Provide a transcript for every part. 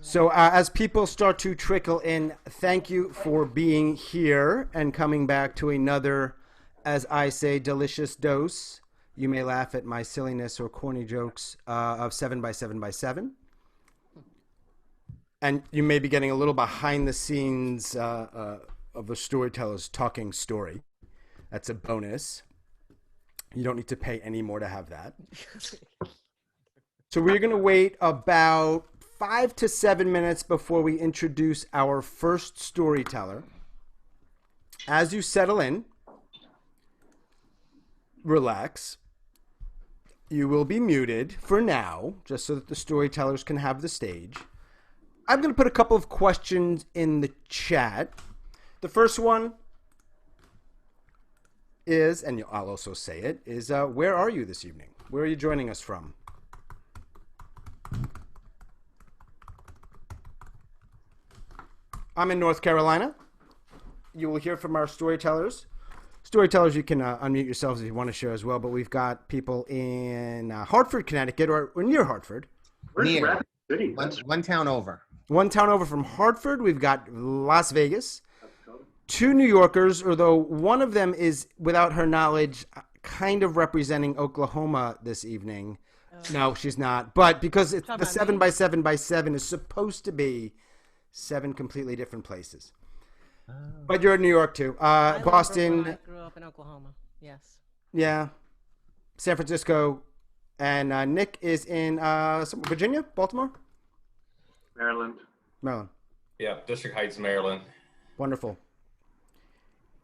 So as people start to trickle in, thank you for being here and coming back to another, as I say, delicious dose. You may laugh at my silliness or corny jokes of 7 by 7 by 7. And you may be getting a little behind the scenes of the storyteller's talking story. That's a bonus. You don't need to pay any more to have that. So we're going to wait about 5 to 7 minutes before we introduce our first storyteller. As you settle in, relax. You will be muted for now, just so that the storytellers can have the stage. I'm going to put a couple of questions in the chat. The first one is, and I'll also say it, is where are you this evening? Where are you joining us from? I'm in North Carolina. You will hear from our storytellers. Storytellers, you can unmute yourselves if you want to share as well, but we've got people in Hartford, Connecticut, or near Hartford. Where's Rapid City? One town over. One town over from Hartford, we've got Las Vegas. 2 New Yorkers, although one of them is, without her knowledge, kind of representing Oklahoma this evening. Oh. No, she's not. But because it's the 7 by 7 by 7 is supposed to be 7 completely different places. Oh. But you're in New York too. Boston. I grew up in Oklahoma. Yes. Yeah. San Francisco. And Nick is in Virginia, Baltimore? Maryland. Yeah, District Heights, Maryland. Wonderful.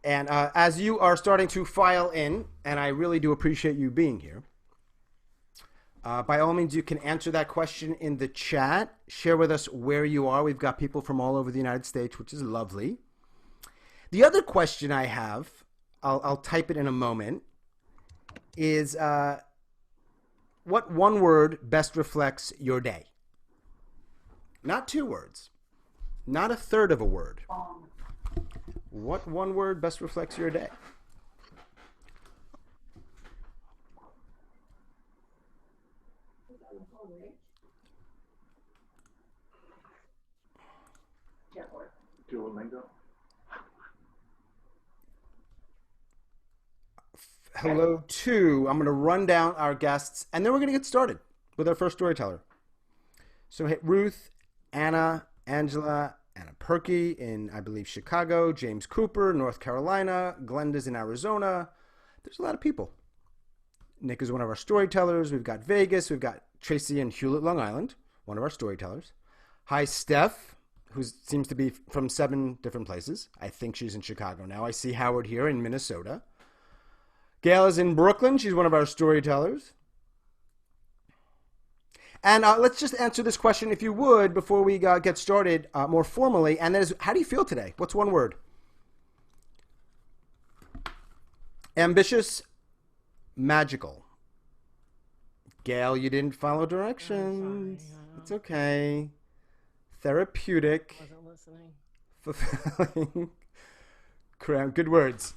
And as you are starting to file in, and I really do appreciate you being here, by all means, you can answer that question in the chat. Share with us where you are. We've got people from all over the United States, which is lovely. The other question I have, I'll type it in a moment, is what one word best reflects your day? Not 2 words. Not a third of a word. What one word best reflects your day? Duolingo. Hello to. I'm going to run down our guests, and then we're going to get started with our first storyteller. So hit Ruth, Anna, Angela, Anna Perky in, I believe, Chicago, James Cooper, North Carolina, Glenda's in Arizona. There's a lot of people. Nick is one of our storytellers. We've got Vegas. We've got Tracey in Hewlett, Long Island, one of our storytellers. Hi, Steph, who seems to be from 7 different places. I think she's in Chicago now. I see Howard here in Minnesota. Gail is in Brooklyn. She's one of our storytellers. And let's just answer this question, if you would, before we get started more formally. And that is, how do you feel today? What's one word? Ambitious, magical. Gail, you didn't follow directions. Sorry, It's okay. Therapeutic. Wasn't listening. Fulfilling. Good words.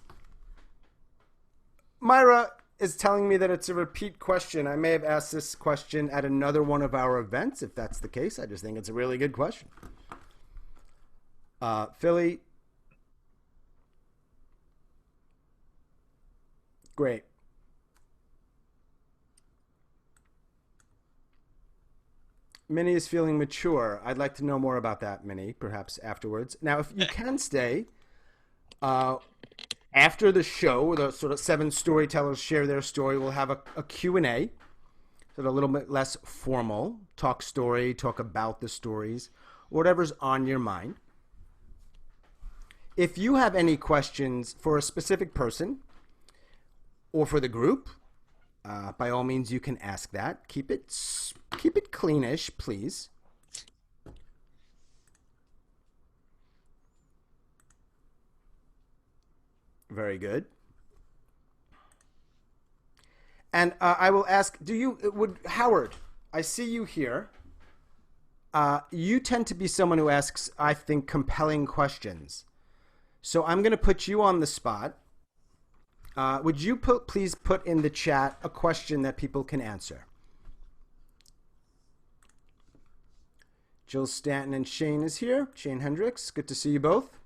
Myra is telling me that it's a repeat question. I may have asked this question at another one of our events. If that's the case, I just think it's a really good question. Philly. Great. Minnie is feeling mature. I'd like to know more about that, Minnie, perhaps afterwards. Now, if you can stay, after the show, the sort of 7 storytellers share their story, we'll have a Q&A, sort of a little bit less formal. Talk story, talk about the stories, whatever's on your mind. If you have any questions for a specific person or for the group, by all means, you can ask that. Keep it cleanish, please. Very good. And I will ask, Howard, I see you here. You tend to be someone who asks, I think, compelling questions. So I'm going to put you on the spot. Would you please put in the chat a question that people can answer? Jill Stanton and Shane is here. Shane Hendricks, good to see you both.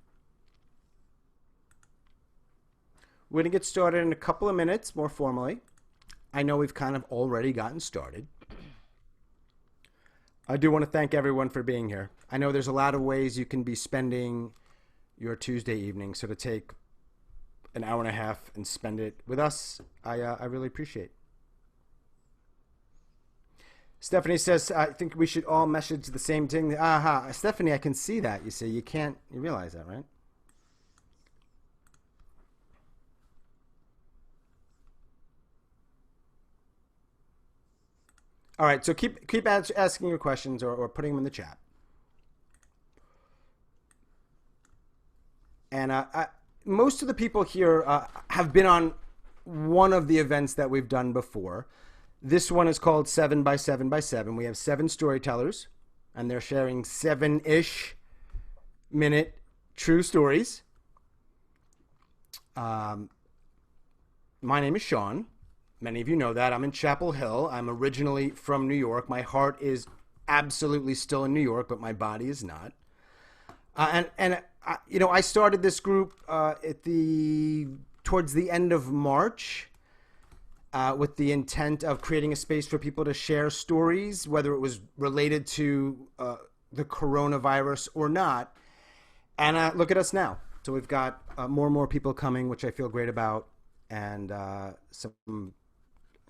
We're going to get started in a couple of minutes, more formally. I know we've kind of already gotten started. I do want to thank everyone for being here. I know there's a lot of ways you can be spending your Tuesday evening, so to take an hour and a half and spend it with us, I really appreciate. Stephanie says, I think we should all message the same thing. Aha, Stephanie, I can see that. You see, you realize that, right? All right, so keep asking your questions or putting them in the chat. And most of the people here have been on one of the events that we've done before. This one is called 7 by 7 by 7. We have 7 storytellers, and they're sharing 7-ish minute true stories. My name is Sean. Many of you know that. I'm in Chapel Hill. I'm originally from New York. My heart is absolutely still in New York, but my body is not. I started this group towards the end of March with the intent of creating a space for people to share stories, whether it was related to the coronavirus or not. And look at us now. So we've got more and more people coming, which I feel great about, and some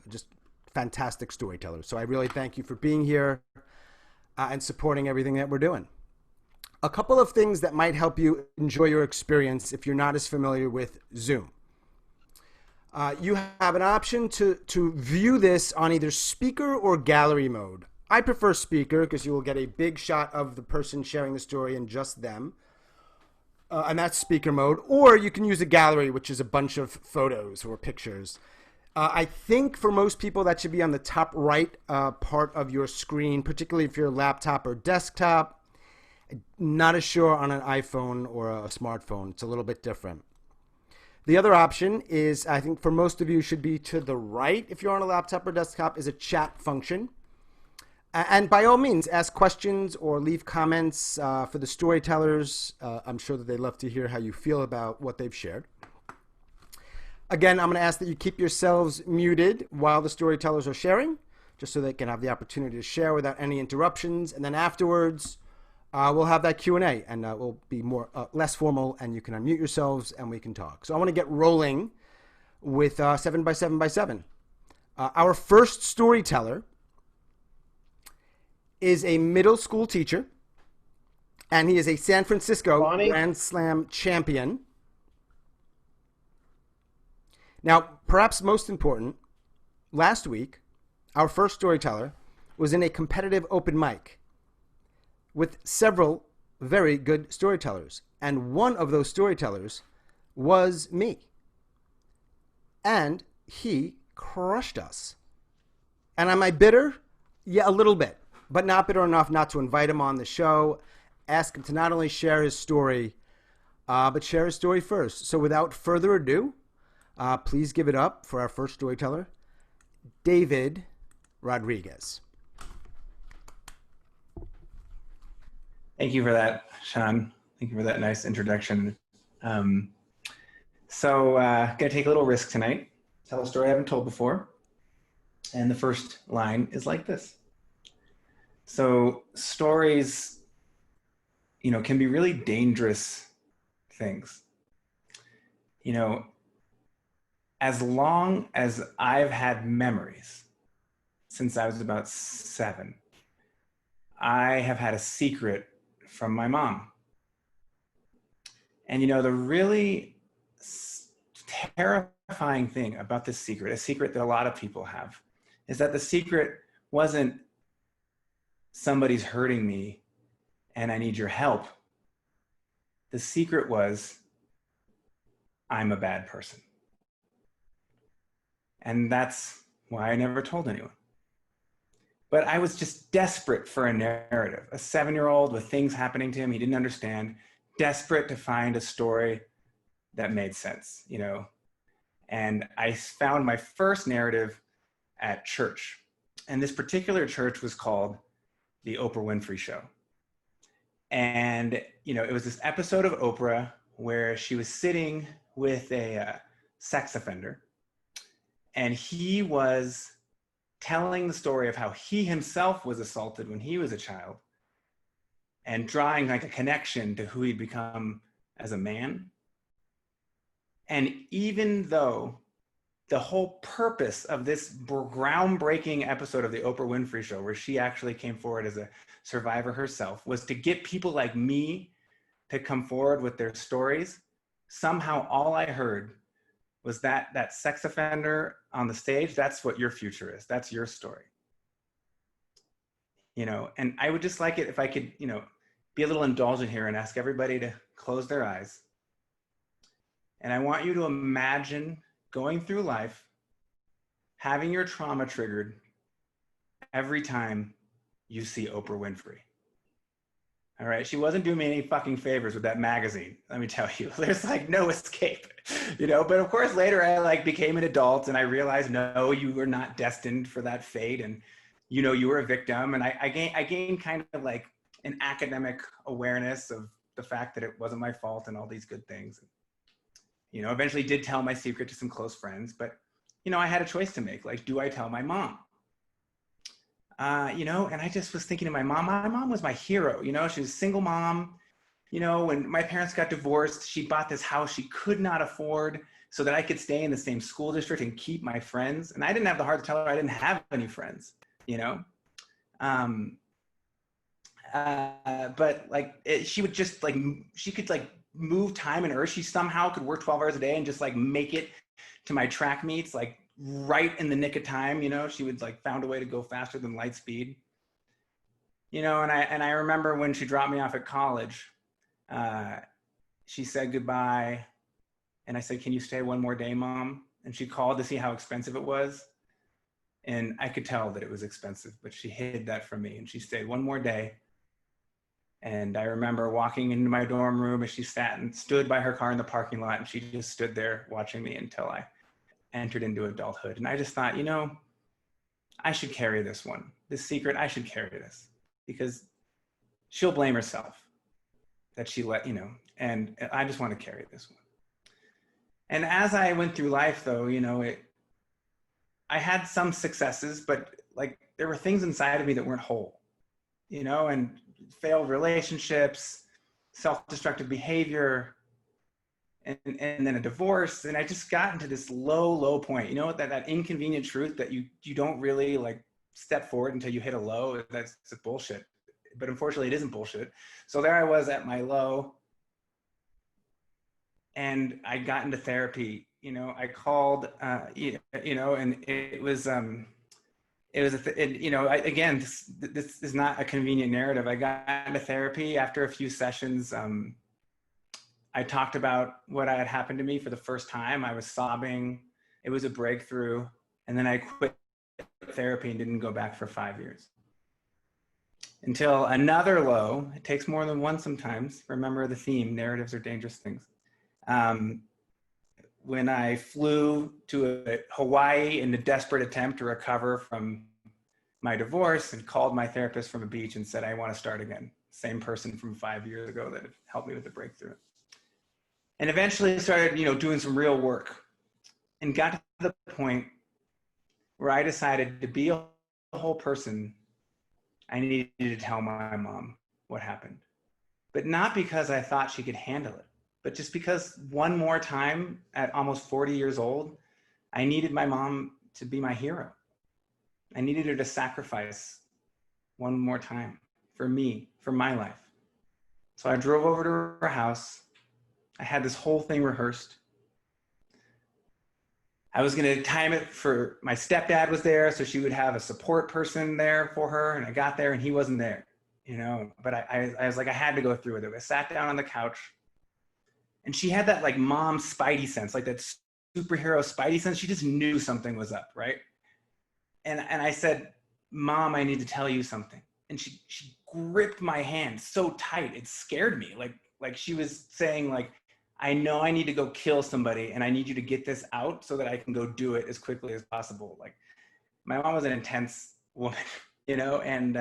just fantastic storytellers. So I really thank you for being here and supporting everything that we're doing. A couple of things that might help you enjoy your experience if you're not as familiar with Zoom. You have an option to view this on either speaker or gallery mode. I prefer speaker because you will get a big shot of the person sharing the story and just them. And that's speaker mode. Or you can use a gallery, which is a bunch of photos or pictures. I think for most people that should be on the top right part of your screen, particularly if you're a laptop or desktop. Not as sure on an iPhone or a smartphone. It's a little bit different. The other option is, I think for most of you should be to the right if you're on a laptop or desktop, is a chat function. And by all means, ask questions or leave comments for the storytellers. I'm sure that they'd love to hear how you feel about what they've shared. Again, I'm going to ask that you keep yourselves muted while the storytellers are sharing, just so they can have the opportunity to share without any interruptions. And then afterwards, we'll have that Q&A, and we'll be less formal, and you can unmute yourselves, and we can talk. So I want to get rolling with 7 by 7 by 7. Our first storyteller is a middle school teacher, and he is a San Francisco Grand Slam champion. Now, perhaps most important, last week, our first storyteller was in a competitive open mic with several very good storytellers. And one of those storytellers was me. And he crushed us. And am I bitter? Yeah, a little bit. But not bitter enough not to invite him on the show, ask him to not only share his story, but share his story first. So without further ado, please give it up for our first storyteller, David Rodriguez. Thank you for that, Sean. Thank you for that nice introduction. Gonna take a little risk tonight. Tell a story I haven't told before. And the first line is like this. So stories, can be really dangerous things. As long as I've had memories, since I was about 7, I have had a secret from my mom. And the really terrifying thing about this secret, a secret that a lot of people have, is that the secret wasn't somebody's hurting me and I need your help. The secret was I'm a bad person. And that's why I never told anyone. But I was just desperate for a narrative. A 7-year-old with things happening to him he didn't understand, desperate to find a story that made sense, And I found my first narrative at church. And this particular church was called the Oprah Winfrey Show. And, you know, it was this episode of Oprah where she was sitting with a sex offender, and he was telling the story of how he himself was assaulted when he was a child and drawing like a connection to who he'd become as a man. And even though the whole purpose of this groundbreaking episode of the Oprah Winfrey Show, where she actually came forward as a survivor herself, was to get people like me to come forward with their stories, somehow all I heard was that sex offender on the stage, that's what your future is. That's your story. You know, and I would just like it if I could, you know, be a little indulgent here and ask everybody to close their eyes. And I want you to imagine going through life, having your trauma triggered every time you see Oprah Winfrey. All right, she wasn't doing me any fucking favors with that magazine, let me tell you. There's like no escape, you know? But of course, later I like became an adult and I realized, no, you were not destined for that fate. And, you know, you were a victim. And I gained kind of like an academic awareness of the fact that it wasn't my fault and all these good things. You know, eventually did tell my secret to some close friends, but, you know, I had a choice to make. Like, do I tell my mom? You know, and I just was thinking of my mom. My mom was my hero. You know, she was a single mom. You know, when my parents got divorced, she bought this house she could not afford so that I could stay in the same school district and keep my friends. And I didn't have the heart to tell her I didn't have any friends, you know? But like, she would just like, she could like move time and earth. She somehow could work 12 hours a day and just like make it to my track meets, like right in the nick of time. You know, she would like found a way to go faster than light speed, you know. And I remember when she dropped me off at college, she said goodbye. And I said, can you stay one more day, Mom? And she called to see how expensive it was. And I could tell that it was expensive, but she hid that from me and she stayed one more day. And I remember walking into my dorm room as she sat and stood by her car in the parking lot, and she just stood there watching me until I entered into adulthood. And I just thought, you know, I should carry this one, this secret. I should carry this because she'll blame herself that she let, you know, and I just want to carry this one. And as I went through life though, you know, I had some successes, but like there were things inside of me that weren't whole, you know, and failed relationships, self-destructive behavior, and then a divorce. And I just got into this low point, you know, that inconvenient truth that you don't really like step forward until you hit a low. That's bullshit. But unfortunately it isn't bullshit. So there I was at my low, and I got into therapy. You know, I called, you know, and it was, you know, again, this is not a convenient narrative. I got into therapy after a few sessions. I talked about what had happened to me for the first time. I was sobbing. It was a breakthrough. And then I quit therapy and didn't go back for 5 years. Until another low. It takes more than one sometimes. Remember the theme, narratives are dangerous things. When I flew to Hawaii in a desperate attempt to recover from my divorce and called my therapist from a beach and said, I want to start again. Same person from 5 years ago that had helped me with the breakthrough. And eventually started, you know, doing some real work and got to the point where I decided to be a whole person. I needed to tell my mom what happened, but not because I thought she could handle it, but just because one more time at almost 40 years old, I needed my mom to be my hero. I needed her to sacrifice one more time for me, for my life. So I drove over to her house. I had this whole thing rehearsed. I was gonna time it for, my stepdad was there, so she would have a support person there for her, and I got there and he wasn't there, you know, but I was like, I had to go through with it. I sat down on the couch, and she had that like mom spidey sense, like that superhero spidey sense. She just knew something was up, right? And I said, Mom, I need to tell you something. And she gripped my hand so tight, it scared me. Like she was saying, like, I know I need to go kill somebody and I need you to get this out so that I can go do it as quickly as possible. Like, my mom was an intense woman, you know? And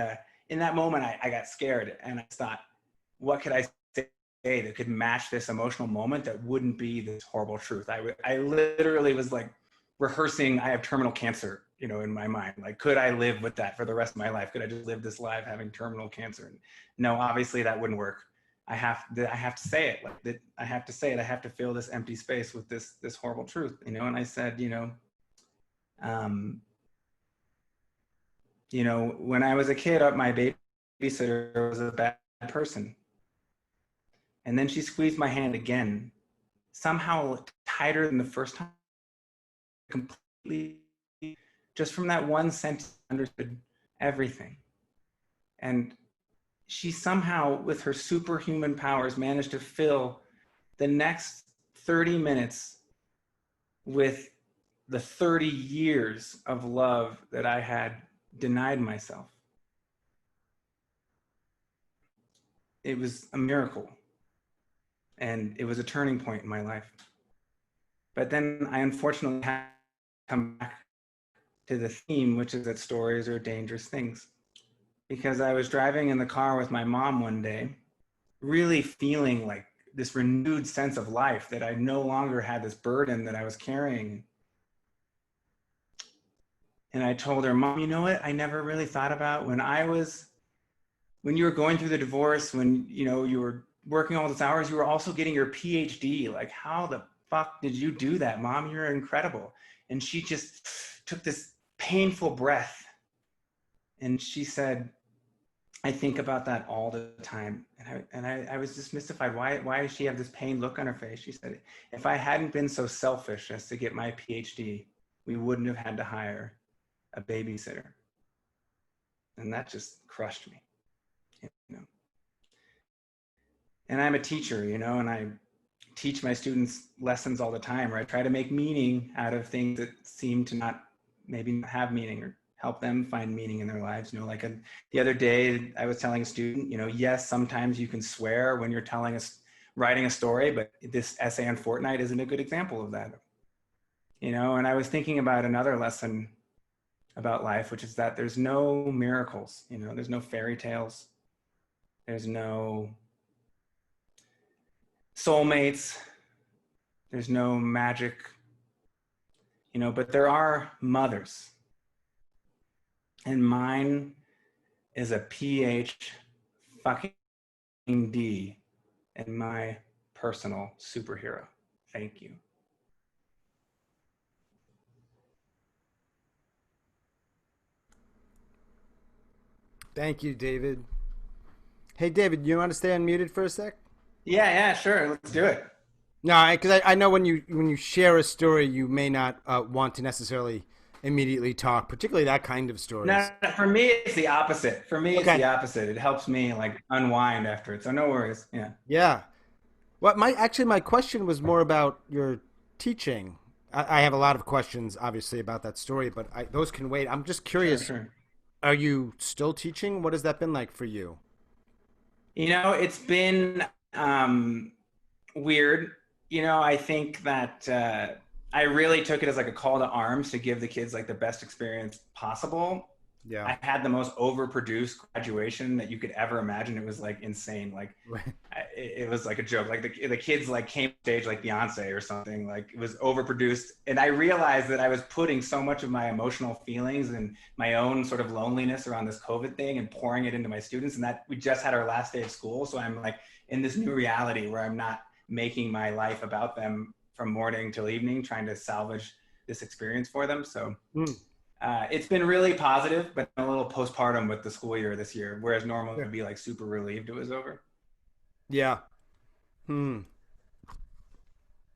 in that moment, I got scared and I thought, what could I say that could match this emotional moment that wouldn't be this horrible truth? I literally was like rehearsing, I have terminal cancer, you know, in my mind. Like, could I live with that for the rest of my life? Could I just live this life having terminal cancer? And no, obviously that wouldn't work. I have to say it. Like that, I have to say it. I have to fill this empty space with this horrible truth, you know. And I said, you know, when I was a kid, my babysitter was a bad person, and then she squeezed my hand again, somehow tighter than the first time. Completely, just from that one sentence, understood everything. And she somehow, with her superhuman powers, managed to fill the next 30 minutes with the 30 years of love that I had denied myself. It was a miracle. And it was a turning point in my life. But then I unfortunately had to come back to the theme, which is that stories are dangerous things. Because I was driving in the car with my mom one day, really feeling like this renewed sense of life, that I no longer had this burden that I was carrying. And I told her, Mom, you know what? I never really thought about when you were going through the divorce, when, you know, you were working all those hours, you were also getting your PhD. Like, how the fuck did you do that, Mom? You're incredible. And she just took this painful breath. And she said, I think about that all the time. And I was just mystified. Why does she have this pained look on her face? She said, if I hadn't been so selfish as to get my PhD, we wouldn't have had to hire a babysitter. And that just crushed me, you know. And I'm a teacher, you know, and I teach my students lessons all the time, or I try to make meaning out of things that seem to not have meaning, or help them find meaning in their lives. You know, like the other day I was telling a student, you know, yes, sometimes you can swear when you're writing a story, but this essay on Fortnite isn't a good example of that. You know, and I was thinking about another lesson about life, which is that there's no miracles, you know, there's no fairy tales, there's no soulmates, there's no magic, you know, but there are mothers. And mine is a PhD and my personal superhero. Thank you. Thank you, David. Hey, David, you want to stay unmuted for a sec? Yeah, sure. Let's do it. No, because I know when you share a story, you may not want to necessarily immediately talk, particularly that kind of stories. No, for me, it's the opposite. It's the opposite. It helps me like unwind after it. So no worries. Yeah. Yeah. Well, my question was more about your teaching. I have a lot of questions, obviously, about that story, but those can wait. I'm just curious. Sure. Are you still teaching? What has that been like for you? You know, it's been weird. You know, I think that I really took it as like a call to arms to give the kids like the best experience possible. Yeah. I had the most overproduced graduation that you could ever imagine. It was like insane. Like it was like a joke. Like the kids like came stage like Beyonce or something. Like it was overproduced. And I realized that I was putting so much of my emotional feelings and my own sort of loneliness around this COVID thing and pouring it into my students. And that we just had our last day of school. So I'm like in this new reality where I'm not making my life about them from morning till evening, trying to salvage this experience for them. So it's been really positive, but a little postpartum with the school year this year, whereas normally it would be like super relieved it was over. Yeah. Well,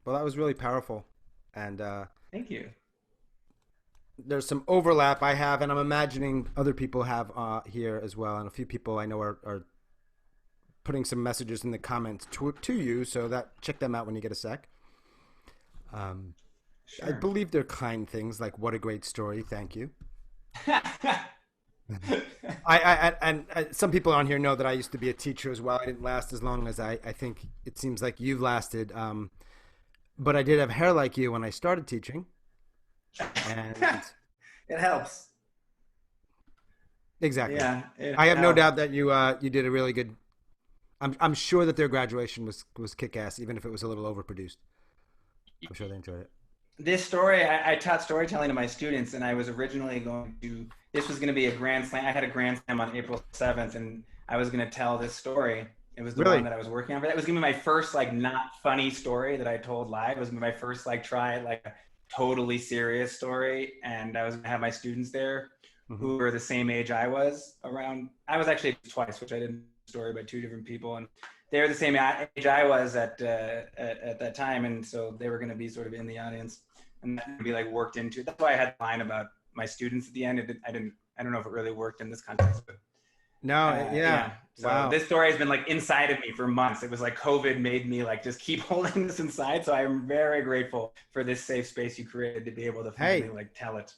that was really powerful. And thank you. There's some overlap I have, and I'm imagining other people have here as well. And a few people I know are putting some messages in the comments to you, so check them out when you get a sec. Sure. I believe they're kind things like "What a great story, thank you." And some people on here know that I used to be a teacher as well. I didn't last as long as I think it seems like you've lasted, but I did have hair like you when I started teaching, and it helps. Exactly. Yeah, I have no doubt that you did a really good I'm sure that their graduation was kick-ass, even if it was a little overproduced. I'm sure they enjoyed it. This story, I taught storytelling to my students, and I was originally this was going to be a grand slam. I had a grand slam on April 7th, and I was going to tell this story. It was the one that I was working on. But that was going to be my first, like, not funny story that I told live. It was going to be my first, like, try, like, a totally serious story. And I was going to have my students there who were the same age I was around. I was actually twice, which I didn't story by two different people. And they were the same age I was at that time. And so they were going to be sort of in the audience. And that would be like worked into it. That's why I had the line about my students at the end. I don't know if it really worked in this context, but yeah. So wow. This story has been like inside of me for months. It was like COVID made me like just keep holding this inside. So I'm very grateful for this safe space you created to be able to finally like tell it.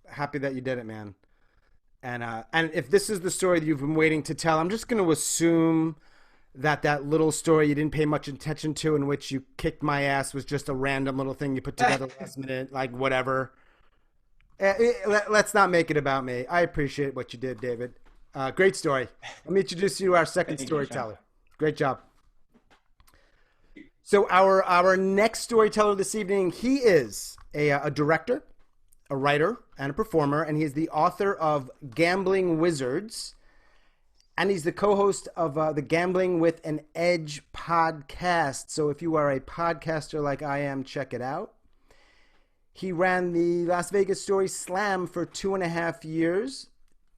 Happy that you did it, man. And if this is the story that you've been waiting to tell, I'm just going to assume that little story you didn't pay much attention to, in which you kicked my ass, was just a random little thing you put together last minute, like whatever. Let's not make it about me. I appreciate what you did, David. Great story. Let me introduce you to our second storyteller. Great job. So our next storyteller this evening, he is a director, a writer, and a performer, and he is the author of Gambling Wizards. And he's the co-host of the Gambling with an Edge podcast. So if you are a podcaster like I am, check it out. He ran the Las Vegas Story Slam for 2.5 years.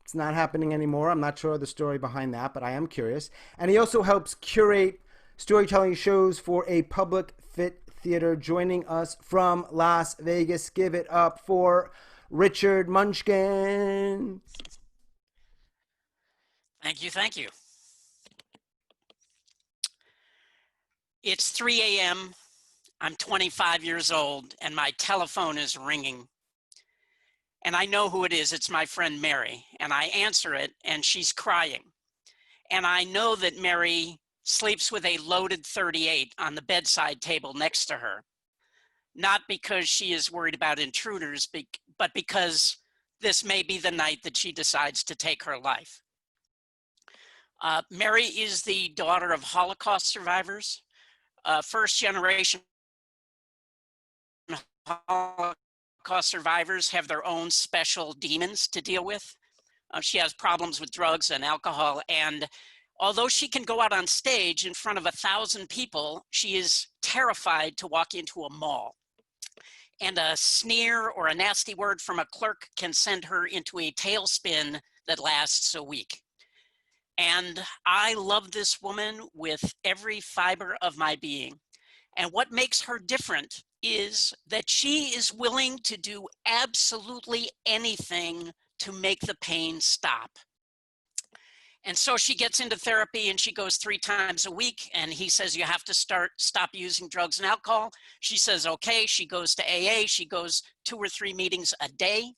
It's not happening anymore. I'm not sure the story behind that, but I am curious. And he also helps curate storytelling shows for a public fit theater. Joining us from Las Vegas, give it up for Richard Munchkin. Thank you. It's 3 a.m. I'm 25 years old, and my telephone is ringing. And I know who it is. It's my friend Mary. And I answer it, and she's crying. And I know that Mary sleeps with a loaded .38 on the bedside table next to her. Not because she is worried about intruders, but because this may be the night that she decides to take her life. Mary is the daughter of Holocaust survivors, first generation Holocaust survivors have their own special demons to deal with. She has problems with drugs and alcohol, and although she can go out on stage in front of 1,000 people, she is terrified to walk into a mall. And a sneer or a nasty word from a clerk can send her into a tailspin that lasts a week. And I love this woman with every fiber of my being. And what makes her different is that she is willing to do absolutely anything to make the pain stop. And so she gets into therapy, and she goes 3 times a week, and he says, you have to stop using drugs and alcohol. She says, okay. She goes to AA. She goes 2 or 3 meetings a day.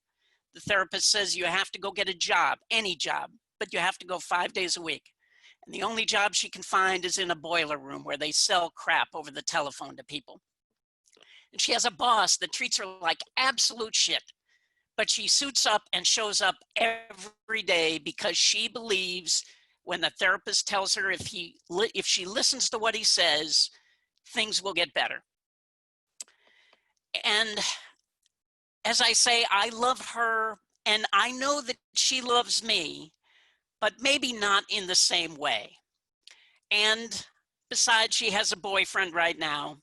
The therapist says, you have to go get a job, any job, but you have to go 5 days a week. And the only job she can find is in a boiler room where they sell crap over the telephone to people. And she has a boss that treats her like absolute shit, but she suits up and shows up every day because she believes when the therapist tells her if she listens to what he says, things will get better. And as I say, I love her, and I know that she loves me, but maybe not in the same way. And besides, she has a boyfriend right now.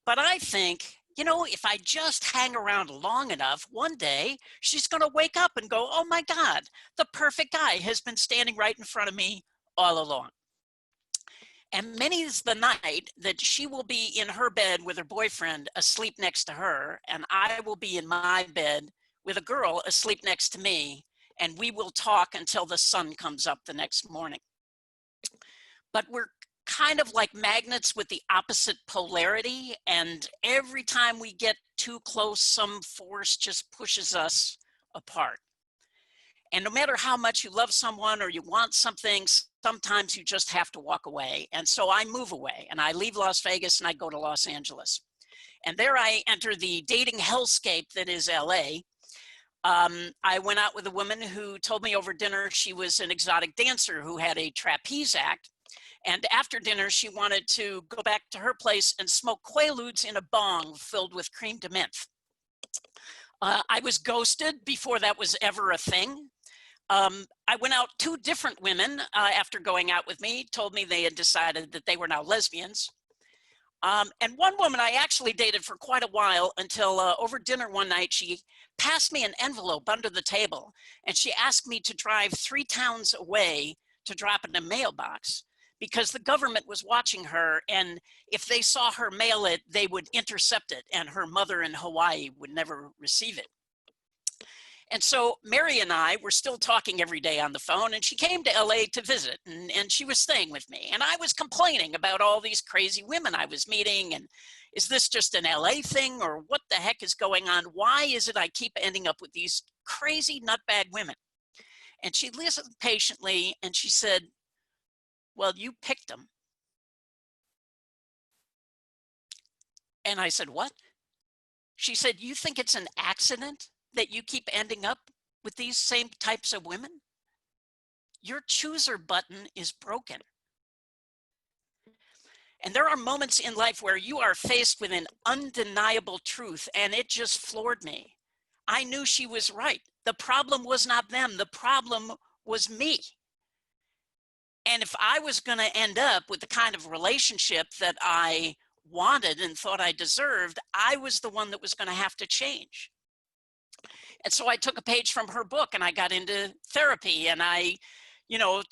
But I think, if I just hang around long enough, one day she's going to wake up and go, oh my God, the perfect guy has been standing right in front of me all along. And many is the night that she will be in her bed with her boyfriend asleep next to her, and I will be in my bed with a girl asleep next to me, and we will talk until the sun comes up the next morning. But we're kind of like magnets with the opposite polarity, and every time we get too close, some force just pushes us apart. And no matter how much you love someone or you want something, sometimes you just have to walk away. And so I move away, and I leave Las Vegas and I go to Los Angeles. And there I enter the dating hellscape that is LA. I went out with a woman who told me over dinner she was an exotic dancer who had a trapeze act. And after dinner, she wanted to go back to her place and smoke Quaaludes in a bong filled with cream de menthe. I was ghosted before that was ever a thing. I went out, 2 different women after going out with me told me they had decided that they were now lesbians. And one woman I actually dated for quite a while until over dinner one night, she passed me an envelope under the table and she asked me to drive 3 towns away to drop it in a mailbox because the government was watching her, and if they saw her mail it, they would intercept it and her mother in Hawaii would never receive it. And so Mary and I were still talking every day on the phone, and she came to LA to visit, and she was staying with me. And I was complaining about all these crazy women I was meeting, and is this just an LA thing, or what the heck is going on? Why is it I keep ending up with these crazy nutbag women? And she listened patiently, and she said, well, you picked them. And I said, what? She said, you think it's an accident that you keep ending up with these same types of women? Your chooser button is broken. And there are moments in life where you are faced with an undeniable truth, and it just floored me. I knew she was right. The problem was not them. The problem was me. And if I was going to end up with the kind of relationship that I wanted and thought I deserved, I was the one that was going to have to change. And so I took a page from her book and I got into therapy, and I,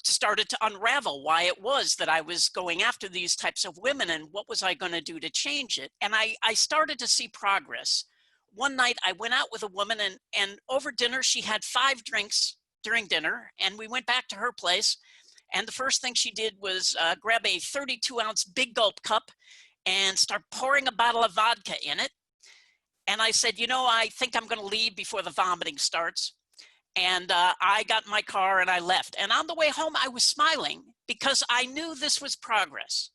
started to unravel why it was that I was going after these types of women and what was I going to do to change it. And I started to see progress. One night I went out with a woman, and over dinner, she had 5 drinks during dinner, and we went back to her place. And the first thing she did was grab a 32-ounce big gulp cup and start pouring a bottle of vodka in it. And I said, I think I'm going to leave before the vomiting starts. And I got in my car and I left. And on the way home, I was smiling because I knew this was progress.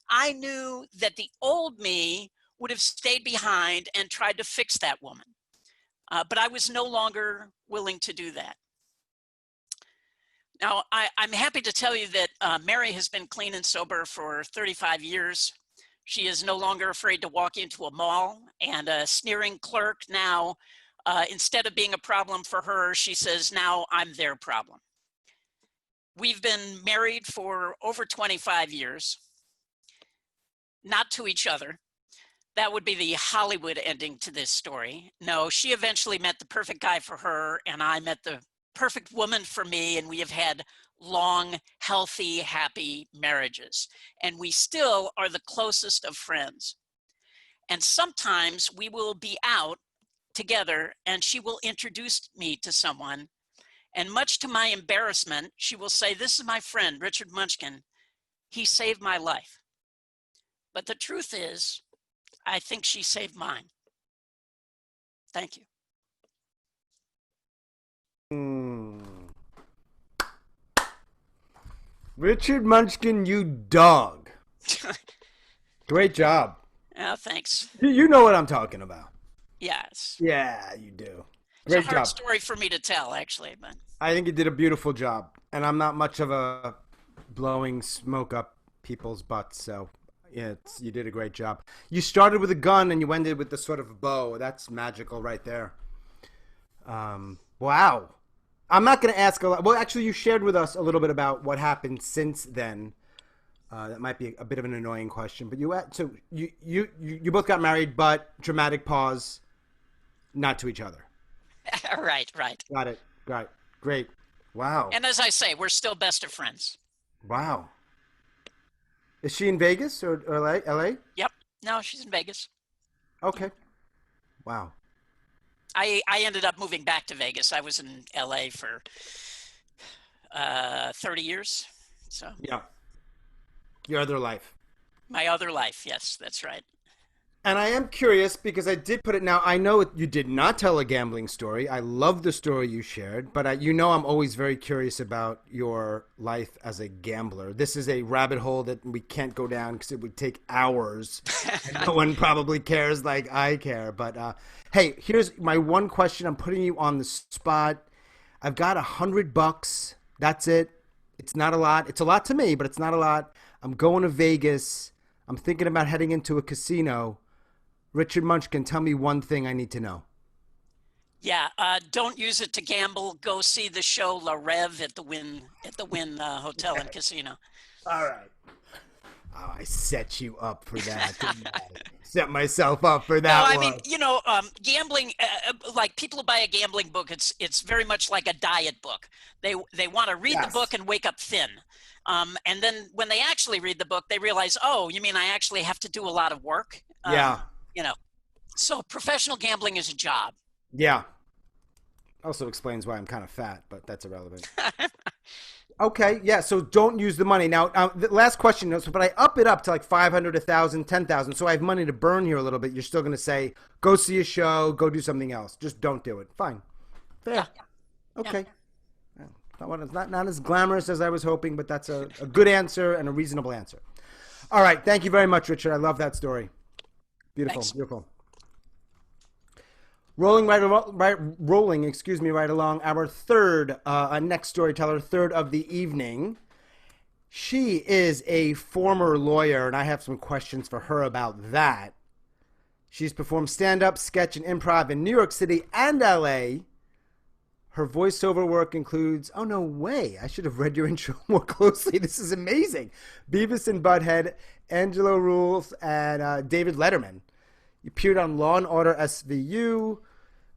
I knew that the old me would have stayed behind and tried to fix that woman. But I was no longer willing to do that. Now, I'm happy to tell you that Mary has been clean and sober for 35 years. She is no longer afraid to walk into a mall, and a sneering clerk now, instead of being a problem for her, she says, now I'm their problem. We've been married for over 25 years, not to each other. That would be the Hollywood ending to this story. No, she eventually met the perfect guy for her, and I met the perfect woman for me, and we have had long, healthy, happy marriages. And we still are the closest of friends. And sometimes we will be out together and she will introduce me to someone. And much to my embarrassment, she will say, this is my friend, Richard Munchkin. He saved my life. But the truth is, I think she saved mine. Thank you. Richard Munchkin, you dog. Great job. Oh, thanks. You know what I'm talking about. Yes. Yeah, you do. It's Great a hard job. story for me to tell, actually, but I think you did a beautiful job. And I'm not much of a blowing smoke up people's butts, so yeah, you did a great job. You started with a gun and you ended with the sort of bow. That's magical right there. Wow. I'm not going to ask a lot. Well, actually, you shared with us a little bit about what happened since then. That might be a bit of an annoying question, but you both got married, but dramatic pause, not to each other. Right. Got it. Right. Great. Wow. And as I say, we're still best of friends. Wow. Is she in Vegas or LA? Yep. No, she's in Vegas. Okay. Wow. I ended up moving back to Vegas. I was in LA for 30 years. So yeah. Your other life. My other life. Yes, that's right. And I am curious because I did put it. Now, I know you did not tell a gambling story. I love the story you shared, but I'm always very curious about your life as a gambler. This is a rabbit hole that we can't go down because it would take hours. And no one probably cares like I care. But hey, here's my one question. I'm putting you on the spot. I've got $100. That's it. It's not a lot. It's a lot to me, but it's not a lot. I'm going to Vegas. I'm thinking about heading into a casino. Richard Munchkin, tell me one thing I need to know. Yeah, don't use it to gamble. Go see the show La Rev at the Wynn Hotel and Casino. All right. Oh, I set you up for that. Didn't I? Set myself up for that. No, I mean, gambling. Like people who buy a gambling book, it's very much like a diet book. They want to read the book and wake up thin. And then when they actually read the book, they realize, oh, you mean I actually have to do a lot of work? So professional gambling is a job. Yeah. Also explains why I'm kind of fat, but that's irrelevant. Okay, yeah, so don't use the money. Now, the last question, but I up it up to like 500, 1,000, 10,000, so I have money to burn here a little bit. You're still going to say, go see a show, go do something else. Just don't do it. Fine. Fair. Yeah. Okay. Yeah. Not as glamorous as I was hoping, but that's a good answer and a reasonable answer. All right, thank you very much, Richard. I love that story. Beautiful, Thanks. beautiful. Rolling right along. Our third, next storyteller, third of the evening. She is a former lawyer, and I have some questions for her about that. She's performed stand-up, sketch, and improv in New York City and LA. Her voiceover work includes, oh, no way, I should have read your intro more closely. This is amazing. Beavis and Butthead, Angelo Rules, and David Letterman. You appeared on Law & Order SVU.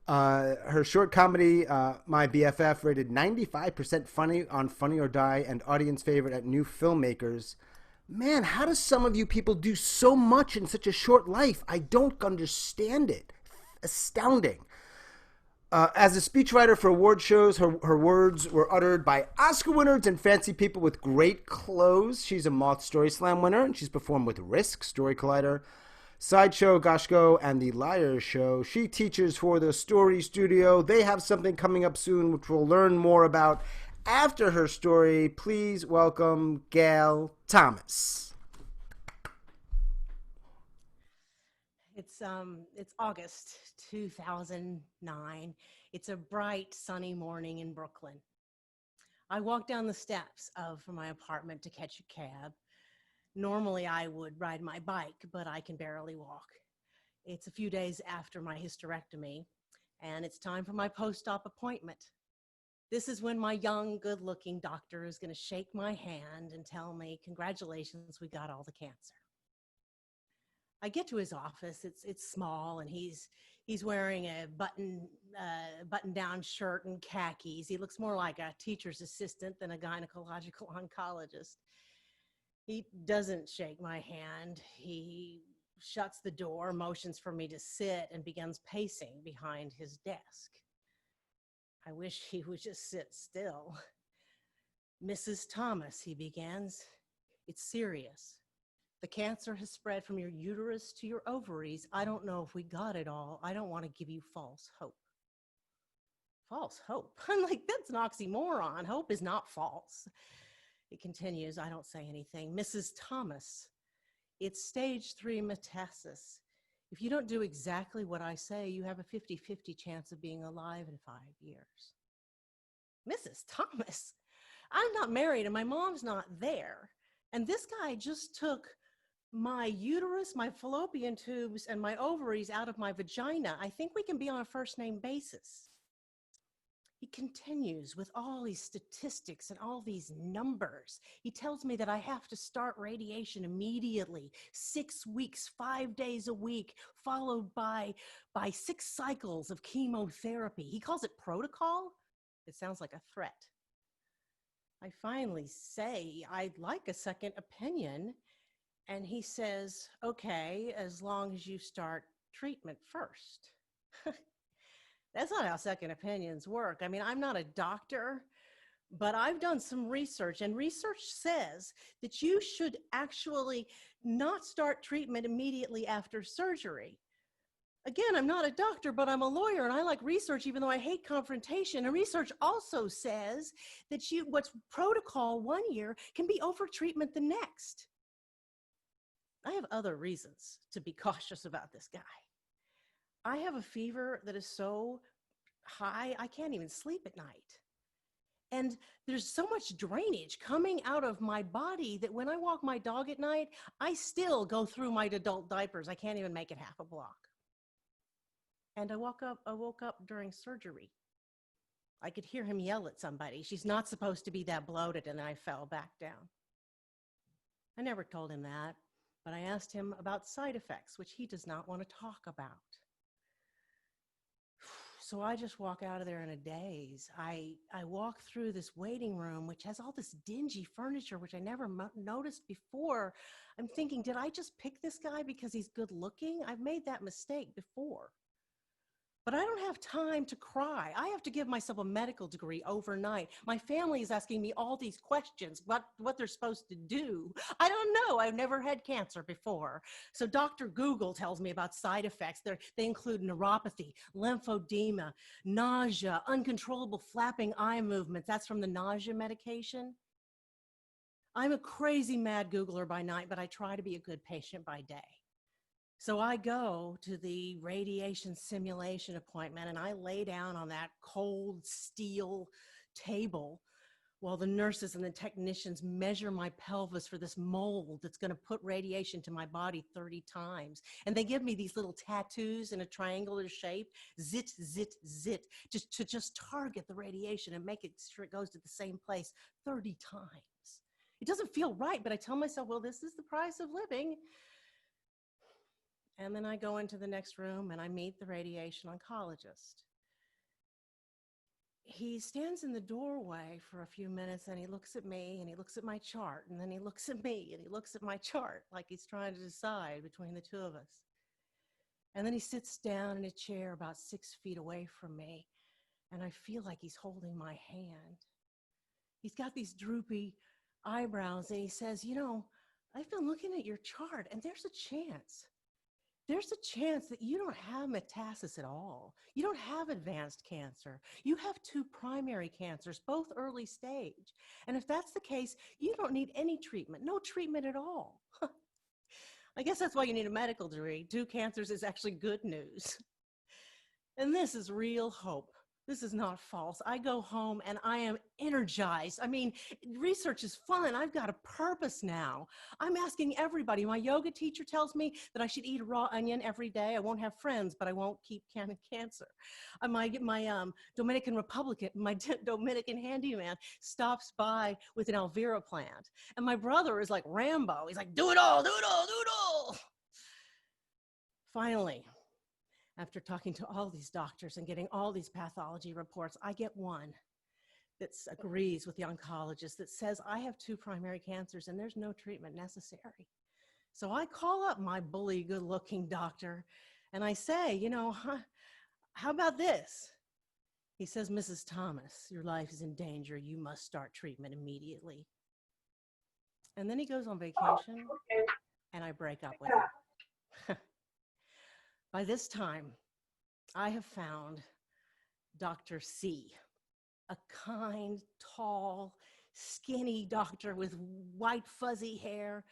Her short comedy, My BFF, rated 95% funny on Funny or Die and audience favorite at New Filmmakers. Man, how do some of you people do so much in such a short life? I don't understand it. Astounding. As a speechwriter for award shows, her words were uttered by Oscar winners and fancy people with great clothes. She's a Moth Story Slam winner, and she's performed with Risk, Story Collider, Sideshow, Goshko, and The Liar Show. She teaches for the Story Studio. They have something coming up soon, which we'll learn more about after her story. Please welcome Gail Thomas. It's August 2009. It's a bright, sunny morning in Brooklyn. I walk down the steps of my apartment to catch a cab. Normally, I would ride my bike, but I can barely walk. It's a few days after my hysterectomy, and it's time for my post-op appointment. This is when my young, good-looking doctor is going to shake my hand and tell me, congratulations, we got all the cancer. I get to his office. It's small, and he's wearing a button-down shirt and khakis. He looks more like a teacher's assistant than a gynecological oncologist. He doesn't shake my hand. He shuts the door, motions for me to sit, and begins pacing behind his desk. I wish he would just sit still. Mrs. Thomas, he begins, it's serious. The cancer has spread from your uterus to your ovaries. I don't know if we got it all. I don't want to give you false hope. False hope? I'm like, that's an oxymoron. Hope is not false. He continues, I don't say anything. Mrs. Thomas, it's stage 3 metastasis. If you don't do exactly what I say, you have a 50-50 chance of being alive in 5 years. Mrs. Thomas, I'm not married and my mom's not there. And this guy just took my uterus, my fallopian tubes, and my ovaries out of my vagina. I think we can be on a first name basis. He continues with all these statistics and all these numbers. He tells me that I have to start radiation immediately, 6 weeks, 5 days a week, followed by 6 cycles of chemotherapy. He calls it protocol. It sounds like a threat. I finally say, I'd like a second opinion. And he says, okay, as long as you start treatment first. That's not how second opinions work. I mean, I'm not a doctor, but I've done some research, and research says that you should actually not start treatment immediately after surgery. Again, I'm not a doctor, but I'm a lawyer, and I like research, even though I hate confrontation. And research also says that what's protocol 1 year can be over treatment the next. I have other reasons to be cautious about this guy. I have a fever that is so high, I can't even sleep at night. And there's so much drainage coming out of my body that when I walk my dog at night, I still go through my adult diapers. I can't even make it half a block. And I woke up during surgery. I could hear him yell at somebody. She's not supposed to be that bloated, and I fell back down. I never told him that, but I asked him about side effects, which he does not want to talk about. So I just walk out of there in a daze. I walk through this waiting room, which has all this dingy furniture, which I never noticed before. I'm thinking, did I just pick this guy because he's good looking? I've made that mistake before. But I don't have time to cry. I have to give myself a medical degree overnight. My family is asking me all these questions, what they're supposed to do. I don't know. I've never had cancer before. So Dr. Google tells me about side effects. They include neuropathy, lymphedema, nausea, uncontrollable flapping eye movements. That's from the nausea medication. I'm a crazy mad Googler by night, but I try to be a good patient by day. So I go to the radiation simulation appointment and I lay down on that cold steel table while the nurses and the technicians measure my pelvis for this mold that's going to put radiation to my body 30 times. And they give me these little tattoos in a triangular shape, zit, zit, zit, just target the radiation and make it sure it goes to the same place 30 times. It doesn't feel right, but I tell myself, well, this is the price of living. And then I go into the next room and I meet the radiation oncologist. He stands in the doorway for a few minutes and he looks at me and he looks at my chart and then he looks at me and he looks at my chart like he's trying to decide between the two of us. And then he sits down in a chair about 6 feet away from me and I feel like he's holding my hand. He's got these droopy eyebrows and he says, you know, I've been looking at your chart and there's a chance that you don't have metastasis at all. You don't have advanced cancer. You have 2 primary cancers, both early stage. And if that's the case, you don't need any treatment, no treatment at all. I guess that's why you need a medical degree. 2 cancers is actually good news. And this is real hope. This is not false. I go home and I am energized. I mean, research is fun. I've got a purpose now. I'm asking everybody. My yoga teacher tells me that I should eat a raw onion every day. I won't have friends, but I won't keep cancer. My Dominican handyman stops by with an Alvera plant. And my brother is like Rambo. He's like, do it all, do it all, do it all. Finally, after talking to all these doctors and getting all these pathology reports, I get one that agrees with the oncologist that says I have 2 primary cancers and there's no treatment necessary. So I call up my bully, good-looking doctor and I say, you know, how about this? He says, Mrs. Thomas, your life is in danger. You must start treatment immediately. And then he goes on vacation and I break up with him. By this time, I have found Dr. C, a kind, tall, skinny doctor with white fuzzy hair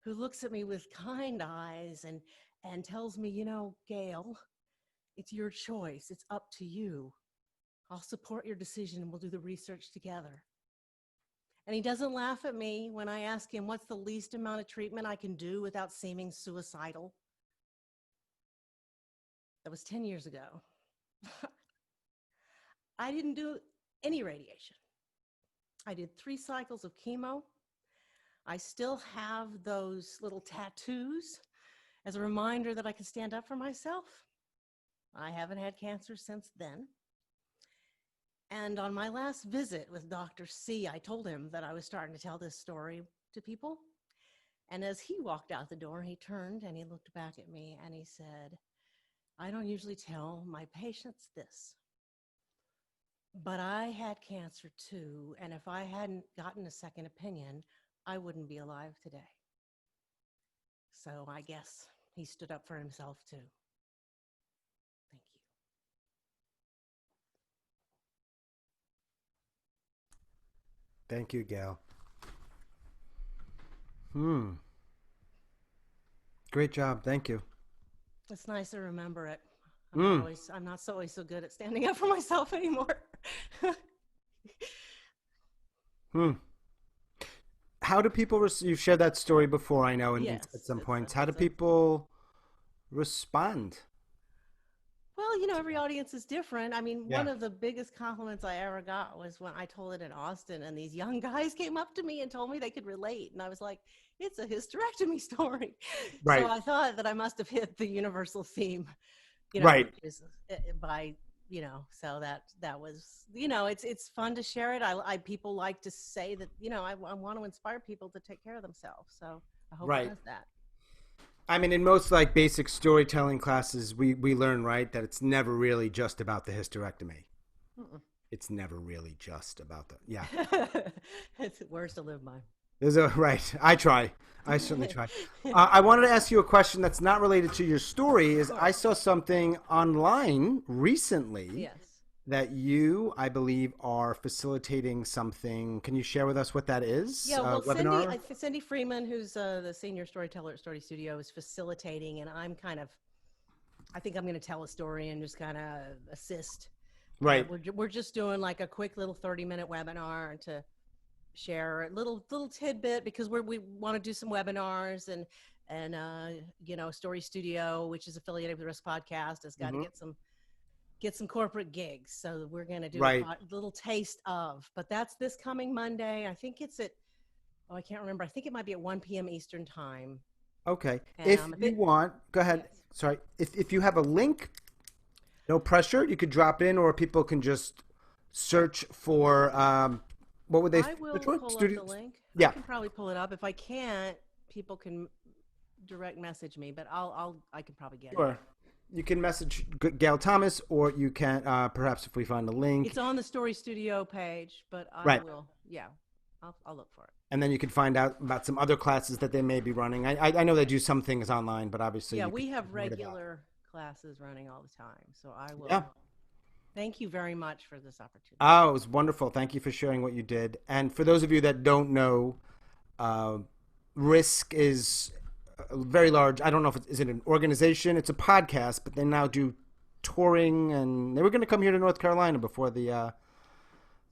who looks at me with kind eyes and tells me, you know, Gail, it's your choice. It's up to you. I'll support your decision and we'll do the research together. And he doesn't laugh at me when I ask him what's the least amount of treatment I can do without seeming suicidal. That was 10 years ago. I didn't do any radiation. I did 3 cycles of chemo. I still have those little tattoos as a reminder that I can stand up for myself. I haven't had cancer since then. And on my last visit with Dr. C, I told him that I was starting to tell this story to people. And as he walked out the door, he turned and he looked back at me and he said, I don't usually tell my patients this, but I had cancer too, and if I hadn't gotten a second opinion, I wouldn't be alive today. So I guess he stood up for himself too. Thank you. Thank you, Gail. Great job. Thank you. It's nice to remember it. I'm not always so good at standing up for myself anymore. Hmm. How do people, you've shared that story before, I know, Yes, at some it's points. a, How do it's a people respond? Well, every audience is different. I mean, Yeah. one of the biggest compliments I ever got was when I told it in Austin, and these young guys came up to me and told me they could relate. And I was like, it's a hysterectomy story. So Right. I thought that I must have hit the universal theme, Right. which is by, so that was, it's fun to share it. People like to say that, I want to inspire people to take care of themselves. So I hope it Right. does that. I mean, in most like basic storytelling classes, we learn, right, that it's never really just about the hysterectomy. Mm-mm. It's never really just about the, yeah. It's words to live by. Right. I try. I certainly try. I wanted to ask you a question that's not related to your story. Is I saw something online recently Yes. that you, I believe, are facilitating something. Can you share with us what that is? Yeah, well, webinar? Cindy Freeman, who's the senior storyteller at Story Studio, is facilitating, and I think I'm going to tell a story and just kind of assist. Right. We're just doing like a quick little 30-minute webinar to share a little tidbit, because we want to do some webinars, and Story Studio, which is affiliated with Risk Podcast, has got to get some corporate gigs. So we're going to do Right. a little taste of, but that's this coming Monday. I think it's at, I can't remember. I think it might be at 1 p.m. Eastern time. Okay. If you want, go ahead. Yes. Sorry. If you have a link, no pressure, you could drop in, or people can just search for, what would they? I will which one? pull up the link. Yeah. I can probably pull it up. If I can't, people can direct message me, but I can probably get Sure. it. You can message Gail Thomas, or you can perhaps if we find a link. It's on the Story Studio page, but I Right. will. Yeah, I'll look for it. And then you can find out about some other classes that they may be running. I know they do some things online, but obviously Yeah, you we can have read about it. regular classes running all the time, so I will. Yeah. Thank you very much for this opportunity. Oh, it was wonderful. Thank you for sharing what you did. And for those of you that don't know, Risk is very large. I don't know if is it an organization. It's a podcast, but they now do touring, and they were going to come here to North Carolina before the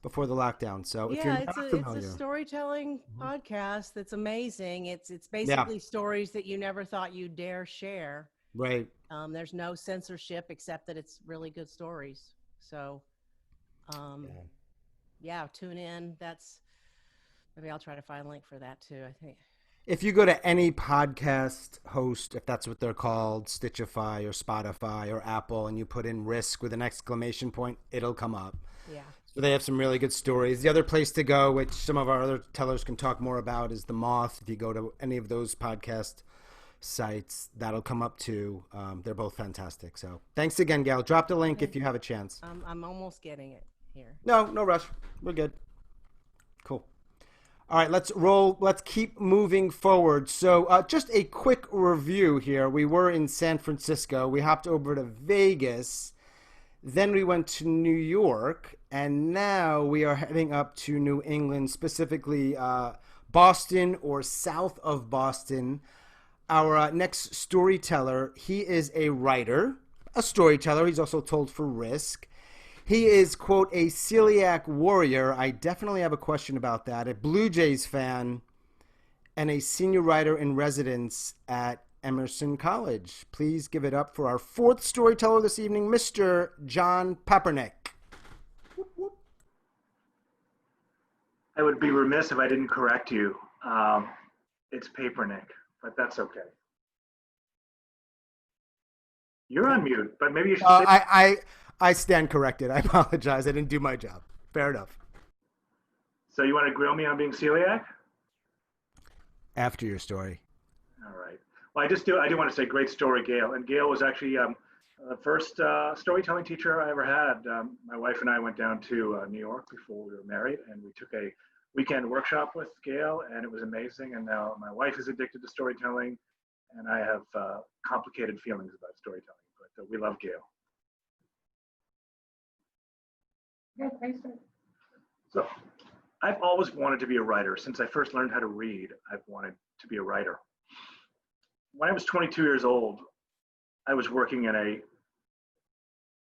lockdown. So if you're Yeah, not it's familiar, a storytelling podcast that's amazing. It's basically stories that you never thought you'd dare share. right. There's no censorship except that it's really good stories. So, yeah, tune in. Maybe I'll try to find a link for that too, I think. If you go to any podcast host, if that's what they're called, Stitchify or Spotify or Apple, and you put in Risk with an exclamation point, it'll come up. Yeah. So they have some really good stories. The other place to go, which some of our other tellers can talk more about, is The Moth. If you go to any of those podcast sites, that'll come up too. They're both fantastic. So thanks again, Gail. Drop the link if you have a chance. I'm almost getting it here. No rush. We're good. Cool. All right, let's roll. Let's keep moving forward. So just a quick review here. We were in San Francisco. We hopped over to Vegas. Then we went to New York. And now we are heading up to New England, specifically Boston or south of Boston. Our next storyteller, he is a writer, a storyteller. He's also told for Risk. He is, quote, a celiac warrior. I definitely have a question about that. A Blue Jays fan and a senior writer in residence at Emerson College. Please give it up for our fourth storyteller this evening, Mr. Jon Papernick. I would be remiss if I didn't correct you. It's Papernick, but that's okay. You're on mute, but maybe you should say... I stand corrected. I apologize. I didn't do my job. Fair enough. So you want to grill me on being celiac? After your story. All right. Well, I do want to say great story, Gail. And Gail was actually the first storytelling teacher I ever had. My wife and I went down to New York before we were married, and we took a weekend workshop with Gail, and it was amazing. And now my wife is addicted to storytelling, and I have complicated feelings about storytelling, but we love Gail. Yeah, thanks. So I've always wanted to be a writer. Since I first learned how to read, I've wanted to be a writer. When I was 22 years old, I was working in a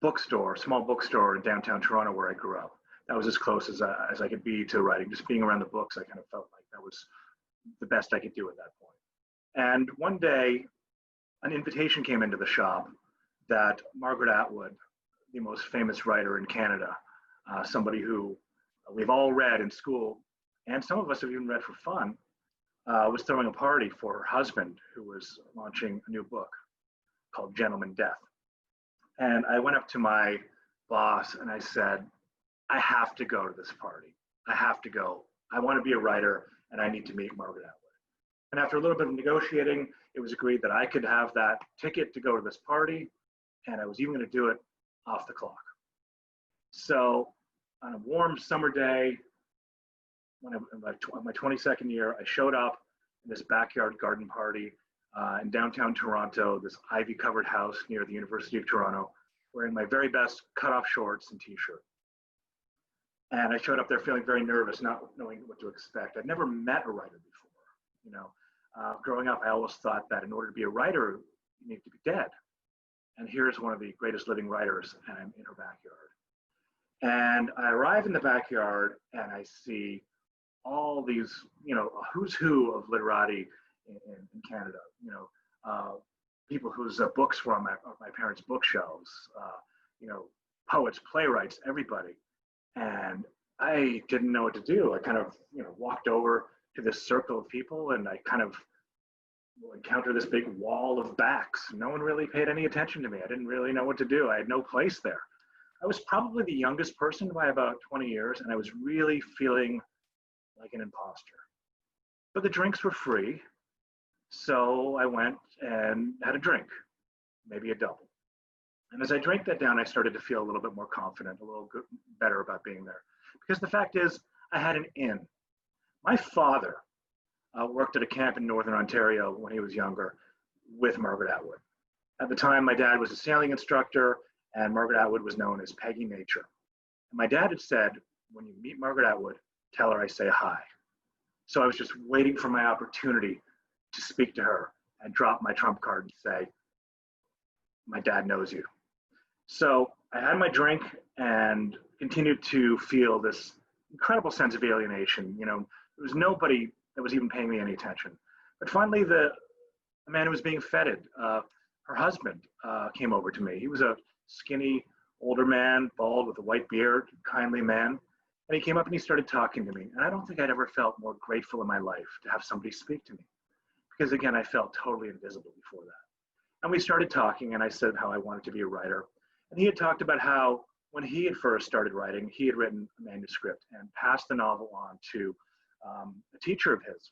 bookstore, small bookstore in downtown Toronto where I grew up. that was as close as I could be to writing. Just being around the books, I kind of felt like that was the best I could do at that point. And one day, an invitation came into the shop that Margaret Atwood, the most famous writer in Canada, somebody who we've all read in school, and some of us have even read for fun, was throwing a party for her husband, who was launching a new book called Gentleman Death. And I went up to my boss and I said, I have to go to this party. I have to go. I want to be a writer and I need to meet Margaret Atwood. And after a little bit of negotiating, it was agreed that I could have that ticket to go to this party, and I was even going to do it off the clock. So on a warm summer day, when in my 22nd year, I showed up in this backyard garden party in downtown Toronto, this ivy-covered house near the University of Toronto, wearing my very best cut-off shorts and t-shirt. And I showed up there feeling very nervous, not knowing what to expect. I'd never met a writer before. You know, growing up, I always thought that in order to be a writer, you need to be dead. And here's one of the greatest living writers, and I'm in her backyard. And I arrive in the backyard, and I see all these, you know, a who's who of literati in Canada. You know, people whose books were on my parents' bookshelves. You know, poets, playwrights, everybody. And I didn't know what to do. I kind of, you know, walked over to this circle of people, and I kind of encountered this big wall of backs. No one really paid any attention to me. I didn't really know what to do. I had no place there. I was probably the youngest person by about 20 years, and I was really feeling like an imposter. But the drinks were free, so I went and had a drink, maybe a double. And as I drank that down, I started to feel a little bit more confident, a little better about being there. Because the fact is, I had an in. My father worked at a camp in Northern Ontario when he was younger with Margaret Atwood. At the time, my dad was a sailing instructor, and Margaret Atwood was known as Peggy Nature. And my dad had said, when you meet Margaret Atwood, tell her I say hi. So I was just waiting for my opportunity to speak to her and drop my trump card and say, my dad knows you. So I had my drink and continued to feel this incredible sense of alienation. You know, there was nobody that was even paying me any attention. But finally, the man who was being feted, her husband, came over to me. He was a skinny, older man, bald with a white beard, kindly man. And he came up and he started talking to me. And I don't think I'd ever felt more grateful in my life to have somebody speak to me. Because again, I felt totally invisible before that. And we started talking, and I said how I wanted to be a writer. And he had talked about how when he had first started writing, he had written a manuscript and passed the novel on to a teacher of his.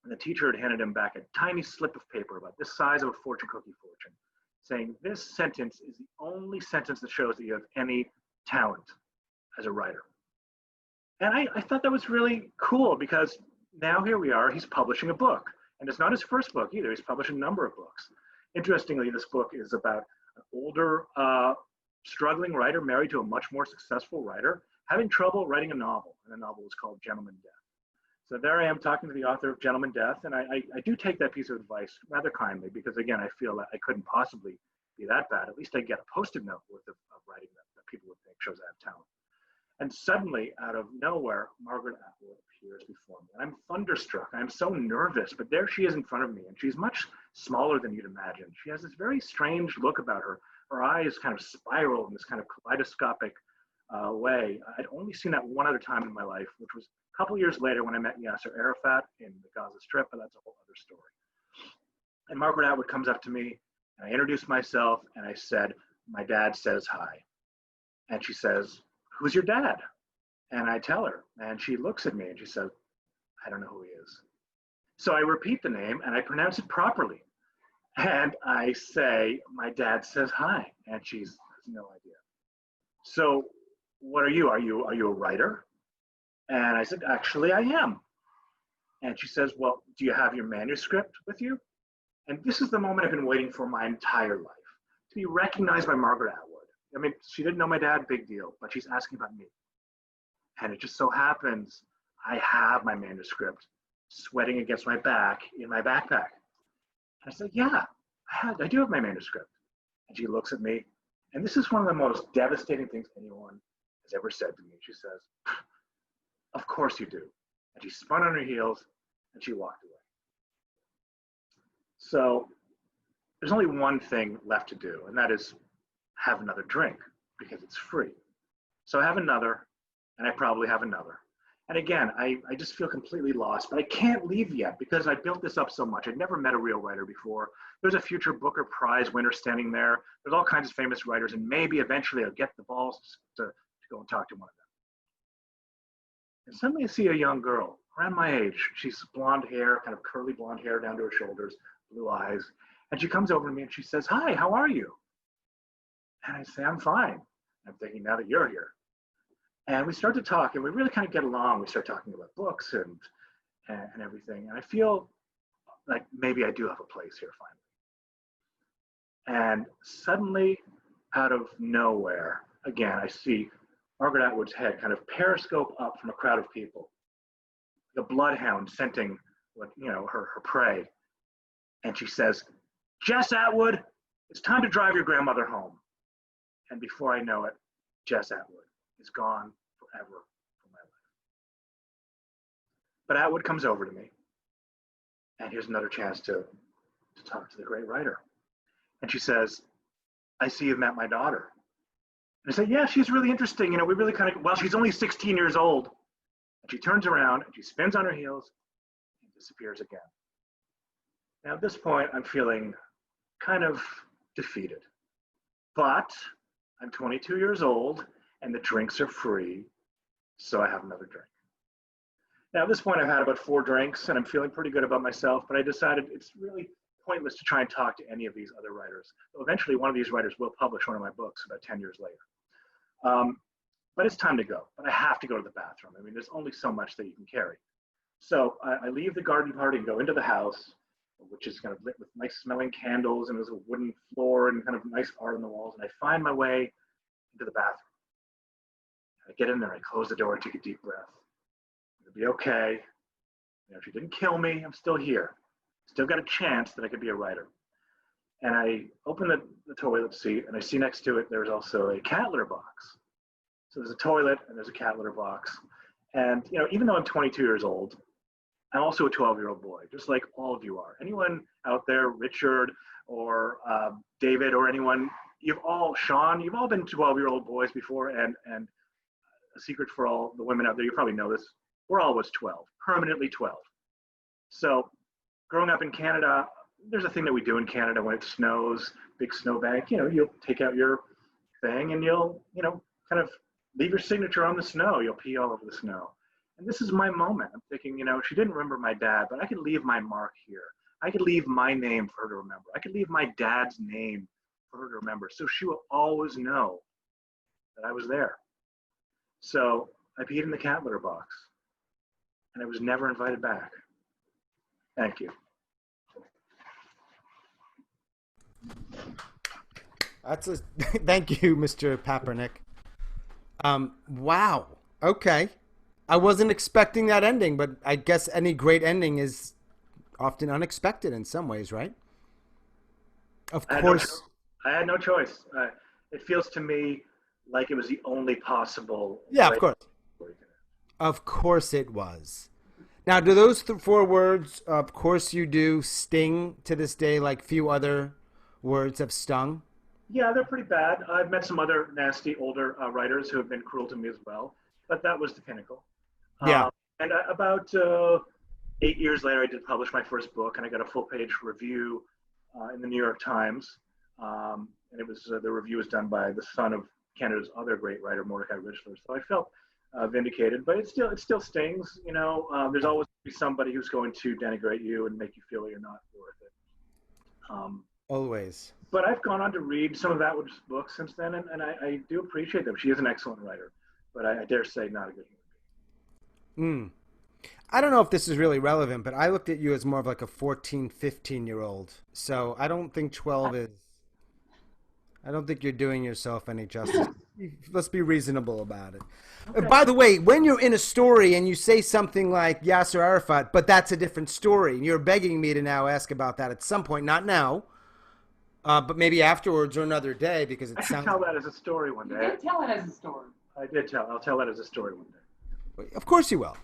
And the teacher had handed him back a tiny slip of paper about this size of a fortune cookie fortune, saying this sentence is the only sentence that shows that you have any talent as a writer. And I thought that was really cool, because now here we are, he's publishing a book. And it's not his first book either. He's published a number of books. Interestingly, this book is about an older, struggling writer married to a much more successful writer, having trouble writing a novel. And the novel was called Gentleman Death. So there I am talking to the author of Gentleman Death. And I do take that piece of advice rather kindly, because again, I feel that I couldn't possibly be that bad. At least I get a Post-it note worth of writing that people would think shows I have talent. And suddenly, out of nowhere, Margaret Atwood appears before me. And I'm thunderstruck. I'm so nervous, but there she is in front of me. And she's much smaller than you'd imagine. She has this very strange look about her. Her eyes kind of spiral in this kind of kaleidoscopic way. I'd only seen that one other time in my life, which was a couple years later when I met Yasser Arafat in the Gaza Strip, but that's a whole other story. And Margaret Atwood comes up to me, and I introduced myself, and I said, my dad says hi. And she says, who's your dad? And I tell her, and she looks at me and she says, I don't know who he is. So I repeat the name and I pronounce it properly. And I say, my dad says hi. And she has no idea. So what are you? Are you a writer? And I said, actually, I am. And she says, well, do you have your manuscript with you? And this is the moment I've been waiting for my entire life, to be recognized by Margaret Atwood. I mean, she didn't know my dad, big deal, but she's asking about me. And it just so happens I have my manuscript sweating against my back in my backpack. And I said, yeah, I do have my manuscript. And she looks at me, and this is one of the most devastating things anyone has ever said to me. She says, "Of course you do." And she spun on her heels and she walked away. So there's only one thing left to do, and that is have another drink because it's free. So I have another, and I probably have another. And again, I just feel completely lost, but I can't leave yet because I built this up so much. I'd never met a real writer before. There's a future Booker Prize winner standing there. There's all kinds of famous writers, and maybe eventually I'll get the balls to go and talk to one of them. And suddenly I see a young girl around my age. She's blonde hair, kind of curly blonde hair down to her shoulders, blue eyes. And she comes over to me and she says, "Hi, how are you?" And I say, "I'm fine." I'm thinking, now that you're here. And we start to talk, and we really kind of get along. We start talking about books and everything. And I feel like maybe I do have a place here finally. And suddenly, out of nowhere, again, I see Margaret Atwood's head kind of periscope up from a crowd of people. The bloodhound scenting her prey. And she says, "Jess Atwood, it's time to drive your grandmother home." And before I know it, Jess Atwood is gone forever from my life. But Atwood comes over to me, and here's another chance to talk to the great writer. And she says, "I see you've met my daughter." And I say, "Yeah, she's really interesting. We really she's only 16 years old." And she turns around, and she spins on her heels, and disappears again. Now, at this point, I'm feeling kind of defeated. But I'm 22 years old, and the drinks are free, so I have another drink. Now, at this point, I've had about 4 drinks, and I'm feeling pretty good about myself, but I decided it's really pointless to try and talk to any of these other writers. So eventually, one of these writers will publish one of my books about 10 years later. But it's time to go. But I have to go to the bathroom. I mean, there's only so much that you can carry. So I leave the garden party and go into the house, which is kind of lit with nice smelling candles, and there's a wooden floor and kind of nice art on the walls. And I find my way into the bathroom. I get in there, I close the door, I take a deep breath. It'll be okay. If you didn't kill me, I'm still here. Still got a chance that I could be a writer. And I open the toilet seat, and I see next to it, there's also a cat litter box. So there's a toilet and there's a cat litter box. And, even though I'm 22 years old, I'm also a 12-year-old boy, just like all of you are. Anyone out there, Richard or David or anyone, Sean, you've all been 12-year-old boys before. And a secret for all the women out there, you probably know this, we're always 12, permanently 12. So growing up in Canada, there's a thing that we do in Canada when it snows, big snowbank, you'll take out your thing and you'll, kind of leave your signature on the snow. You'll pee all over the snow. And this is my moment. I'm thinking, she didn't remember my dad, but I could leave my mark here. I could leave my name for her to remember. I could leave my dad's name for her to remember. So she will always know that I was there. So I peed in the cat litter box, and I was never invited back. Thank you. Thank you, Mr. Papernick. Wow. Okay. I wasn't expecting that ending, but I guess any great ending is often unexpected in some ways, right? Of course. I had no choice. It feels to me like it was the only possible. Yeah, of course. Of course it was. Now, do those 4 words, "of course you do," sting to this day like few other words have stung? Yeah, they're pretty bad. I've met some other nasty older writers who have been cruel to me as well, but that was the pinnacle. Yeah. And about 8 years later, I did publish my first book, and I got a full-page review in the New York Times. And it was the review was done by the son of Canada's other great writer, Mordecai Richler. So I felt vindicated, but it still stings. There's always be somebody who's going to denigrate you and make you feel that you're not worth it. Always. But I've gone on to read some of Atwood's books since then, and I do appreciate them. She is an excellent writer, but I dare say not a good human being. I don't know if this is really relevant, but I looked at you as more of like a 14, 15-year-old. So I don't think 12 is... I don't think you're doing yourself any justice. Let's be reasonable about it. Okay. By the way, when you're in a story and you say something like Yasser Arafat, but that's a different story, and you're begging me to now ask about that at some point, not now, but maybe afterwards or another day, because it sounds... I can tell that as a story one day. You can tell it as a story. I did tell. I'll tell that as a story one day. Of course you will.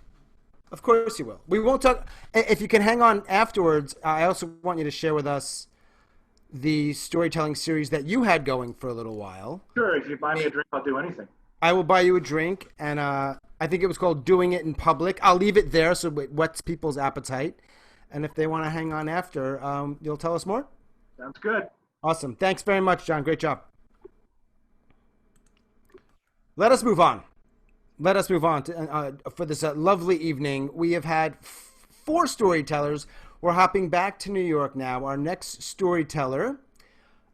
Of course you will. We won't talk. If you can hang on afterwards, I also want you to share with us the storytelling series that you had going for a little while. Sure. If you buy me a drink, I'll do anything. I will buy you a drink, and I think it was called Doing It in Public. I'll leave it there so it whets people's appetite. And if they want to hang on after, you'll tell us more? Sounds good. Awesome. Thanks very much, Jon. Great job. Let us move on. Let us move on to, for this lovely evening. We have had 4 storytellers. We're hopping back to New York now. Our next storyteller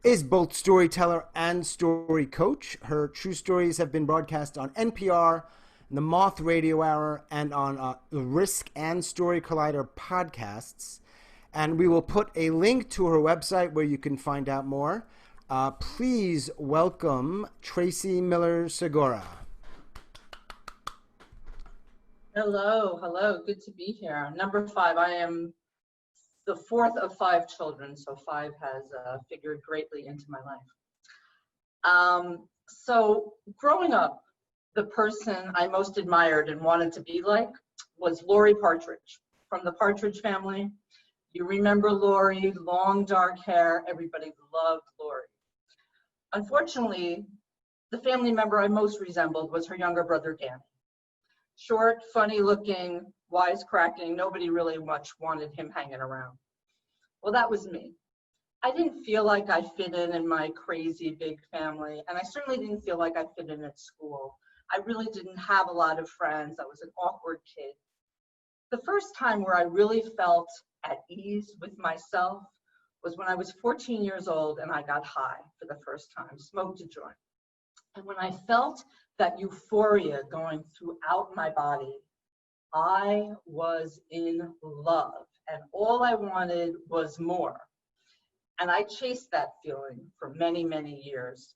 is both storyteller and story coach. Her true stories have been broadcast on NPR, the Moth Radio Hour, and on the Risk and Story Collider podcasts. And we will put a link to her website where you can find out more. Please welcome Tracey Miller Segarra. Hello. Good to be here. Number 5, I am the 4th of 5 children, so 5 has figured greatly into my life. So growing up, the person I most admired and wanted to be like was Lori Partridge from the Partridge Family. You remember Lori, long dark hair, everybody loved Lori. Unfortunately, the family member I most resembled was her younger brother, Danny. Short, funny looking, wisecracking, nobody really much wanted him hanging around. Well, that was me. I didn't feel like I fit in my crazy big family, and I certainly didn't feel like I fit in at school. I really didn't have a lot of friends. I was an awkward kid. The first time where I really felt at ease with myself was when I was 14 years old and I got high for the first time, smoked a joint. And when I felt that euphoria going throughout my body, I was in love, and all I wanted was more. And I chased that feeling for many, many years.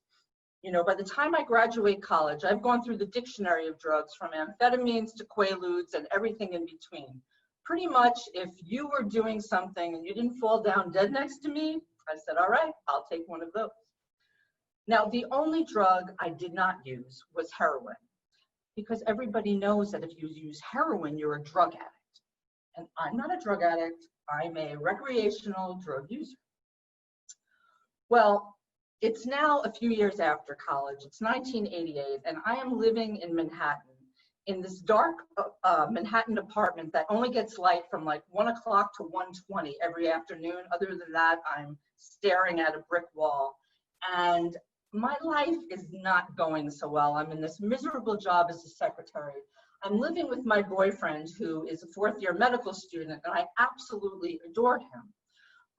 You know, by the time I graduate college, I've gone through the dictionary of drugs, from amphetamines to quaaludes and everything in between. Pretty much, if you were doing something and you didn't fall down dead next to me, I said, all right, I'll take one of those. Now, the only drug I did not use was heroin, because everybody knows that if you use heroin, you're a drug addict. And I'm not a drug addict, I'm a recreational drug user. Well, it's now a few years after college, it's 1988, and I am living in Manhattan, in this dark Manhattan apartment that only gets light from like 1 o'clock to 1:20 every afternoon. Other than that, I'm staring at a brick wall. And my life is not going so well. I'm in this miserable job as a secretary. I'm living with my boyfriend, who is a 4th-year medical student, and I absolutely adore him.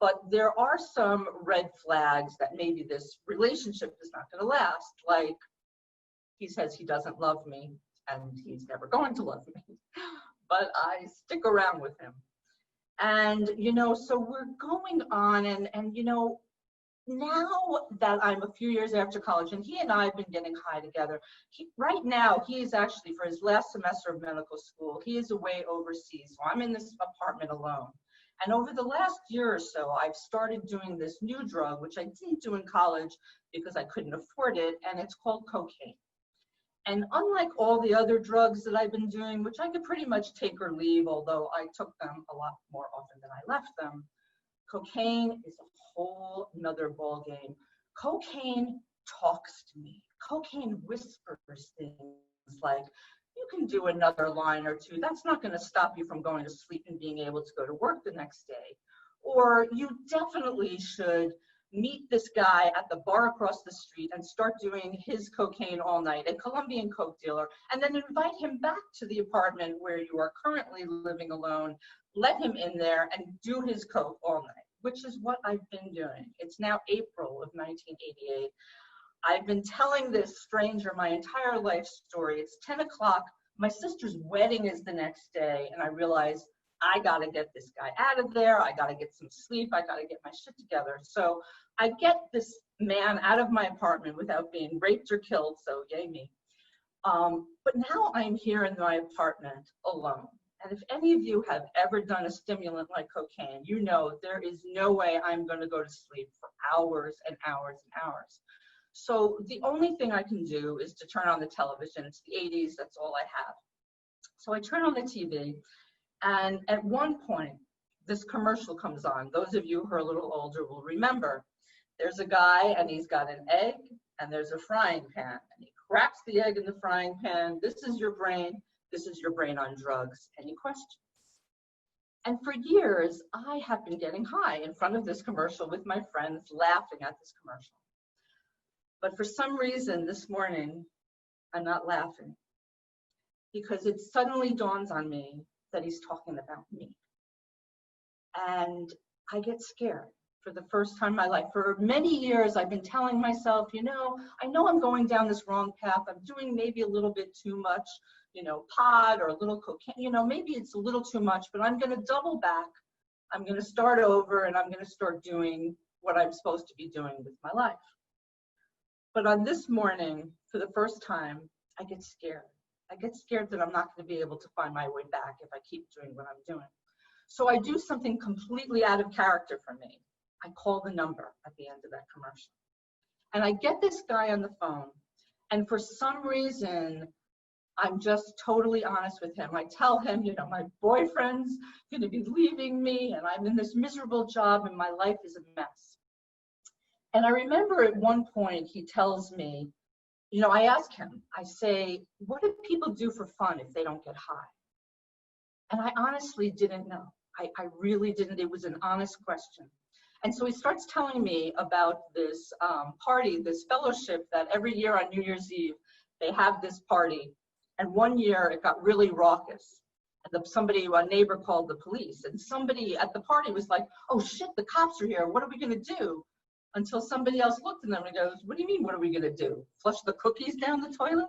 But there are some red flags that maybe this relationship is not going to last. Like, he says he doesn't love me, and he's never going to love me. But I stick around with him. And, you know, so we're going on, and you know, now that I'm a few years after college, and he and I have been getting high together, right now, he is actually, for his last semester of medical school, he is away overseas. So I'm in this apartment alone. And over the last year or so, I've started doing this new drug, which I didn't do in college because I couldn't afford it, and it's called cocaine. And unlike all the other drugs that I've been doing, which I could pretty much take or leave, although I took them a lot more often than I left them, cocaine is a whole nother ballgame. Cocaine talks to me. Cocaine whispers things like, you can do another line or two. That's not going to stop you from going to sleep and being able to go to work the next day. Or you definitely should meet this guy at the bar across the street and start doing his cocaine all night, a Colombian coke dealer, and then invite him back to the apartment where you are currently living alone, let him in there and do his coke all night, which is what I've been doing. It's now April of 1988. I've been telling this stranger my entire life story. It's 10 o'clock. My sister's wedding is the next day, and I realize I got to get this guy out of there. I got to get some sleep. I got to get my shit together. So I get this man out of my apartment without being raped or killed, so yay me. But now I'm here in my apartment alone. And if any of you have ever done a stimulant like cocaine, you know there is no way I'm going to go to sleep for hours and hours and hours. So the only thing I can do is to turn on the television. It's the 80s, that's all I have. So I turn on the TV, and at one point, this commercial comes on. Those of you who are a little older will remember. There's a guy, and he's got an egg, and there's a frying pan, and he cracks the egg in the frying pan. This is your brain. This is your brain on drugs. Any questions? And for years, I have been getting high in front of this commercial with my friends, laughing at this commercial. But for some reason, this morning, I'm not laughing, because it suddenly dawns on me that he's talking about me. And I get scared for the first time in my life. For many years, I've been telling myself, I know I'm going down this wrong path. I'm doing maybe a little bit too much, pot or a little cocaine, maybe it's a little too much, but I'm going to double back. I'm going to start over, and I'm going to start doing what I'm supposed to be doing with my life. But on this morning, for the first time, I get scared. I get scared that I'm not going to be able to find my way back if I keep doing what I'm doing. So I do something completely out of character for me. I call the number at the end of that commercial. And I get this guy on the phone, and for some reason, I'm just totally honest with him. I tell him, my boyfriend's going to be leaving me, and I'm in this miserable job, and my life is a mess. And I remember at one point, he tells me, I ask him, I say, what do people do for fun if they don't get high? And I honestly didn't know. I really didn't. It was an honest question. And so he starts telling me about this party, this fellowship that every year on New Year's Eve, they have this party. And one year it got really raucous. And a neighbor called the police. And somebody at the party was like, oh shit, the cops are here. What are we going to do? Until somebody else looked at them and goes, what do you mean, what are we going to do? Flush the cookies down the toilet?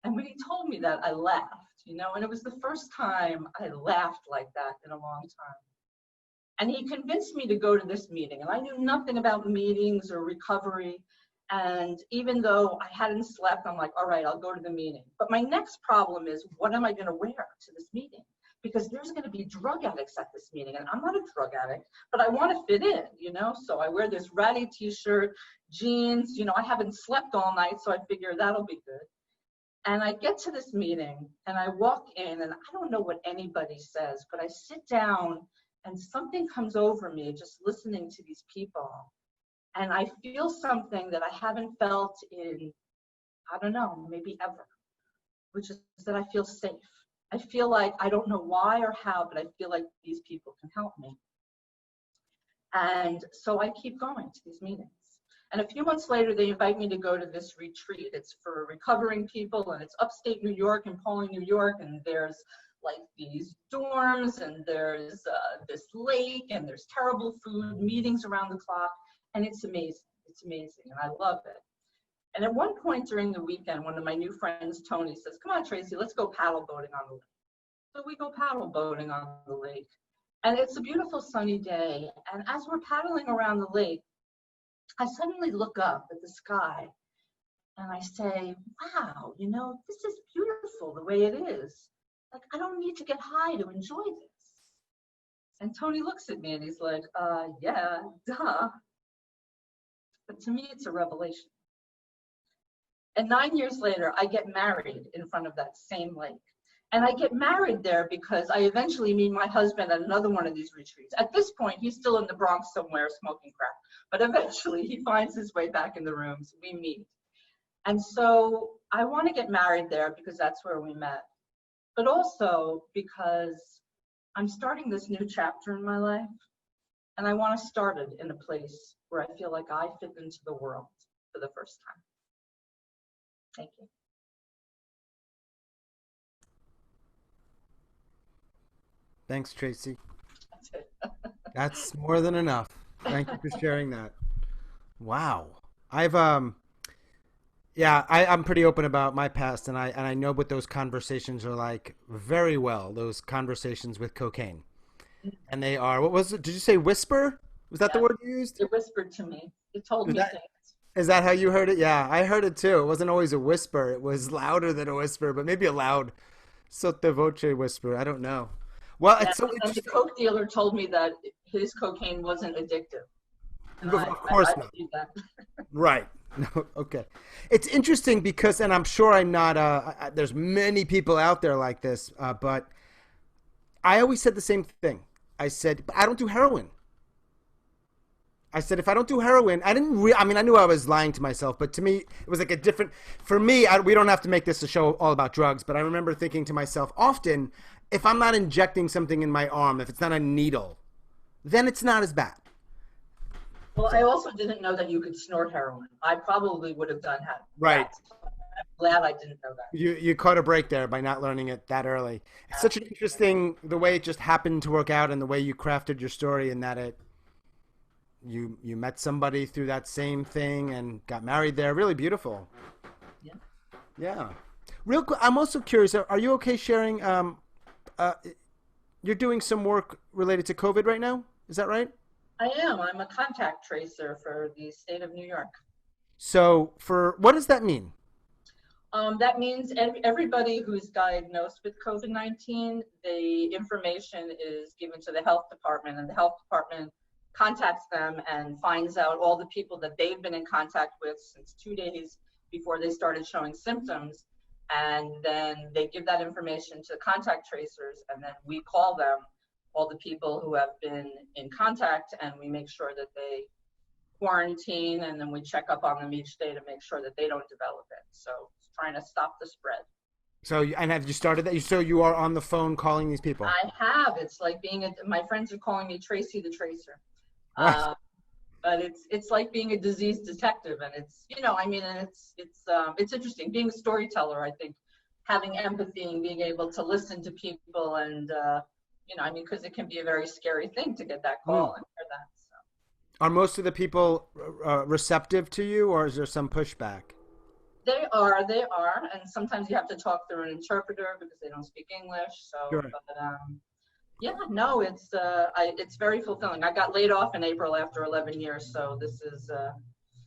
And when he told me that, I laughed, and it was the first time I laughed like that in a long time. And he convinced me to go to this meeting. And I knew nothing about meetings or recovery. And even though I hadn't slept, I'm like, all right, I'll go to the meeting. But my next problem is, what am I going to wear to this meeting? Because there's going to be drug addicts at this meeting. And I'm not a drug addict, but I want to fit in, So I wear this ratty t-shirt, jeans, I haven't slept all night, so I figure that'll be good. And I get to this meeting, and I walk in, and I don't know what anybody says, but I sit down, and something comes over me just listening to these people. And I feel something that I haven't felt in, I don't know, maybe ever, which is that I feel safe. I feel like, I don't know why or how, but I feel like these people can help me. And so I keep going to these meetings. And a few months later, they invite me to go to this retreat. It's for recovering people, and it's upstate New York in Pauling, New York, and there's like these dorms, and there's this lake, and there's terrible food, meetings around the clock, and it's amazing. It's amazing, and I love it. And at one point during the weekend, one of my new friends, Tony, says, come on, Tracy, let's go paddle boating on the lake. So we go paddle boating on the lake. And it's a beautiful sunny day. And as we're paddling around the lake, I suddenly look up at the sky and I say, wow, this is beautiful the way it is. Like, I don't need to get high to enjoy this. And Tony looks at me and he's like, yeah, duh. But to me, it's a revelation. And 9 years later, I get married in front of that same lake. And I get married there because I eventually meet my husband at another one of these retreats. At this point, he's still in the Bronx somewhere smoking crack. But eventually, he finds his way back in the rooms. We meet. And so I want to get married there because that's where we met. But also because I'm starting this new chapter in my life. And I want to start it in a place where I feel like I fit into the world for the first time. Thank you. Thanks, Tracy. That's more than enough. Thank you for sharing that. Wow. I'm pretty open about my past, and I know what those conversations are like very well, those conversations with cocaine. And they are, what was it? Did you say whisper? Was that the word you used? It whispered to me. It told me things. Is that how you heard it? Yeah, I heard it too. It wasn't always a whisper. It was louder than a whisper, but maybe a loud sotto voce whisper. I don't know. Well, it's so interesting. And the coke dealer told me that his cocaine wasn't addictive. And Of course I not. believe that. Right. No, okay. It's interesting because, and I'm sure I'm not, there's many people out there like this, but I always said the same thing. I said, but I don't do heroin. I said, if I don't do heroin, I mean, I knew I was lying to myself, but to me, it was like a different, for me, we don't have to make this a show all about drugs, but I remember thinking to myself, often, if I'm not injecting something in my arm, if it's not a needle, then it's not as bad. Well, I also didn't know that you could snort heroin. I probably would have done that. Right. I'm glad I didn't know that. You caught a break there by not learning it that early. It's such an interesting, the way it just happened to work out and the way you crafted your story, and that you met somebody through that same thing and got married there. Really beautiful. Yeah. Yeah. Real quick, I'm also curious, are you okay sharing, you're doing some work related to COVID right now? Is that right? I am. I'm a contact tracer for the state of New York. So what does that mean? That means everybody who's diagnosed with COVID-19, the information is given to the health department, and the health department contacts them and finds out all the people that they've been in contact with since 2 days before they started showing symptoms. And then they give that information to contact tracers, and then we call them, all the people who have been in contact, and we make sure that they quarantine, and then we check up on them each day to make sure that they don't develop it. So it's trying to stop the spread. So, and have you started that? So you are on the phone calling these people? I have. It's like my friends are calling me Tracey the Tracer. Right. But it's like being a disease detective, and it's, I mean, and it's interesting being a storyteller. I think having empathy and being able to listen to people, and I mean, because it can be a very scary thing to get that call and hear that. So. Are most of the people receptive to you, or is there some pushback? They are, and sometimes you have to talk through an interpreter because they don't speak English. So, Sure. But yeah, no, it's very fulfilling. I got laid off in April after 11 years, so this is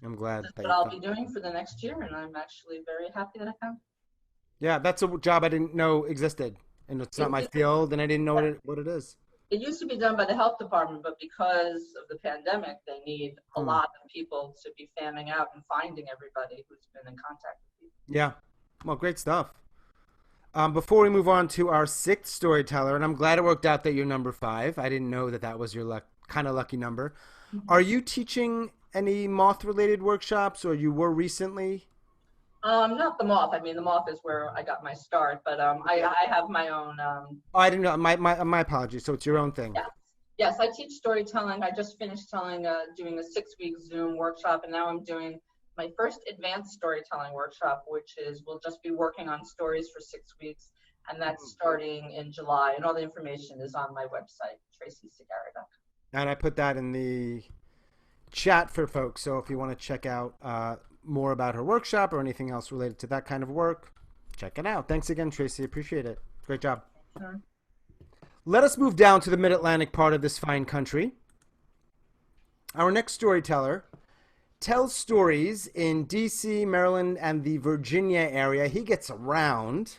I'm glad. what I'll be doing for the next year, and I'm actually very happy that I found it. Yeah, that's a job I didn't know existed, and it's not my field, and I didn't know what it is. It used to be done by the health department, but because of the pandemic, they need a lot of people to be fanning out and finding everybody who's been in contact with people. Yeah, well, great stuff. Before we move on to our sixth storyteller, and I'm glad it worked out that you're number 5. I didn't know that was your kind of lucky number. Mm-hmm. Are you teaching any moth-related workshops, or you were recently? Not the moth. I mean, the moth is where I got my start, but I have my own. I didn't know. My apologies. So it's your own thing. Yeah. Yes, I teach storytelling. I just finished doing a 6-week Zoom workshop, and now I'm doing my first advanced storytelling workshop, which is we'll just be working on stories for 6 weeks, and that's starting in July. And all the information is on my website, TraceySegarra.com. And I put that in the chat for folks. So if you want to check out more about her workshop or anything else related to that kind of work, check it out. Thanks again, Tracey. Appreciate it. Great job. Sure. Let us move down to the mid-Atlantic part of this fine country. Our next storyteller tells stories in D.C., Maryland, and the Virginia area. He gets around,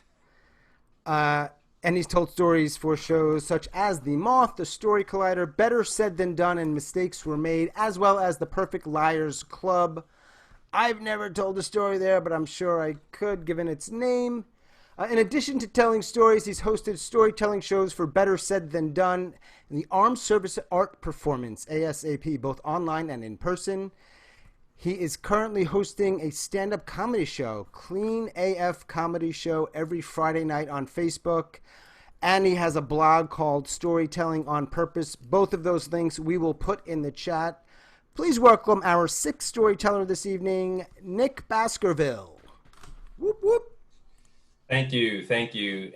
and he's told stories for shows such as The Moth, The Story Collider, Better Said Than Done, and Mistakes Were Made, as well as The Perfect Liars Club. I've never told a story there, but I'm sure I could, given its name. In addition to telling stories, he's hosted storytelling shows for Better Said Than Done and the Armed Service Art Performance, ASAP, both online and in person. He is currently hosting a stand-up comedy show, Clean AF Comedy Show, every Friday night on Facebook. And he has a blog called Storytelling on Purpose. Both of those links we will put in the chat. Please welcome our sixth storyteller this evening, Nick Baskerville. Whoop, whoop. Thank you,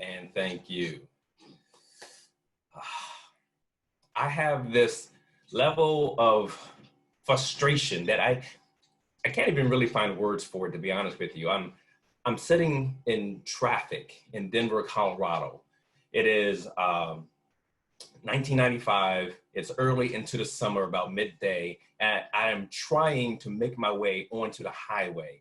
and thank you. I have this level of frustration that I can't even really find words for it, to be honest with you. I'm sitting in traffic in Denver, Colorado. It is 1995. It's early into the summer, about midday, and I am trying to make my way onto the highway.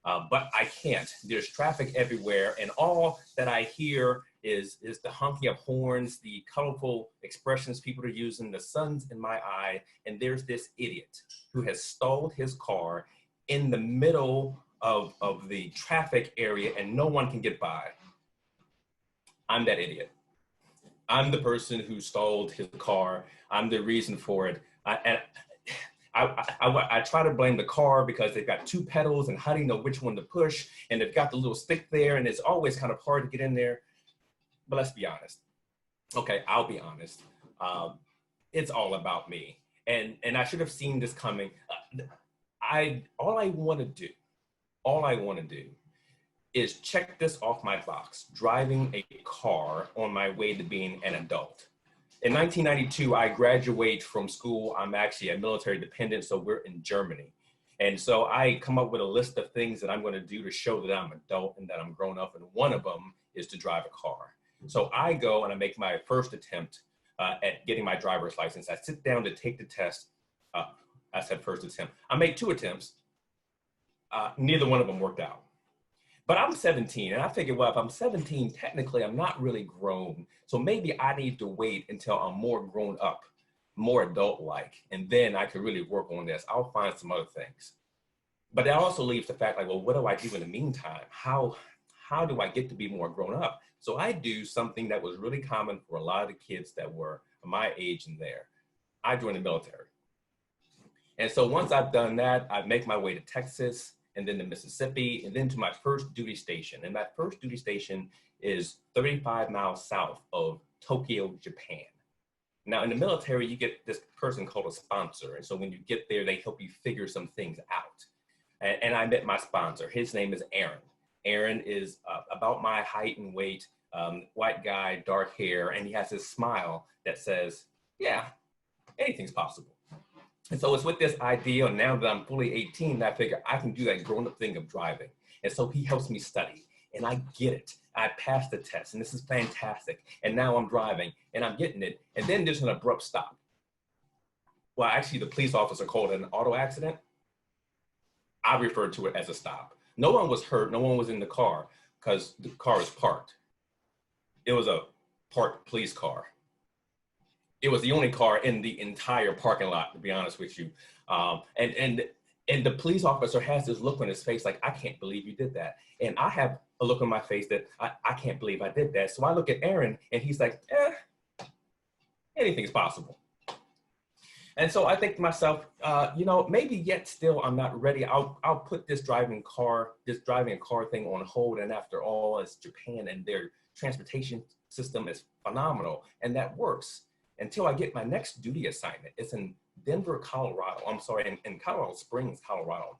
But I can't. There's traffic everywhere, and all that I hear is the honking of horns, the colorful expressions people are using, the sun's in my eye, and there's this idiot who has stalled his car in the middle of the traffic area and no one can get by. I'm that idiot. I'm the person who stalled his car. I'm the reason for it. I try to blame the car because they've got two pedals and how do you know which one to push? And they've got the little stick there and it's always kind of hard to get in there. But let's be honest. Okay, I'll be honest. It's all about me. And I should have seen this coming. All I want to do is check this off my box, driving a car on my way to being an adult. In 1992, I graduate from school. I'm actually a military dependent, so we're in Germany. And so I come up with a list of things that I'm going to do to show that I'm an adult and that I'm grown up, and one of them is to drive a car. So I go and I make my first attempt at getting my driver's license. I sit down to take the test. I said first attempt. I made 2 attempts. Neither one of them worked out. But I'm 17, and I figured, well, if I'm 17, technically I'm not really grown. So maybe I need to wait until I'm more grown up, more adult-like, and then I can really work on this. I'll find some other things. But that also leaves the fact like, well, what do I do in the meantime? How do I get to be more grown up? So I do something that was really common for a lot of the kids that were my age and there. I joined the military. And so once I've done that, I make my way to Texas, and then to Mississippi, and then to my first duty station. And that first duty station is 35 miles south of Tokyo, Japan. Now in the military, you get this person called a sponsor. And so when you get there, they help you figure some things out. And I met my sponsor. His name is Aaron. Aaron is about my height and weight, white guy, dark hair, and he has this smile that says, yeah, anything's possible. And so it's with this idea, and now that I'm fully 18, I figure I can do that grown-up thing of driving. And so he helps me study, and I get it. I passed the test, and this is fantastic. And now I'm driving, and I'm getting it. And then there's an abrupt stop. Well, actually, the police officer called it an auto accident. I referred to it as a stop. No one was hurt. No one was in the car because the car was parked. It was a parked police car. It was the only car in the entire parking lot, to be honest with you. And the police officer has this look on his face like, I can't believe you did that. And I have a look on my face that I can't believe I did that. So I look at Aaron and he's like, anything's possible. And so I think to myself, maybe yet still I'm not ready. I'll put this driving a car thing on hold. And after all, it's Japan and their transportation system is phenomenal. And that works. Until I get my next duty assignment. It's in Denver, Colorado. I'm sorry, in Colorado Springs, Colorado.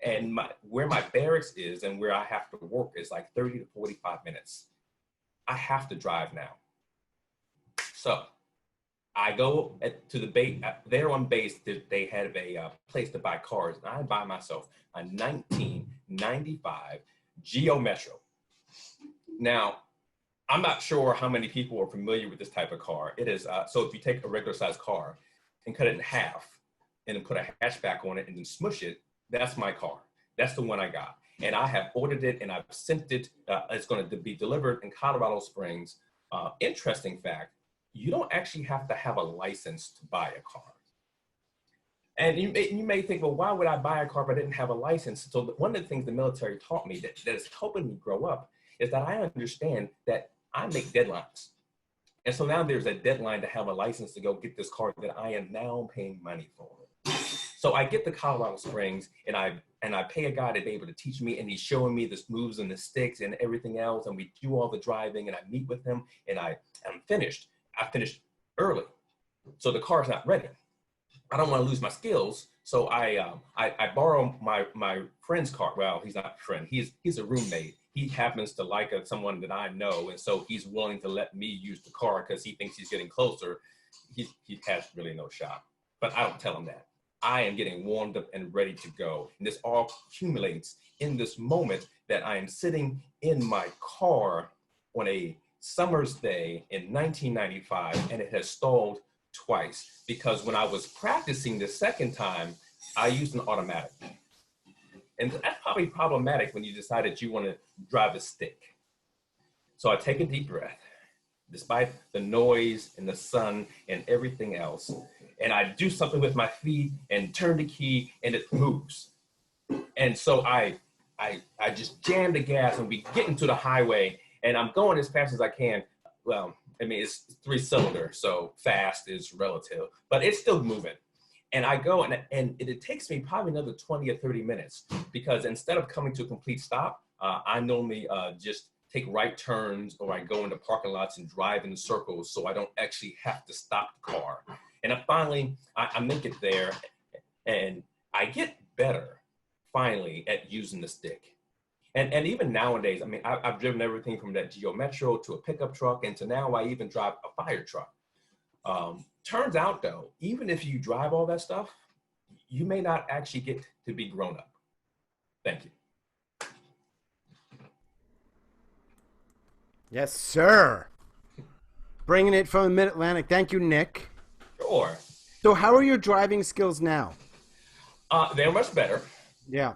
And where my barracks is and where I have to work is like 30 to 45 minutes. I have to drive now. So I go to the base, there on base, they have a place to buy cars. And I buy myself a 1995 Geo Metro. Now, I'm not sure how many people are familiar with this type of car. It is, so if you take a regular sized car and cut it in half and then put a hatchback on it and then smush it, that's my car. That's the one I got. And I have ordered it and I've sent it. It's going to be delivered in Colorado Springs. Interesting fact, you don't actually have to have a license to buy a car. And you may think, well, why would I buy a car if I didn't have a license? So one of the things the military taught me that is helping me grow up is that I understand that I make deadlines. And so now there's a deadline to have a license to go get this car that I am now paying money for. So I get to Colorado Springs and I pay a guy to be able to teach me, and he's showing me the moves and the sticks and everything else. And we do all the driving and I meet with him and I'm finished. I finished early. So the car's not ready. I don't want to lose my skills. So I borrow my friend's car. Well, he's not a friend. He's a roommate. He happens to like someone that I know. And so he's willing to let me use the car because he thinks he's getting closer. He has really no shot, but I don't tell him that. I am getting warmed up and ready to go. And this all accumulates in this moment that I am sitting in my car on a summer's day in 1995, and it has stalled twice because when I was practicing the second time, I used an automatic. And that's probably problematic when you decide that you want to drive a stick. So I take a deep breath despite the noise and the sun and everything else. And I do something with my feet and turn the key and it moves. And so I just jam the gas and we get into the highway and I'm going as fast as I can. Well, I mean, it's 3-cylinder, so fast is relative, but it's still moving. And I go and it takes me probably another 20 or 30 minutes because instead of coming to a complete stop, I normally just take right turns or I go into parking lots and drive in circles so I don't actually have to stop the car. And I finally make it there and I get better finally at using the stick. And even nowadays, I mean, I've driven everything from that Geo Metro to a pickup truck and to now I even drive a fire truck. Turns out though, even if you drive all that stuff, you may not actually get to be grown up. Thank you. Yes, sir. Bringing it from the Mid-Atlantic. Thank you, Nick. Sure. So how are your driving skills now? They're much better. Yeah.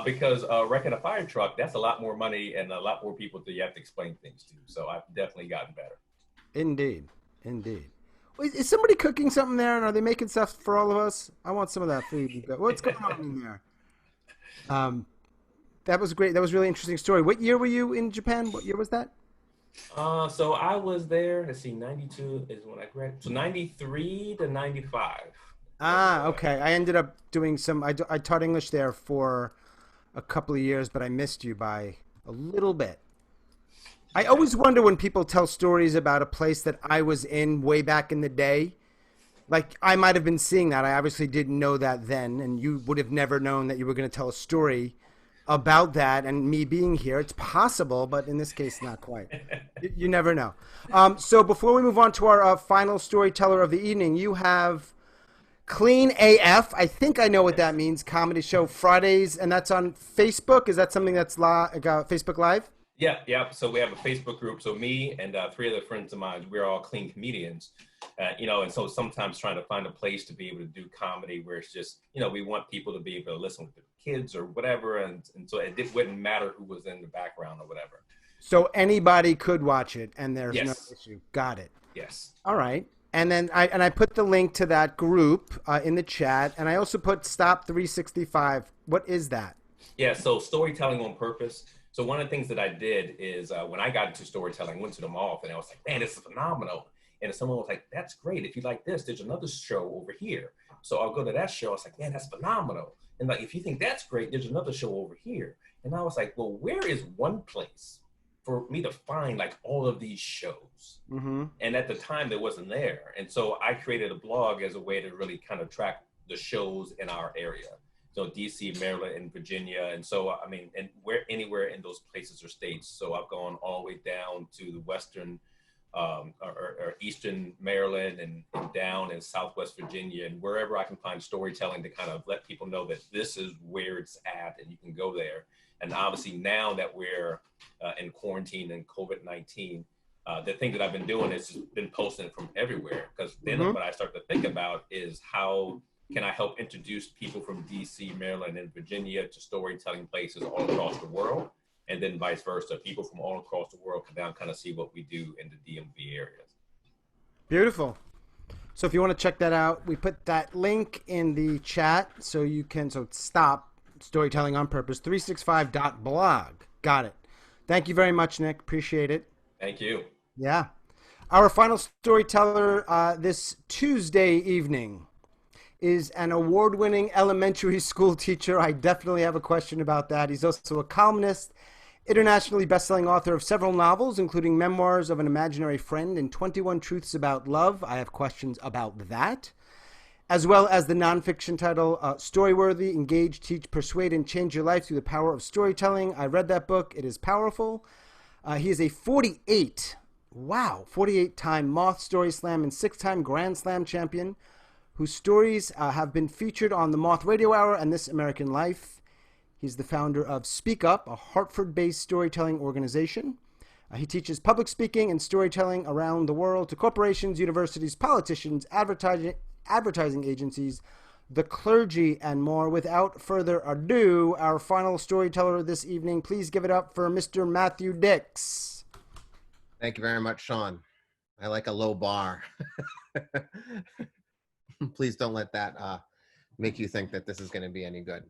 Because wrecking a fire truck, that's a lot more money and a lot more people that you have to explain things to. So I've definitely gotten better. Indeed. Wait, is somebody cooking something there and are they making stuff for all of us? I want some of that food. What's going on in there? That was great. That was a really interesting story. What year were you in Japan? What year was that? So I was there, let's see, 92 is when I graduated. So 93 to 95. Okay. I ended up doing I taught English there for a couple of years, but I missed you by a little bit. I always wonder when people tell stories about a place that I was in way back in the day. Like, I might have been seeing that. I obviously didn't know that then, and you would have never known that you were going to tell a story about that and me being here. It's possible, but in this case, not quite. You never know. So before we move on to our final storyteller of the evening, you have Clean AF. I think I know what that means. Comedy show Fridays, and that's on Facebook. Is that something that's Facebook Live? Yeah. So we have a Facebook group. So me and 3 other friends of mine, we're all clean comedians, and so sometimes trying to find a place to be able to do comedy where it's just, we want people to be able to listen with their kids or whatever. And so it wouldn't matter who was in the background or whatever. So anybody could watch it and there's no Yes. issue. Got it. Yes. All right. And then I put the link to that group in the chat. And I also put Stop 365. What is that? Yeah. So storytelling on purpose. So one of the things that I did is when I got into storytelling, I went to the mall and I was like, man, this is phenomenal. And someone was like, that's great. If you like this, there's another show over here. So I'll go to that show. I was like, man, that's phenomenal. And like, if you think that's great, there's another show over here. And I was like, well, where is one place for me to find like all of these shows? Mm-hmm. And at the time there wasn't there. And so I created a blog as a way to really kind of track the shows in our area. So DC, Maryland, and Virginia. And so, I mean, and anywhere in those places or states. So I've gone all the way down to the Western or Eastern Maryland and down in Southwest Virginia and wherever I can find storytelling to kind of let people know that this is where it's at and you can go there. And obviously now that we're in quarantine and COVID-19, the thing that I've been doing is just been posting from everywhere, because then what I start to think about is how can I help introduce people from DC, Maryland, and Virginia to storytelling places all across the world, and then vice versa. People from all across the world can now kind of see what we do in the DMV areas. Beautiful. So if you want to check that out, we put that link in the chat so you can, Stop Storytelling on Purpose, 365.blog. Got it. Thank you very much, Nick. Appreciate it. Thank you. Yeah. Our final storyteller this Tuesday evening is an award-winning elementary school teacher. I definitely have a question about that. He's also a columnist, internationally best-selling author of several novels, including Memoirs of an Imaginary Friend and 21 Truths About Love. I have questions about that, as well as the nonfiction title Storyworthy, Engage, Teach, Persuade, and Change Your Life Through the Power of Storytelling. I read that book. It is powerful. He is a 48-time Moth Story Slam and 6-time Grand Slam champion, whose stories have been featured on the Moth Radio Hour and This American Life. He's the founder of Speak Up, a Hartford-based storytelling organization. He teaches public speaking and storytelling around the world to corporations, universities, politicians, advertising agencies, the clergy, and more. Without further ado, our final storyteller this evening, please give it up for Mr. Matthew Dix. Thank you very much, Sean. I like a low bar. Please don't let that make you think that this is going to be any good.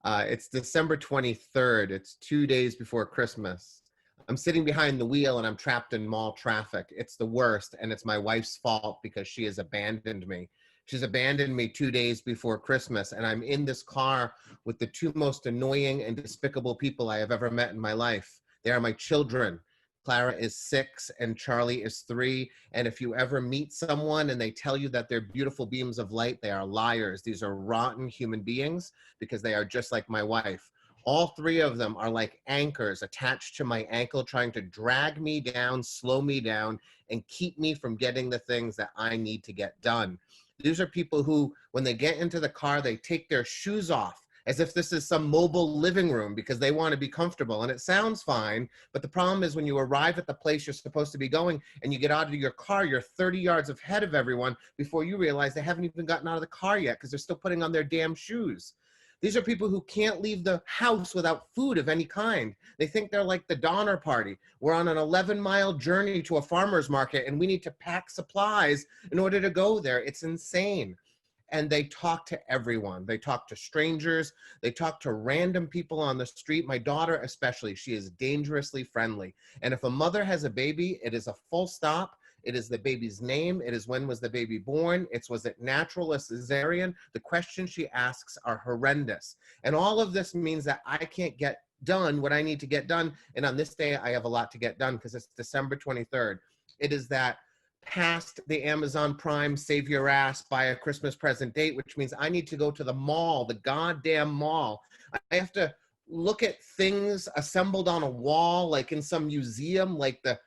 It's December 23rd. It's 2 days before Christmas. I'm sitting behind the wheel and I'm trapped in mall traffic. It's the worst, and it's my wife's fault because she has abandoned me. She's abandoned me 2 days before Christmas, and I'm in this car with the two most annoying and despicable people I have ever met in my life. They are my children. Clara is 6 and Charlie is 3. And if you ever meet someone and they tell you that they're beautiful beams of light, they are liars. These are rotten human beings because they are just like my wife. All 3 of them are like anchors attached to my ankle, trying to drag me down, slow me down, and keep me from getting the things that I need to get done. These are people who, when they get into the car, they take their shoes off as if this is some mobile living room because they want to be comfortable. And it sounds fine, but the problem is when you arrive at the place you're supposed to be going and you get out of your car, you're 30 yards ahead of everyone before you realize they haven't even gotten out of the car yet because they're still putting on their damn shoes. These are people who can't leave the house without food of any kind. They think they're like the Donner Party. We're on an 11-mile journey to a farmer's market and we need to pack supplies in order to go there. It's insane. And they talk to everyone. They talk to strangers. They talk to random people on the street. My daughter especially, she is dangerously friendly. And if a mother has a baby, it is a full stop. It is the baby's name. It is when was the baby born. It's was it natural or cesarean? The questions she asks are horrendous. And all of this means that I can't get done what I need to get done. And on this day, I have a lot to get done because it's December 23rd. It is that past the Amazon Prime save your ass buy a Christmas present date, which means I need to go to the mall, the goddamn mall. I have to look at things assembled on a wall, like in some museum, like the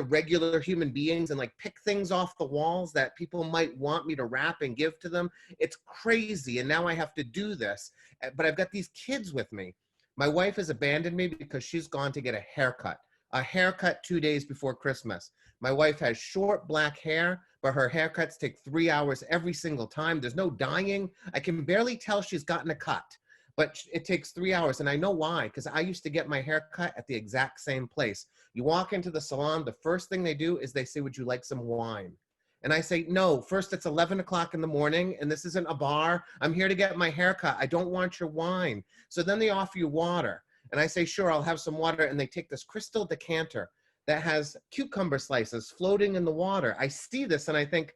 regular human beings, and like pick things off the walls that people might want me to wrap and give to them. It's crazy. And now I have to do this, but I've got these kids with me. My wife has abandoned me because she's gone to get a haircut 2 days before Christmas. My wife has short black hair, but her haircuts take 3 hours every single time. There's no dyeing. I can barely tell she's gotten a cut, but it takes 3 hours. And I know why, because I used to get my hair cut at the exact same place. You walk into the salon, the first thing they do is they say, would you like some wine? And I say, no, first it's 11 o'clock in the morning and this isn't a bar. I'm here to get my hair cut. I don't want your wine. So then they offer you water. And I say, sure, I'll have some water. And they take this crystal decanter that has cucumber slices floating in the water. I see this and I think,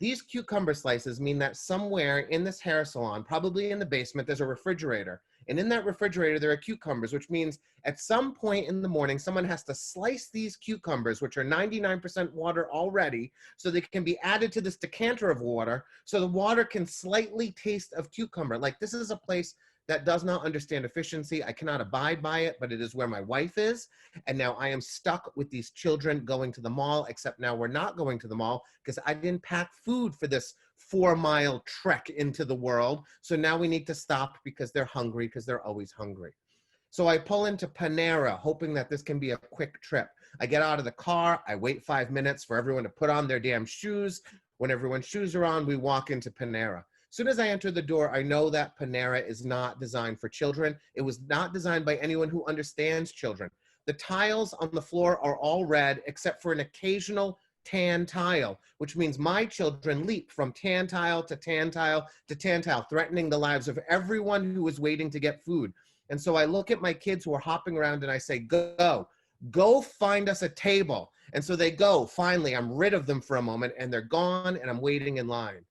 these cucumber slices mean that somewhere in this hair salon, probably in the basement, there's a refrigerator. And in that refrigerator, there are cucumbers, which means at some point in the morning, someone has to slice these cucumbers, which are 99% water already, so they can be added to this decanter of water, so the water can slightly taste of cucumber. Like, this is a place that does not understand efficiency. I cannot abide by it, but it is where my wife is. And now I am stuck with these children going to the mall, except now we're not going to the mall because I didn't pack food for this 4-mile trek into the world. So now we need to stop because they're hungry, because they're always hungry. So I pull into Panera, hoping that this can be a quick trip. I get out of the car, I wait 5 minutes for everyone to put on their damn shoes. When everyone's shoes are on, we walk into Panera. As soon as I enter the door, I know that Panera is not designed for children. It was not designed by anyone who understands children. The tiles on the floor are all red, except for an occasional tan tile, which means my children leap from tan tile to tan tile to tan tile, threatening the lives of everyone who is waiting to get food. And so I look at my kids who are hopping around and I say, go find us a table. And so they go. Finally, I'm rid of them for a moment and they're gone and I'm waiting in line.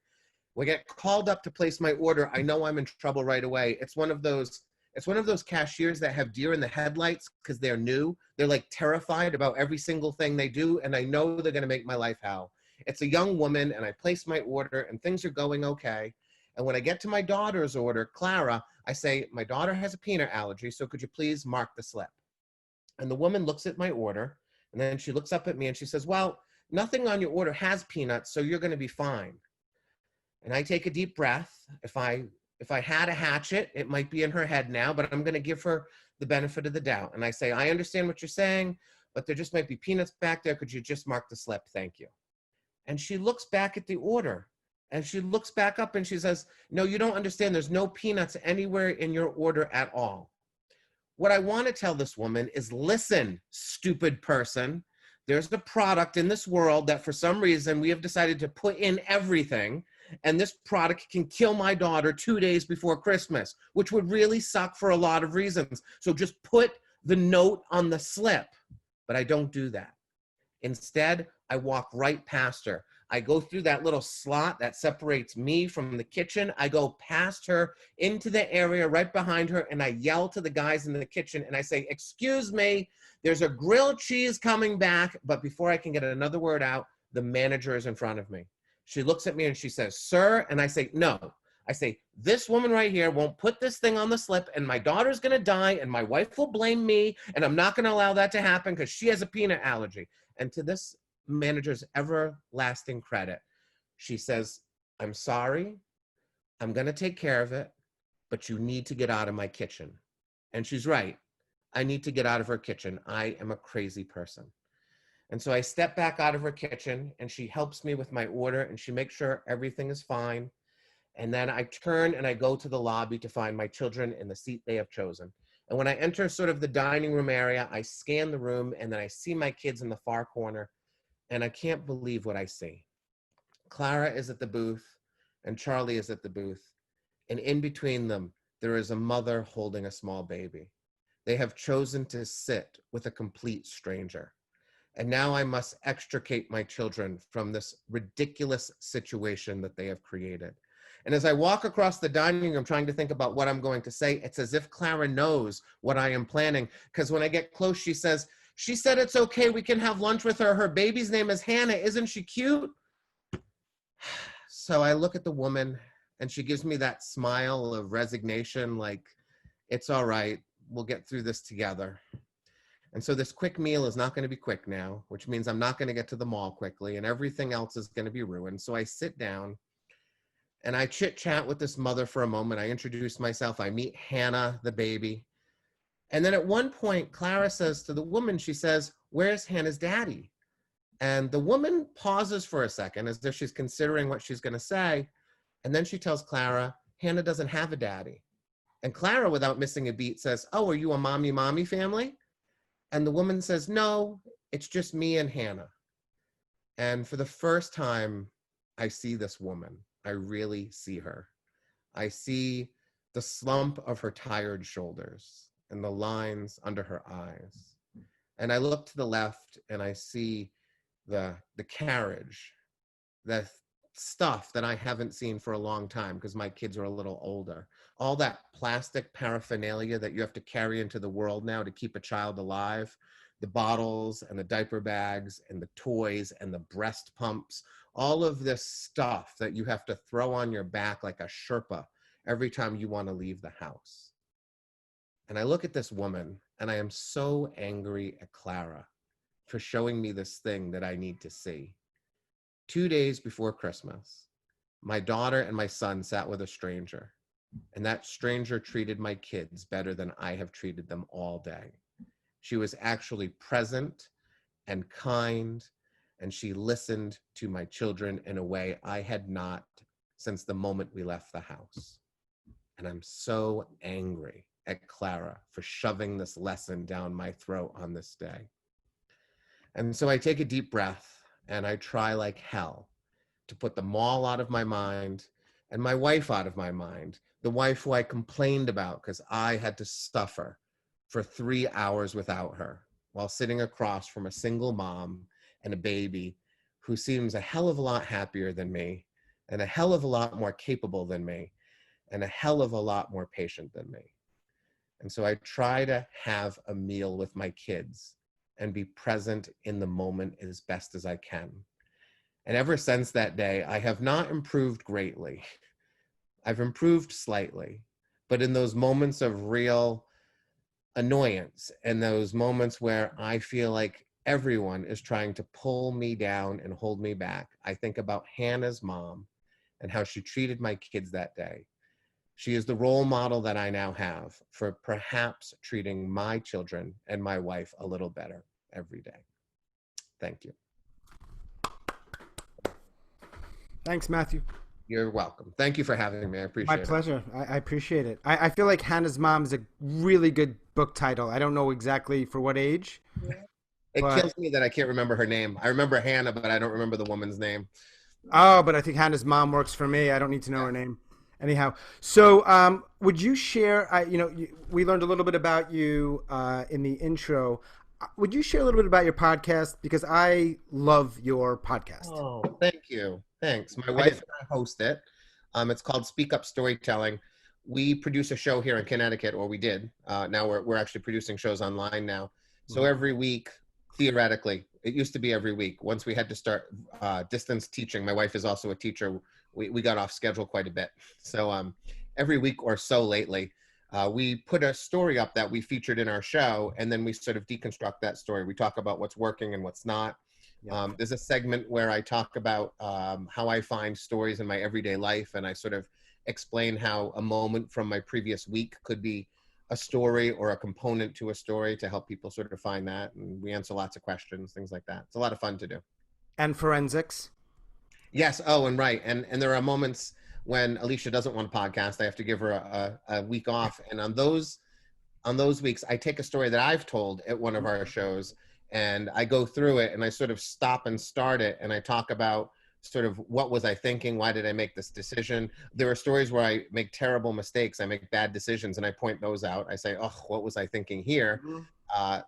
When I get called up to place my order, I know I'm in trouble right away. It's one of those cashiers that have deer in the headlights because they're new. They're like terrified about every single thing they do, and I know they're gonna make my life hell. It's a young woman, and I place my order, and things are going okay. And when I get to my daughter's order, Clara, I say, my daughter has a peanut allergy, so could you please mark the slip? And the woman looks at my order, and then she looks up at me and she says, well, nothing on your order has peanuts, so you're gonna be fine. And I take a deep breath. If I had a hatchet, it might be in her head now, but I'm going to give her the benefit of the doubt. And I say, I understand what you're saying, but there just might be peanuts back there. Could you just mark the slip? Thank you. And she looks back at the order and she looks back up and she says, no, you don't understand. There's no peanuts anywhere in your order at all. what I want to tell this woman is, listen, stupid person, there's a product in this world that for some reason we have decided to put in everything, and this product can kill my daughter 2 days before Christmas, which would really suck for a lot of reasons. So just put the note on the slip. But I don't do that. Instead, I walk right past her. I go through that little slot that separates me from the kitchen. I go past her into the area right behind her, and I yell to the guys in the kitchen, and I say, excuse me, there's a grilled cheese coming back. But before I can get another word out, the manager is in front of me. She looks at me and she says, sir, and I say, no. I say, this woman right here won't put this thing on the slip, and my daughter's gonna die, and my wife will blame me, and I'm not gonna allow that to happen because she has a peanut allergy. And to this manager's everlasting credit, she says, I'm sorry, I'm gonna take care of it, but you need to get out of my kitchen. And she's right. I need to get out of her kitchen. I am a crazy person. And so I step back out of her kitchen, and she helps me with my order, and she makes sure everything is fine. And then I turn and I go to the lobby to find my children in the seat they have chosen. And when I enter sort of the dining room area, I scan the room, and then I see my kids in the far corner, and I can't believe what I see. Clara is at the booth, and Charlie is at the booth. And in between them, there is a mother holding a small baby. They have chosen to sit with a complete stranger. And now I must extricate my children from this ridiculous situation that they have created. And as I walk across the dining room trying to think about what I'm going to say, it's as if Clara knows what I am planning. Because when I get close, she says, she said it's okay, we can have lunch with her. Her baby's name is Hannah. Isn't she cute? So I look at the woman, and she gives me that smile of resignation, like, it's all right, we'll get through this together. And so this quick meal is not going to be quick now, which means I'm not going to get to the mall quickly, and everything else is going to be ruined. So I sit down, and I chit chat with this mother for a moment. I introduce myself. I meet Hannah, the baby. And then at one point, Clara says to the woman, she says, where's Hannah's daddy? And the woman pauses for a second as if she's considering what she's going to say. And then she tells Clara, Hannah doesn't have a daddy. And Clara, without missing a beat, says, oh, are you a mommy family? And the woman says, no, it's just me and Hannah. And for the first time, I see this woman. I really see her. I see the slump of her tired shoulders and the lines under her eyes. And I look to the left, and I see the carriage, the stuff that I haven't seen for a long time because my kids are a little older. All that plastic paraphernalia that you have to carry into the world now to keep a child alive, the bottles and the diaper bags and the toys and the breast pumps, all of this stuff that you have to throw on your back like a Sherpa every time you want to leave the house. And I look at this woman, and I am so angry at Clara for showing me this thing that I need to see. 2 days before Christmas, my daughter and my son sat with a stranger, and that stranger treated my kids better than I have treated them all day. She was actually present and kind, and she listened to my children in a way I had not since the moment we left the house. And I'm so angry at Clara for shoving this lesson down my throat on this day. And so I take a deep breath, and I try like hell to put the mall out of my mind and my wife out of my mind, the wife who I complained about because I had to suffer for 3 hours without her while sitting across from a single mom and a baby who seems a hell of a lot happier than me and a hell of a lot more capable than me and a hell of a lot more patient than me. And so I try to have a meal with my kids and be present in the moment as best as I can. And ever since that day, I have not improved greatly. I've improved slightly, but in those moments of real annoyance and those moments where I feel like everyone is trying to pull me down and hold me back, I think about Hannah's mom and how she treated my kids that day. She is the role model that I now have for perhaps treating my children and my wife a little better every day. Thank you. Thanks, Matthew. You're welcome. Thank you for having me. I appreciate it. My pleasure. I appreciate it. I feel like Hannah's mom is a really good book title. I don't know exactly for what age. It But- kills me that I can't remember her name. I remember Hannah, but I don't remember the woman's name. Oh, but I think Hannah's mom works for me. I don't need to know her name. Anyhow, so would you share? We learned a little bit about you in the intro. Would you share a little bit about your podcast? Because I love your podcast. Oh, thank you. Thanks. My wife and I host it. It's called Speak Up Storytelling. We produce a show here in Connecticut, or we did. Now we're actually producing shows online now. So every week, theoretically, it used to be every week. Once we had to start distance teaching, my wife is also a teacher. We got off schedule quite a bit. So every week or so lately, we put a story up that we featured in our show, and then we sort of deconstruct that story. We talk about what's working and what's not. There's a segment where I talk about how I find stories in my everyday life, and I sort of explain how a moment from my previous week could be a story or a component to a story to help people sort of find that. And we answer lots of questions, things like that. It's a lot of fun to do. And forensics. Yes. Oh, and right. And there are moments when Alicia doesn't want a podcast. I have to give her a week off. And on those weeks, I take a story that I've told at one of our shows, and I go through it, and I sort of stop and start it, and I talk about sort of what was I thinking? Why did I make this decision? There are stories where I make terrible mistakes. I make bad decisions, and I point those out. I say, oh, what was I thinking here?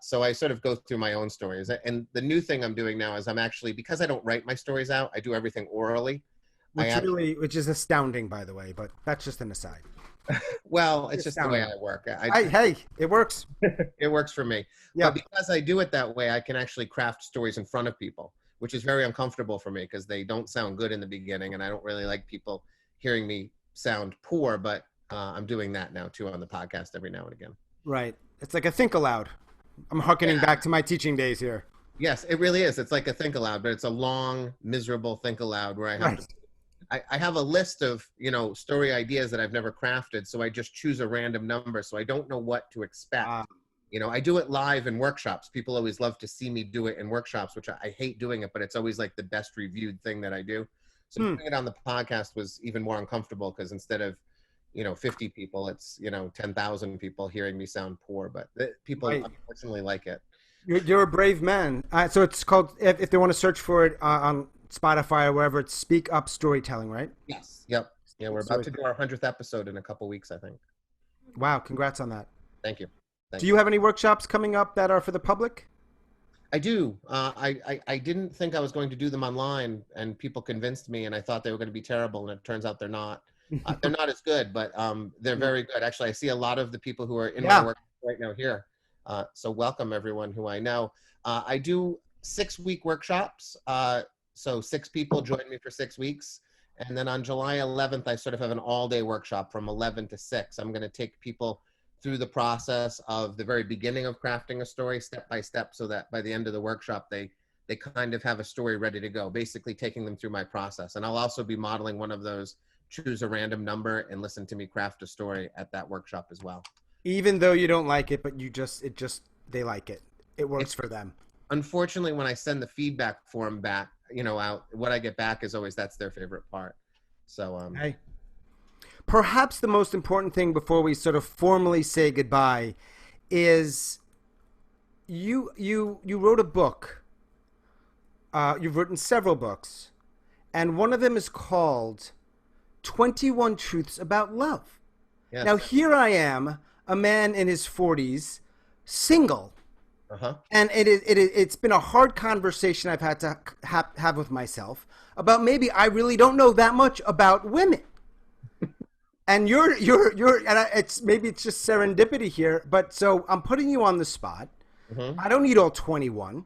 So I sort of go through my own stories. And the new thing I'm doing now is I'm actually, because I don't write my stories out, I do everything orally. Which is astounding, by the way, but that's just an aside. Well, it's just the way I work. Hey, it works. It works for me. Yeah. But because I do it that way, I can actually craft stories in front of people, which is very uncomfortable for me because they don't sound good in the beginning, and I don't really like people hearing me sound poor, but I'm doing that now too on the podcast every now and again. Right. It's like a think aloud. I'm harkening back to my teaching days here. Yes, it really is. It's like a think aloud, but it's a long, miserable think aloud where I have to, I have a list of, story ideas that I've never crafted. So I just choose a random number. So I don't know what to expect. I do it live in workshops. People always love to see me do it in workshops, which I hate doing it, but it's always like the best reviewed thing that I do. So doing it on the podcast was even more uncomfortable because instead of, 50 people, it's, 10,000 people hearing me sound poor, but people unfortunately like it. You're a brave man. So it's called, if they want to search for it on Spotify or wherever, it's Speak Up Storytelling, right? Yes. Yep. Yeah, we're about to do our 100th episode in a couple weeks, I think. Wow, congrats on that. Thank you. Do you have any workshops coming up that are for the public? I do. I didn't think I was going to do them online, and people convinced me, and I thought they were going to be terrible, and it turns out they're not. They're not as good, but they're very good. Actually, I see a lot of the people who are in my work right now here. So welcome everyone who I know. I do 6-week workshops. So 6 people join me for 6 weeks. And then on July 11th, I sort of have an all-day workshop from 11 to 6. I'm going to take people through the process of the very beginning of crafting a story step by step so that by the end of the workshop, they kind of have a story ready to go, basically taking them through my process. And I'll also be modeling one of those choose a random number and listen to me craft a story at that workshop as well. Even though you don't like it, but they like it. It works for them. Unfortunately, when I send the feedback form back, out, what I get back is always that's their favorite part. So, hey. Perhaps the most important thing before we sort of formally say goodbye is you wrote a book. You've written several books, and one of them is called 21 Truths About Love. Yes. Now, here I am, a man in his 40s, single. And it's been a hard conversation I've had to have with myself about maybe I really don't know that much about women. And it's just serendipity here, but so I'm putting you on the spot. I don't need all 21,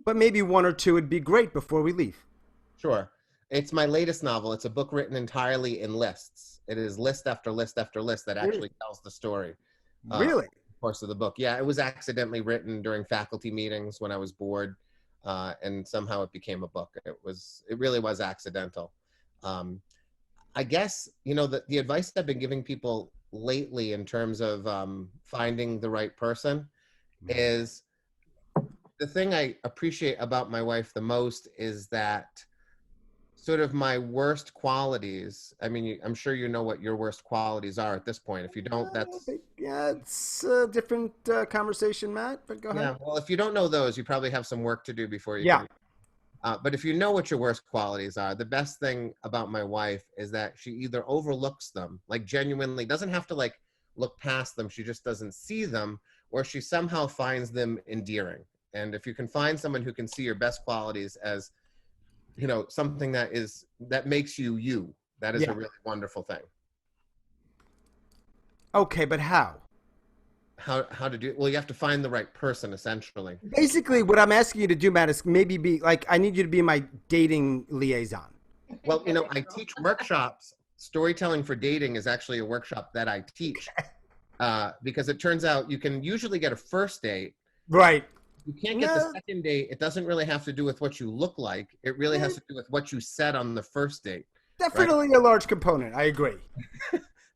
but maybe 1 or 2 would be great before we leave. Sure. It's my latest novel. It's a book written entirely in lists. It is list after list after list that actually tells the story. Really? Course of the book. Yeah, it was accidentally written during faculty meetings when I was bored, and somehow it became a book. It really was accidental. I guess, the advice I've been giving people lately in terms of finding the right person is the thing I appreciate about my wife the most is that sort of my worst qualities. I mean, I'm sure you know what your worst qualities are at this point. If you don't, that's Yeah, it's a different conversation, Matt. But go ahead. yeah. Well, if you don't know those, you probably have some work to do before you. Yeah. Can, but if you know what your worst qualities are, the best thing about my wife is that she either overlooks them, like genuinely doesn't have to like look past them. She just doesn't see them, or she somehow finds them endearing. And if you can find someone who can see your best qualities as, you know, something that makes you you, that is a really wonderful thing. Okay, but how? How to do it? Well, you have to find the right person, essentially. Basically, what I'm asking you to do, Matt, is maybe be like, I need you to be my dating liaison. Well, you know, I teach workshops. Storytelling for dating is actually a workshop that I teach because it turns out you can usually get a first date. Right. You can't get the second date. It doesn't really have to do with what you look like. It really has to do with what you said on the first date. Definitely a large component. I agree.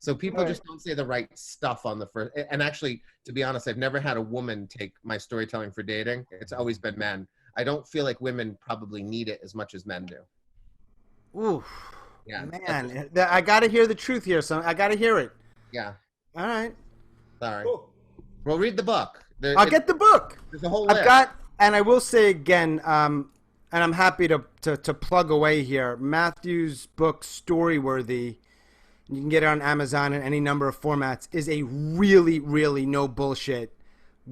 So people just don't say the right stuff on the first. And actually, to be honest, I've never had a woman take my storytelling for dating. It's always been men. I don't feel like women probably need it as much as men do. Ooh. Yeah. Man, I got to hear the truth here, son. I got to hear it. Yeah. All right. Sorry. Cool. Well, read the book. I'll get the book. There's a whole list. I've got, and I will say again, and I'm happy to plug away here. Matthew's book, Storyworthy, you can get it on Amazon in any number of formats, is a really, really no bullshit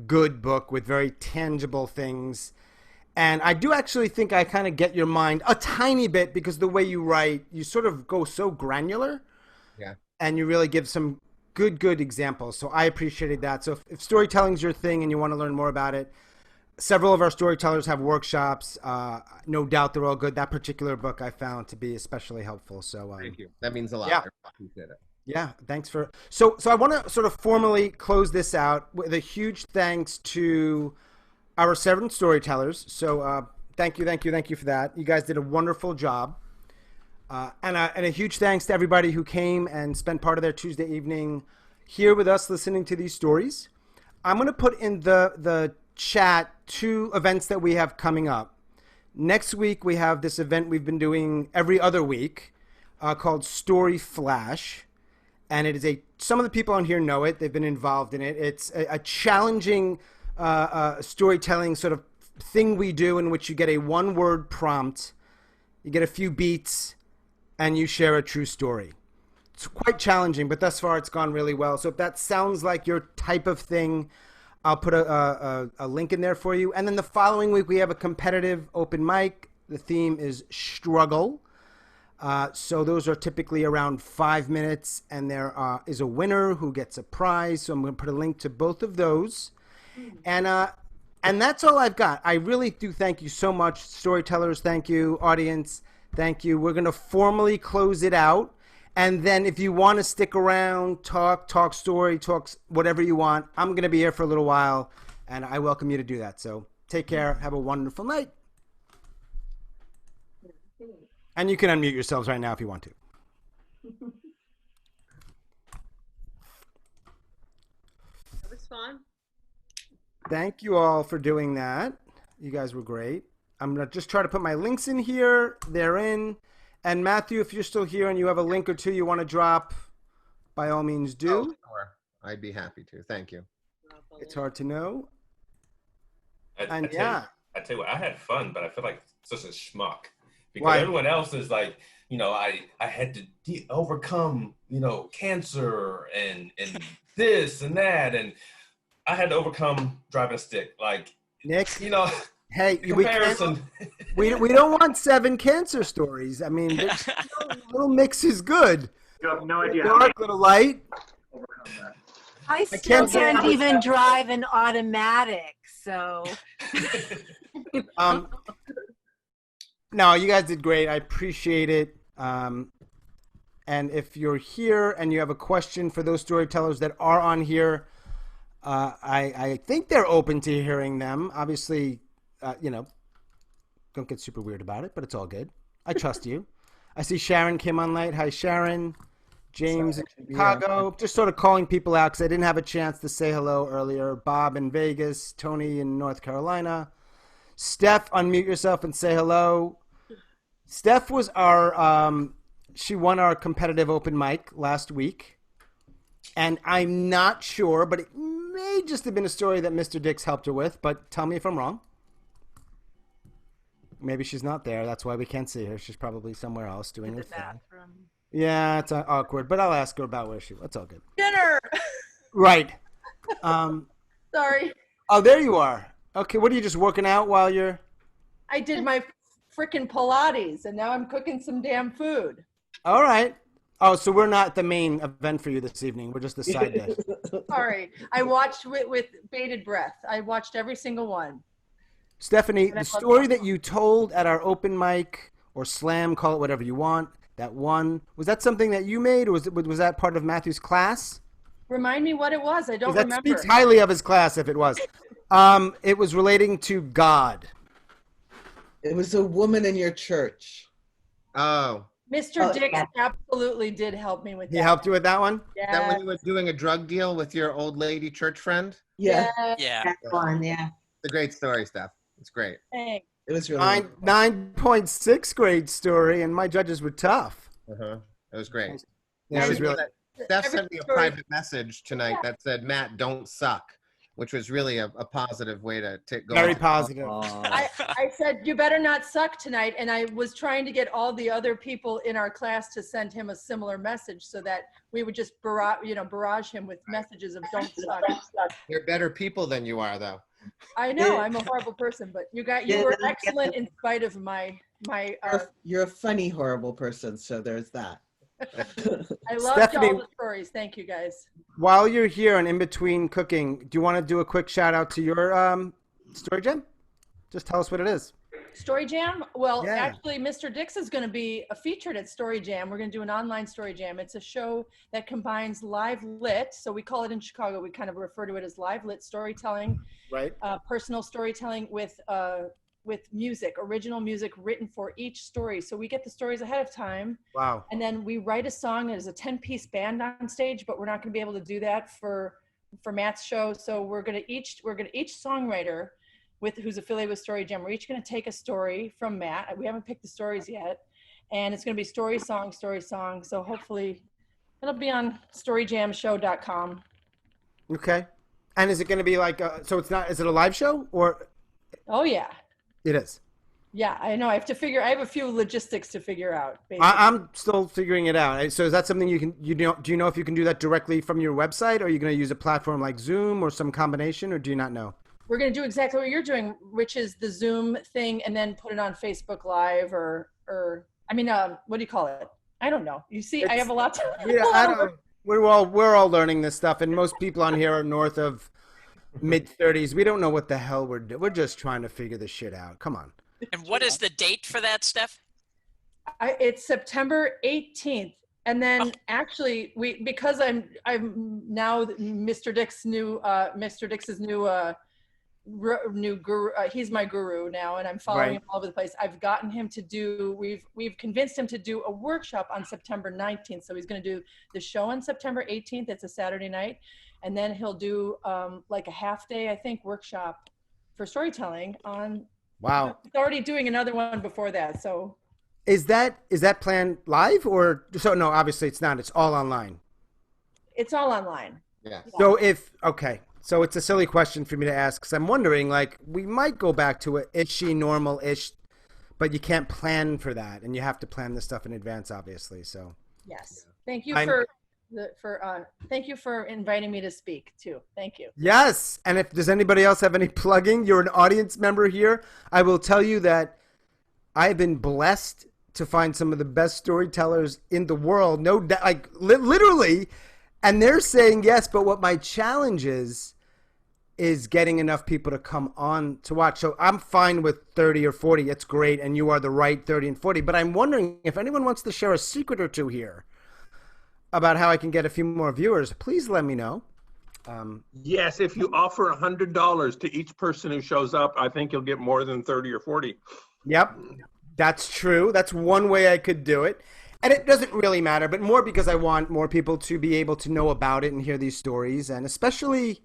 good book with very tangible things. And I do actually think I kind of get your mind a tiny bit because the way you write, you sort of go so granular. Yeah. And you really give some good examples. So I appreciated that. So if storytelling's your thing and you want to learn more about it, several of our storytellers have workshops. No doubt they're all good. That particular book I found to be especially helpful. So thank you. That means a lot. Yeah. I appreciate it. Yeah, thanks for. So I want to sort of formally close this out with a huge thanks to our 7 storytellers. So thank you for that. You guys did a wonderful job. And a huge thanks to everybody who came and spent part of their Tuesday evening here with us listening to these stories. I'm going to put in the chat 2 events that we have coming up. Next week, we have this event we've been doing every other week called Story Flash. And it is some of the people on here know it. They've been involved in it. It's a challenging storytelling sort of thing we do in which you get a 1-word prompt, you get a few beats, and you share a true story. It's quite challenging, but thus far it's gone really well. So if that sounds like your type of thing, I'll put a link in there for you. And then the following week, we have a competitive open mic. The theme is struggle. So those are typically around 5 minutes, and there is a winner who gets a prize. So I'm going to put a link to both of those. And that's all I've got. I really do thank you so much. Storytellers, thank you. Audience, thank you. We're going to formally close it out. And then if you want to stick around, talk story, talk whatever you want, I'm going to be here for a little while, and I welcome you to do that. So take care. Have a wonderful night. And you can unmute yourselves right now if you want to. That was fun. Thank you all for doing that. You guys were great. I'm going to just try to put my links in here. They're in. And Matthew, if you're still here and you have a link or two you want to drop, by all means do. Oh, sure. I'd be happy to. Thank you. It's hard to know. I tell you what, I had fun, but I feel like such a schmuck because Why? everyone else is like, you know, I had to overcome, you know, cancer and this and that, and I had to overcome driving a stick. Like, Nick, you know, hey, comparison. we don't want 7 cancer stories. I mean, a little mix is good. You have no idea. Dark, little light. Overcome that. I still say can't I was- even drive an automatic, so. No, you guys did great. I appreciate it. And if you're here and you have a question for those storytellers that are on here, I think they're open to hearing them. Obviously, you know, don't get super weird about it, but it's all good. I trust you. I see Sharon came on late. Hi, Sharon. James in Chicago. Just sort of calling people out because I didn't have a chance to say hello earlier. Bob in Vegas. Tony in North Carolina. Steph, unmute yourself and say hello. Steph was our, she won our competitive open mic last week. And I'm not sure, but it may just have been a story that Mr. Dix helped her with, but tell me if I'm wrong. Maybe she's not there. That's why we can't see her. She's probably somewhere else doing her thing. Yeah, it's awkward, but I'll ask her about where she was. It's all good. Dinner. Right. Sorry. Oh, there you are. Okay, what are you, just working out while you're... I did my frickin' Pilates, and now I'm cooking some damn food. All right. Oh, so we're not the main event for you this evening. We're just the side dish. Sorry. I watched with bated breath. I watched every single one. Stephanie, the story that you told at our open mic or slam, call it whatever you want, that one, was that something that you made, or was that part of Matthew's class? Remind me what it was. I don't That remember. speaks highly of his class if it was. It was relating to God. It was a woman in your church. Oh. Mr. Dix absolutely did help me with that. He helped you with that one? Yeah. Is that when you were doing a drug deal with your old lady church friend? Yeah. Yeah. That one, yeah. It's a great story, Steph. It's great. Thanks. It was really 9.6 grade story, and my judges were tough. Uh-huh. It was great. Yeah, it was really... Steph sent me a private message tonight that said, Matt, don't suck, which was really a positive way to go. Very positive. I said, you better not suck tonight. And I was trying to get all the other people in our class to send him a similar message so that we would just barrage him with messages of don't suck. You're better people than you are, though. I know I'm a horrible person, but you were excellent in spite of my You're a funny, horrible person, so there's that. I loved Stephanie, all the stories. Thank you, guys. While you're here and in between cooking, do you want to do a quick shout out to your story jam? Just tell us what it is. Story Jam? Well, Yeah. actually, Mr. Dix is going to be featured at Story Jam. We're going to do an online Story Jam. It's a show that combines live lit. So we call it in Chicago, we kind of refer to it as live lit storytelling. Right. Personal storytelling with music, original music written for each story. So we get the stories ahead of time. Wow. And then we write a song as a 10-piece band on stage, but we're not going to be able to do that for Matt's show. So we're going to each songwriter who's affiliated with Story Jam, we're each going to take a story from Matt. We haven't picked the stories yet. And it's going to be story song. So hopefully it'll be on storyjamshow.com. Okay. And is it going to be like, is it a live show or? Oh yeah. It is. Yeah, I know. I have a few logistics to figure out. Basically. I'm still figuring it out. So is that something do you know if you can do that directly from your website, or are you going to use a platform like Zoom or some combination, or do you not know? We're going to do exactly what you're doing, which is the Zoom thing, and then put it on Facebook Live or what do you call it? I don't know. You see, I have a lot to. Yeah, we're all learning this stuff, and most people on here are north of mid-30s. We don't know what the hell we're doing. We're just trying to figure this shit out. Come on. And what is the date for that, Steph? It's September 18th. And then actually because I'm now Mr. Dix's new guru, he's my guru now, and I'm following him all over the place. I've gotten him to we've convinced him to do a workshop on September 19th. So he's going to do the show on September 18th. It's a Saturday night. And then he'll do like a half day, I think, workshop for storytelling on. Wow. He's already doing another one before that. So is that planned live or so? No, obviously it's not. It's all online. It's all online. Yeah. So it's a silly question for me to ask, because I'm wondering, like, we might go back to it. Is she normal-ish? But you can't plan for that, and you have to plan this stuff in advance, obviously. So. Yes. Thank you thank you for inviting me to speak too. Thank you. Yes. And if does anybody else have any plugging? You're an audience member here. I will tell you that I've been blessed to find some of the best storytellers in the world. No doubt, like literally. And they're saying yes, but what my challenge is getting enough people to come on to watch. So I'm fine with 30 or 40. It's great. And you are the right 30 and 40. But I'm wondering if anyone wants to share a secret or two here about how I can get a few more viewers. Please let me know. Yes, if you offer $100 to each person who shows up, I think you'll get more than 30 or 40. Yep, that's true. That's one way I could do it. And it doesn't really matter, but more because I want more people to be able to know about it and hear these stories. And especially,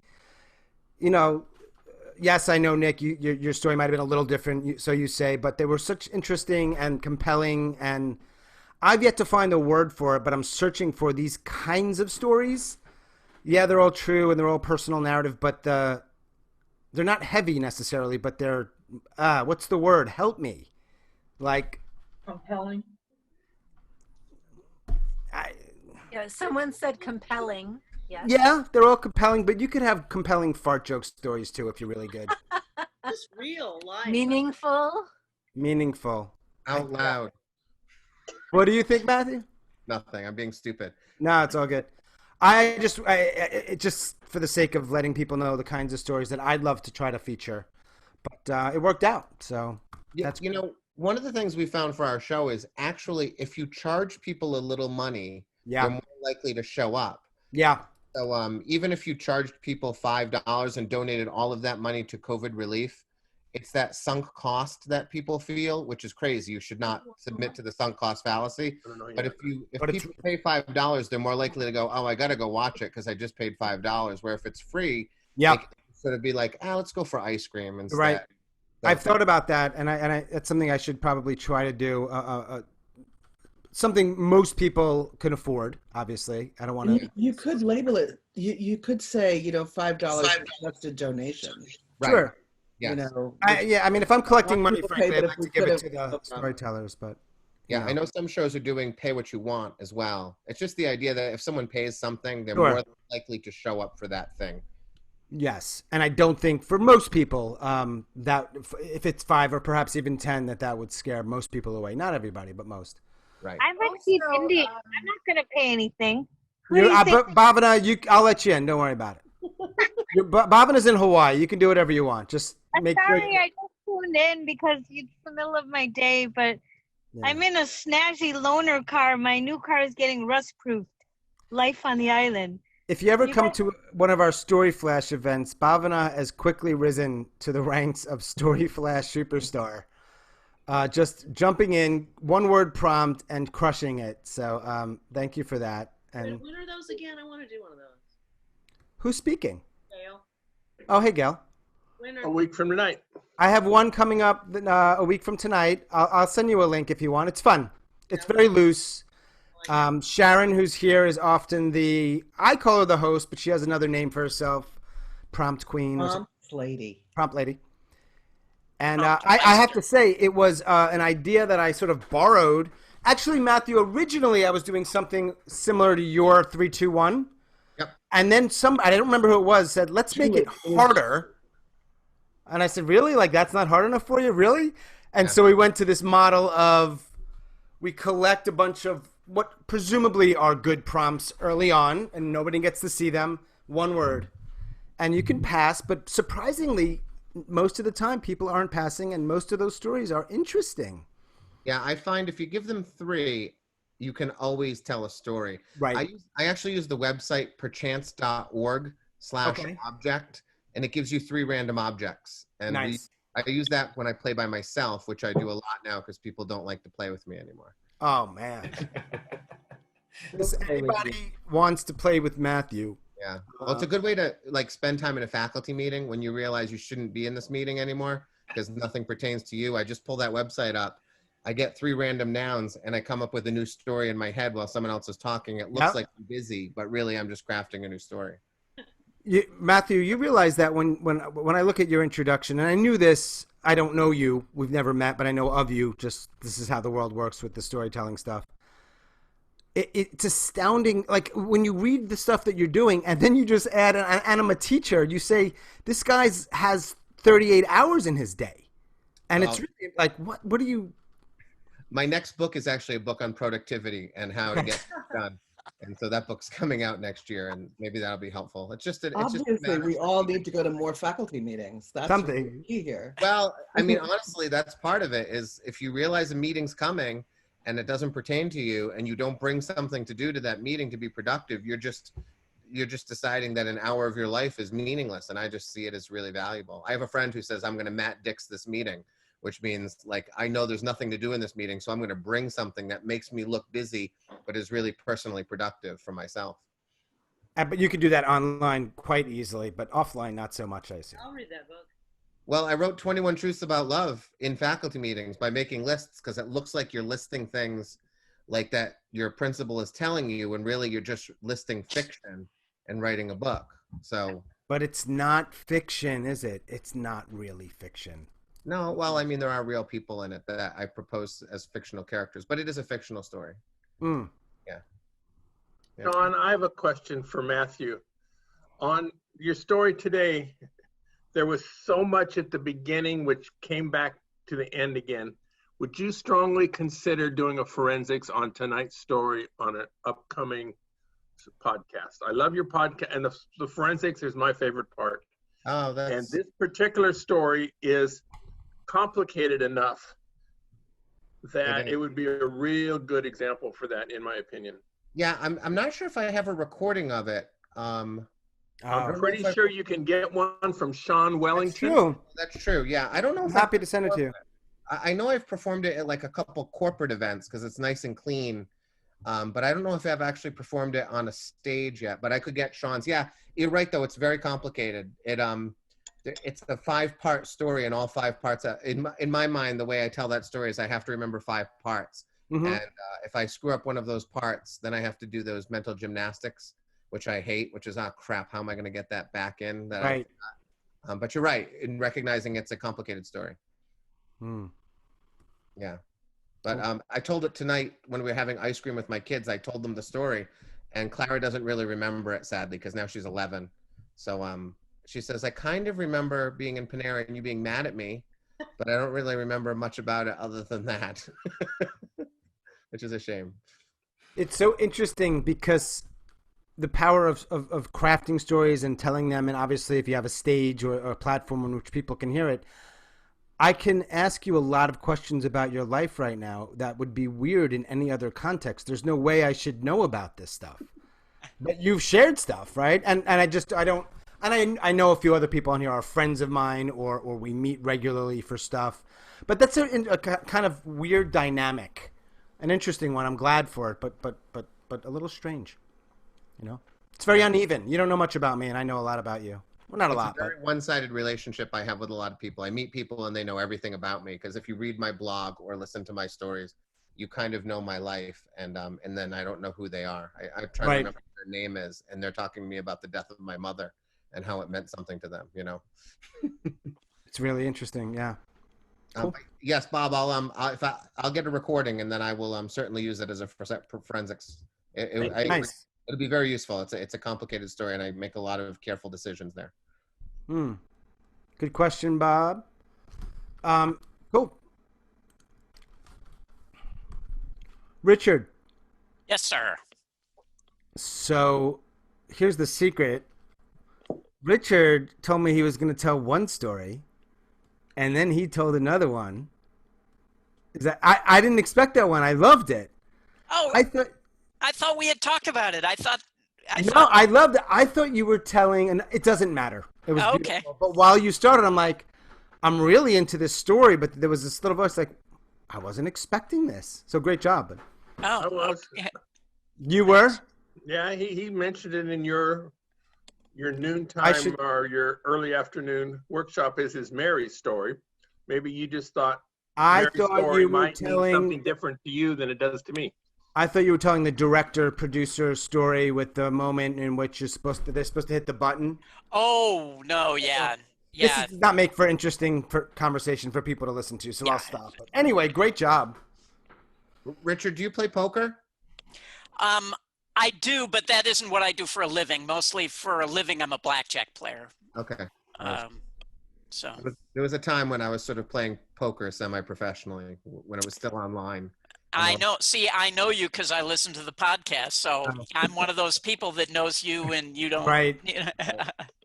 yes, I know, Nick, your story might have been a little different, so you say, but they were such interesting and compelling, and I've yet to find a word for it, but I'm searching for these kinds of stories. Yeah, they're all true and they're all personal narrative, but they're not heavy necessarily, but they're, what's the word? Help me. Like, Compelling. Yeah, someone said compelling. Yes. Yeah, they're all compelling, but you could have compelling fart joke stories too if you're really good. Just real life. Meaningful. Meaningful. Out loud. What do you think, Matthew? Nothing. I'm being stupid. No, it's all good. I just for the sake of letting people know the kinds of stories that I'd love to try to feature, but it worked out. So Yeah, you know, one of the things we found for our show is actually if you charge people a little money, they're more likely to show up. Yeah. So even if you charged people $5 and donated all of that money to COVID relief, it's that sunk cost that people feel, which is crazy. You should not submit to the sunk cost fallacy. But if people pay $5, they're more likely to go, oh, I got to go watch it because I just paid $5. Where if it's free, they can sort of be like, oh, let's go for ice cream instead. Right. So, I've thought about that, and I it's something I should probably try to do. Something most people can afford. Obviously, I don't want to. You could label it. You could say, $5 just a donation. Right. Sure. Yes. You know. I mean, if I'm collecting money, people frankly, pay, I'd but like if to we give it to could've- the storytellers. But yeah, I know some shows are doing pay what you want as well. It's just the idea that if someone pays something, they're Sure. more likely to show up for that thing. yes, and I don't think for most people that if it's 5 or perhaps even 10, that would scare most people away. Not everybody, but most. Right. I'm actually Indian. I'm not going to pay anything. Who You, do you think? Bhavana, I'll let you in. Don't worry about it. Bhavana's in Hawaii. You can do whatever you want. Just I'm make sorry, sure. I just tuned in because it's the middle of my day, but I'm in a snazzy loaner car. My new car is getting rust-proofed. Life on the island. If you ever come to one of our Story Flash events, Bhavana has quickly risen to the ranks of Story Flash superstar. Just jumping in, one-word prompt, and crushing it. So thank you for that. And When are those again? I want to do one of those. who's speaking? Gail. Oh, hey, Gail. When A week from tonight. I have one coming up a week from tonight. I'll send you a link if you want. It's fun. It's very loose. Sharon, who's here, is often I call her the host, but she has another name for herself, Prompt Queen. Prompt lady. Prompt lady. And I have to say, it was an idea that I sort of borrowed. Actually, Matthew, originally I was doing something similar to your 3-2-1. Yep. And then I don't remember who it was, said, let's make it harder. And I said, really? Like, that's not hard enough for you? Really? And so we went to this model of we collect a bunch of what presumably are good prompts early on, and nobody gets to see them. One word. And you can pass, but surprisingly, most of the time people aren't passing, and most of those stories are interesting. Yeah, I find if you give them 3, you can always tell a story. Right. I actually use the website perchance.org/object, and it gives you 3 random objects. And Nice. I use that when I play by myself, which I do a lot now because people don't like to play with me anymore. Oh, man. If anybody wants to play with Matthew. Yeah. Well, it's a good way to spend time in a faculty meeting when you realize you shouldn't be in this meeting anymore because nothing pertains to you. I just pull that website up. I get 3 random nouns and I come up with a new story in my head while someone else is talking. It looks like I'm busy, but really I'm just crafting a new story. Matthew, you realize that when I look at your introduction, and I knew this, I don't know you, we've never met, but I know of you, just this is how the world works with the storytelling stuff. It's astounding, like when you read the stuff that you're doing and then you just add, and I'm a teacher, you say, this guy has 38 hours in his day. And it's really like, what do you... My next book is actually a book on productivity and how to get stuff done. And so that book's coming out next year, and maybe that'll be helpful. Obviously, we all need to go to more faculty meetings. That's something key here. Well, I mean, honestly, that's part of it. Is if you realize a meeting's coming and it doesn't pertain to you, and you don't bring something to do to that meeting to be productive, you're just deciding that an hour of your life is meaningless. And I just see it as really valuable. I have a friend who says, "I'm going to Matt Dix this meeting," which means I know there's nothing to do in this meeting, so I'm going to bring something that makes me look busy, but is really personally productive for myself. But you could do that online quite easily, but offline, not so much, I assume. I'll read that book. Well, I wrote 21 Truths About Love in faculty meetings by making lists because it looks like you're listing things like that your principal is telling you when really you're just listing fiction and writing a book. So, But it's not fiction, is it? It's not really fiction. no, well, I mean, there are real people in it that I propose as fictional characters, but it is a fictional story. Mm. Yeah. Jon, I have a question for Matthew. On your story today, there was so much at the beginning which came back to the end again. Would you strongly consider doing a forensics on tonight's story on an upcoming podcast? I love your podcast, and the forensics is my favorite part. Oh, that's... And this particular story is complicated enough that it would be a real good example for that, in my opinion. Yeah, I'm not sure if I have a recording of it. I'm pretty sure you can get one from Sean Wellington. That's true. Yeah, I don't know. I'm happy to send it to you. I know I've performed it at like a couple corporate events because it's nice and clean, but I don't know if I've actually performed it on a stage yet. But I could get Sean's. Yeah, you're right though. It's very complicated. It's a 5-part story, and all 5 parts. In my mind, the way I tell that story is I have to remember 5 parts, and if I screw up one of those parts, then I have to do those mental gymnastics, which I hate. Which is, oh crap, how am I going to get that back in? Right. But you're right in recognizing it's a complicated story. Yeah, but I told it tonight when we were having ice cream with my kids. I told them the story, and Clara doesn't really remember it, sadly, because now she's 11. So she says, I kind of remember being in Panera and you being mad at me, but I don't really remember much about it other than that, which is a shame. It's so interesting because the power of crafting stories and telling them, and obviously if you have a stage or a platform on which people can hear it, I can ask you a lot of questions about your life right now that would be weird in any other context. There's no way I should know about this stuff. But you've shared stuff, right? And I know a few other people on here are friends of mine or we meet regularly for stuff. But that's a kind of weird dynamic. An interesting one. I'm glad for it, but a little strange. You know? It's very uneven. You don't know much about me and I know a lot about you. Well, not a lot. It's a very one-sided relationship I have with a lot of people. I meet people and they know everything about me because if you read my blog or listen to my stories, you kind of know my life, and then I don't know who they are. I try to remember what their name is, and they're talking to me about the death of my mother and how it meant something to them. You know. It's really interesting. Yeah. Cool. Yes, Bob. I'll get a recording, and then I will certainly use it as a forensics. Nice. It'll be very useful. It's a complicated story, and I make a lot of careful decisions there. Good question, Bob. Cool. Richard. Yes, sir. So here's the secret. Richard told me he was going to tell one story, and then he told another one. Is that I didn't expect that one. I loved it. Oh, I thought we had talked about it. I thought. I loved it. I thought you were telling, and it doesn't matter. It was okay. Beautiful. But while you started, I'm like, I'm really into this story. But there was this little voice like, I wasn't expecting this. So great job. I was. You were? Yeah, he mentioned it in your noontime or your early afternoon workshop is his Mary's story. Maybe you just thought I Mary's thought story you were might telling mean something different to you than it does to me. I thought you were telling the director-producer story with the moment in which they're supposed to hit the button. Oh, no, yeah. This does not make for interesting conversation for people to listen to, so I'll stop. But anyway, great job. Richard, do you play poker? I do, but that isn't what I do for a living. Mostly for a living, I'm a blackjack player. Okay. So there was a time when I was sort of playing poker semi-professionally when it was still online. I know. See, I know you because I listen to the podcast. So I'm one of those people that knows you and you don't. Right.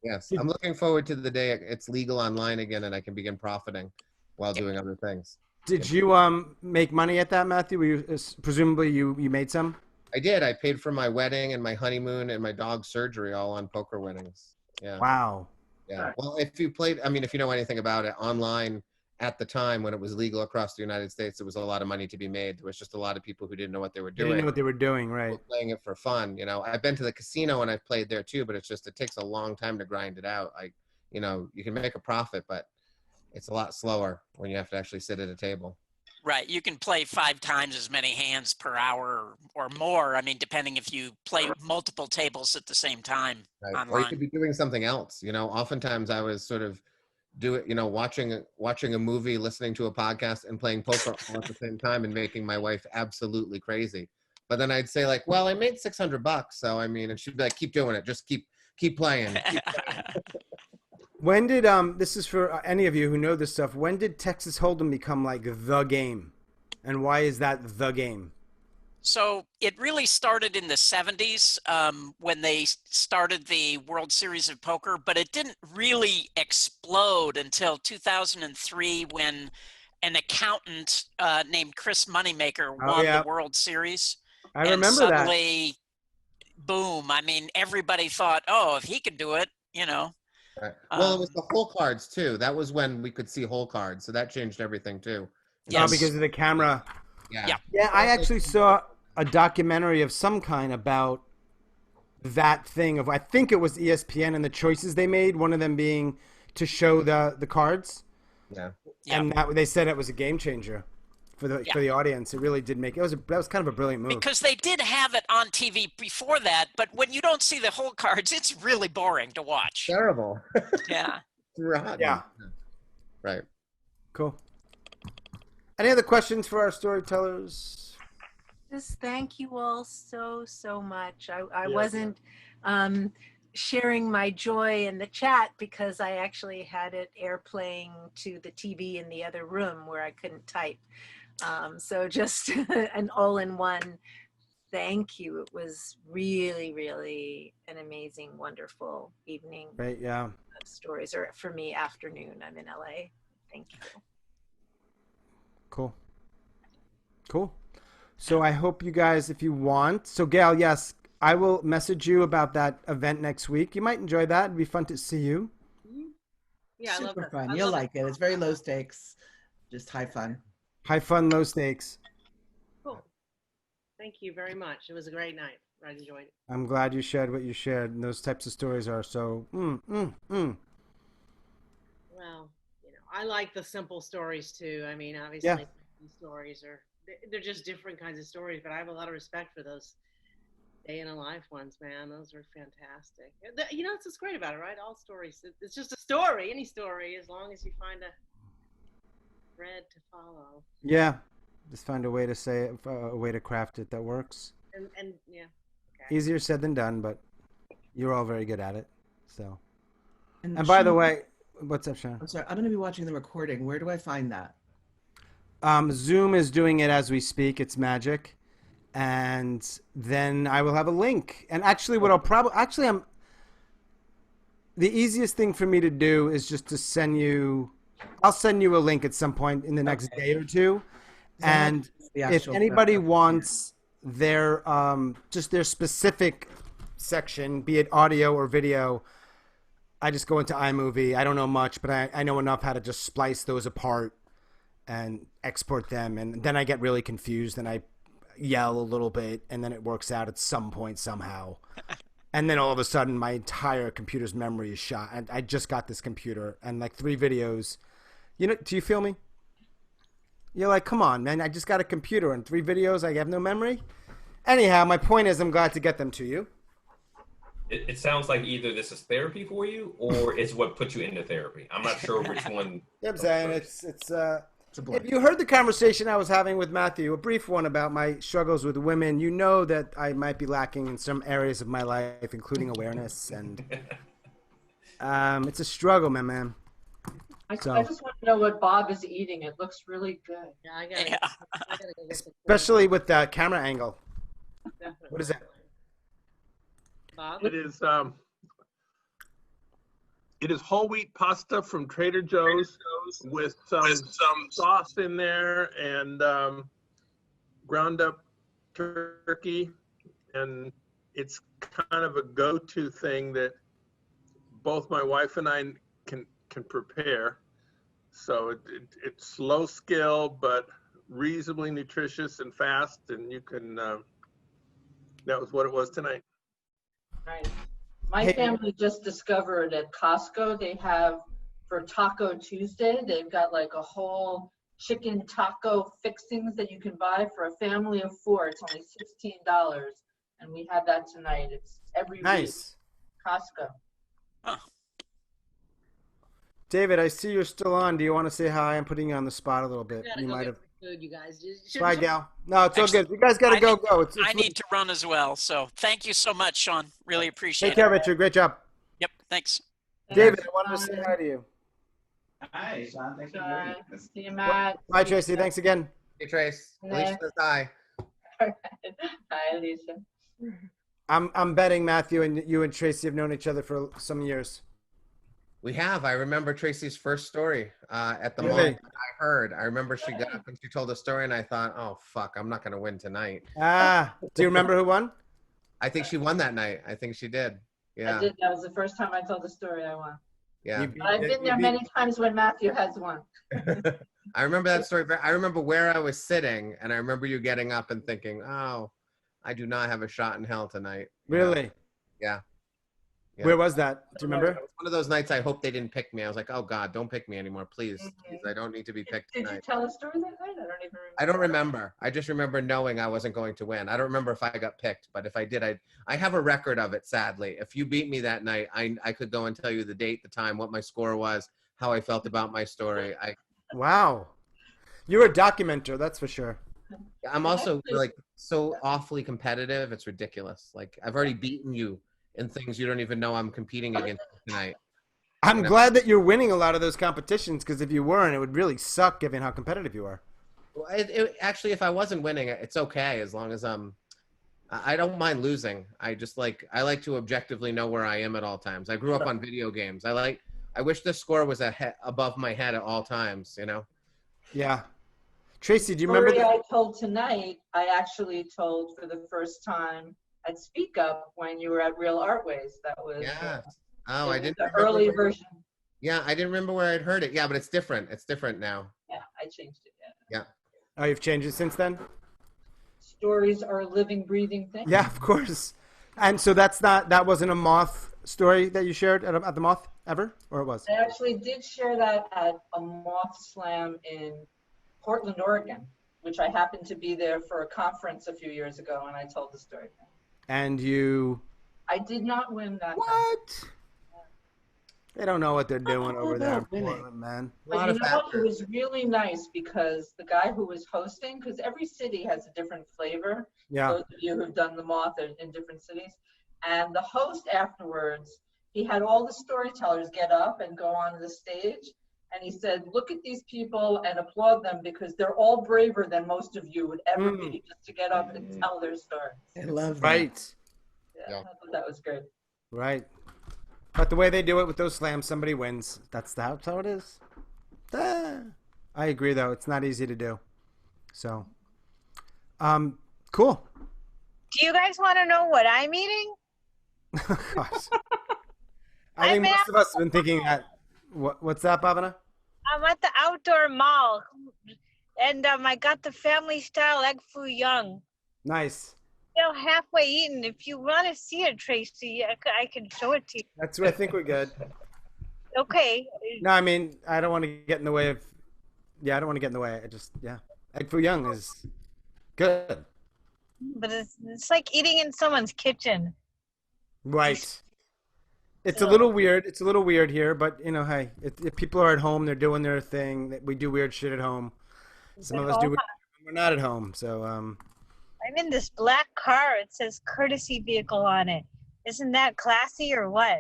Yes. I'm looking forward to the day it's legal online again and I can begin profiting while doing other things. Did you make money at that, Matthew? Were you, presumably you made some? I did. I paid for my wedding and my honeymoon and my dog's surgery all on poker winnings. Yeah. Wow. Yeah. Well, if you know anything about it, online at the time when it was legal across the United States, there was a lot of money to be made. There was just a lot of people who didn't know what they were doing. Didn't know what they were doing, right? Playing it for fun. You know, I've been to the casino and I've played there too, but it takes a long time to grind it out. You can make a profit, but it's a lot slower when you have to actually sit at a table. Right. You can play 5 times as many hands per hour or more. I mean, depending if you play multiple tables at the same time Right. online. Or you could be doing something else. Oftentimes I was sort of watching a movie, listening to a podcast, and playing poker all at the same time, and making my wife absolutely crazy. But then I'd say like, well, I made $600, so I mean, and she'd be like, keep doing it, just keep playing. When did this is for any of you who know this stuff, when did Texas Hold'em become like the game, and why is that the game? So it really started in the 70s when they started the World Series of Poker, but it didn't really explode until 2003 when an accountant named Chris Moneymaker won the World Series. I remember suddenly, boom, I mean, everybody thought, oh, if he could do it, Right. Well, it was the hole cards too. That was when we could see hole cards, so that changed everything too. Yes. Oh, because of the camera. Yeah. Yeah, I actually saw a documentary of some kind about that thing of, I think it was ESPN and the choices they made, one of them being to show the cards. Yeah. And they said it was a game changer for the audience. It really did make it. That was kind of a brilliant move. Because they did have it on TV before that, but when you don't see the whole cards, it's really boring to watch. Terrible. Yeah. Yeah. Right. Cool. Any other questions for our storytellers? Just thank you all so much. I wasn't sharing my joy in the chat because I actually had it airplaying to the TV in the other room where I couldn't type. So just an all-in-one thank you. It was really, really an amazing, wonderful evening. Right, yeah. Stories, or for me, afternoon. I'm in LA. Thank you. Cool. So I hope you guys, if you want. So Gail, yes, I will message you about that event next week. You might enjoy that. It'd be fun to see you. Yeah, I love Super it. fun. You'll like it. It's very low stakes, just high fun. High fun, low stakes. Cool. Thank you very much. It was a great night. I enjoyed it. I'm glad you shared what you shared. And those types of stories are so. Well, I like the simple stories too. I mean, obviously, these stories they're just different kinds of stories, but I have a lot of respect for those day in a life ones, man. Those are fantastic. That's what's great about it, right? All stories. It's just a story, any story, as long as you find a thread to follow. Yeah. Just find a way to say it, a way to craft it that works. And yeah. Okay. Easier said than done, but you're all very good at it. So. And by the way, what's up, Sean? I'm sorry, I'm going to be watching the recording. Where do I find that? Zoom is doing it as we speak. It's magic. And then I will have a link. And actually, the easiest thing for me to do is just to I'll send you a link at some point in the next day or two. And if anybody wants their specific section, be it audio or video, I just go into iMovie. I don't know much, but I know enough how to just splice those apart and export them. And then I get really confused and I yell a little bit, and then it works out at some point somehow. And then all of a sudden my entire computer's memory is shot. And I just got this computer and like 3 videos. Do you feel me? You're like, come on, man. I just got a computer and 3 videos. I have no memory. Anyhow, my point is I'm glad to get them to you. It sounds like either this is therapy for you or it's what put you into therapy. I'm not sure which one. Yeah, I'm saying it's if you heard the conversation I was having with Matthew, a brief one about my struggles with women, you know that I might be lacking in some areas of my life, including awareness, and it's a struggle, man. I just want to know what Bob is eating. It looks really good. Yeah, I gotta go get some Especially with the camera angle. Definitely. What is that? Bob? It is whole wheat pasta from Trader Joe's with some sauce in there and ground up turkey, and it's kind of a go-to thing that both my wife and I can prepare. So it's slow skill, but reasonably nutritious and fast, and you can. That was what it was tonight. Right. My family just discovered at Costco they have for Taco Tuesday. They've got like a whole chicken taco fixings that you can buy for a family of 4. It's only $16. And we have that tonight. It's every week. Costco. Huh. David, I see you're still on. Do you want to say hi? I'm putting you on the spot a little bit. You might have. Food, you guys. Bye, Gal. No, it's all good. You guys got to go. I need to run as well. So thank you so much, Sean. Really appreciate it. Take care, Richard. Great job. Yep. Thanks. David, I wanted to say hi to you. Hi, Sean. Thanks for having me. See you, Matt. Bye, Tracy. Thanks again. Hey, Trace. Alicia says hi. Hi, Alicia. I'm betting Matthew and you and Tracy have known each other for some years. We have. I remember Tracy's first story at the mall. I remember she got up and she told a story, and I thought, oh, fuck, I'm not going to win tonight. Do you remember who won? I think she won that night. I think she did. Yeah. I did. That was the first time I told the story I won. Yeah. But I've been there many times when Matthew has won. I remember that story. I remember where I was sitting, and I remember you getting up and thinking, oh, I do not have a shot in hell tonight. Really? Yeah. Yeah. Where was that? Do you remember? It was one of those nights I hope they didn't pick me. I was like, oh, God, don't pick me anymore. Please. Please. I don't need to be picked Did tonight. you tell a story that night? I don't even remember. I don't remember. I just remember knowing I wasn't going to win. I don't remember if I got picked, but if I did, I have a record of it, sadly. If you beat me that night, I could go and tell you the date, the time, what my score was, how I felt about my story. Wow. You're a documenter, that's for sure. I'm also like so awfully competitive. It's ridiculous. Like I've already beaten you in things you don't even know I'm competing against tonight. I'm glad that you're winning a lot of those competitions, because if you weren't, it would really suck given how competitive you are. Well, actually, if I wasn't winning, it's okay as long as I don't mind losing. I like to objectively know where I am at all times. I grew up on video games. I wish the score was above my head at all times. You know. Yeah. Tracy, do you remember the story I told tonight? I actually told for the first time at Speak Up when you were at Real Artways. That was I didn't. The early version. Yeah, I didn't remember where I'd heard it. Yeah, but it's different. It's different now. Yeah, I changed it. Yeah. Oh, you've changed it since then? Stories are a living, breathing thing. Yeah, of course. And so that wasn't a moth story that you shared at the Moth ever, or it was? I actually did share that at a Moth Slam in Portland, Oregon, which I happened to be there for a conference a few years ago, and I told the story. And you? I did not win that. What? They don't know what they're doing over there in Portland, man. But you know, it was really nice because the guy who was hosting, because every city has a different flavor. Yeah. Those of you who've done the Moth in different cities. And the host afterwards, he had all the storytellers get up and go on the stage. And he said, look at these people and applaud them because they're all braver than most of you would ever be just to get up and tell their stories. I love that. Right. Yeah, I thought that was great. Right. But the way they do it with those slams, somebody wins. That's how it is. I agree, though. It's not easy to do. So, cool. Do you guys want to know what I'm eating? Gosh. I think most of us have been thinking that. What's that, Bhavana? I'm at the outdoor mall, and I got the family style egg foo young. Nice. Still halfway eaten. If you want to see it, Tracy, I can show it to you. That's what I think we're good. Okay. No, I mean, I don't want to get in the way of. Yeah, I don't want to get in the way. Egg foo young is good. But it's like eating in someone's kitchen. Right. It's a little weird. It's a little weird here, but you know, hey, if people are at home, they're doing their thing. We do weird shit at home. Some of us do. We're not at home, so. I'm in this black car. It says courtesy vehicle on it. Isn't that classy or what?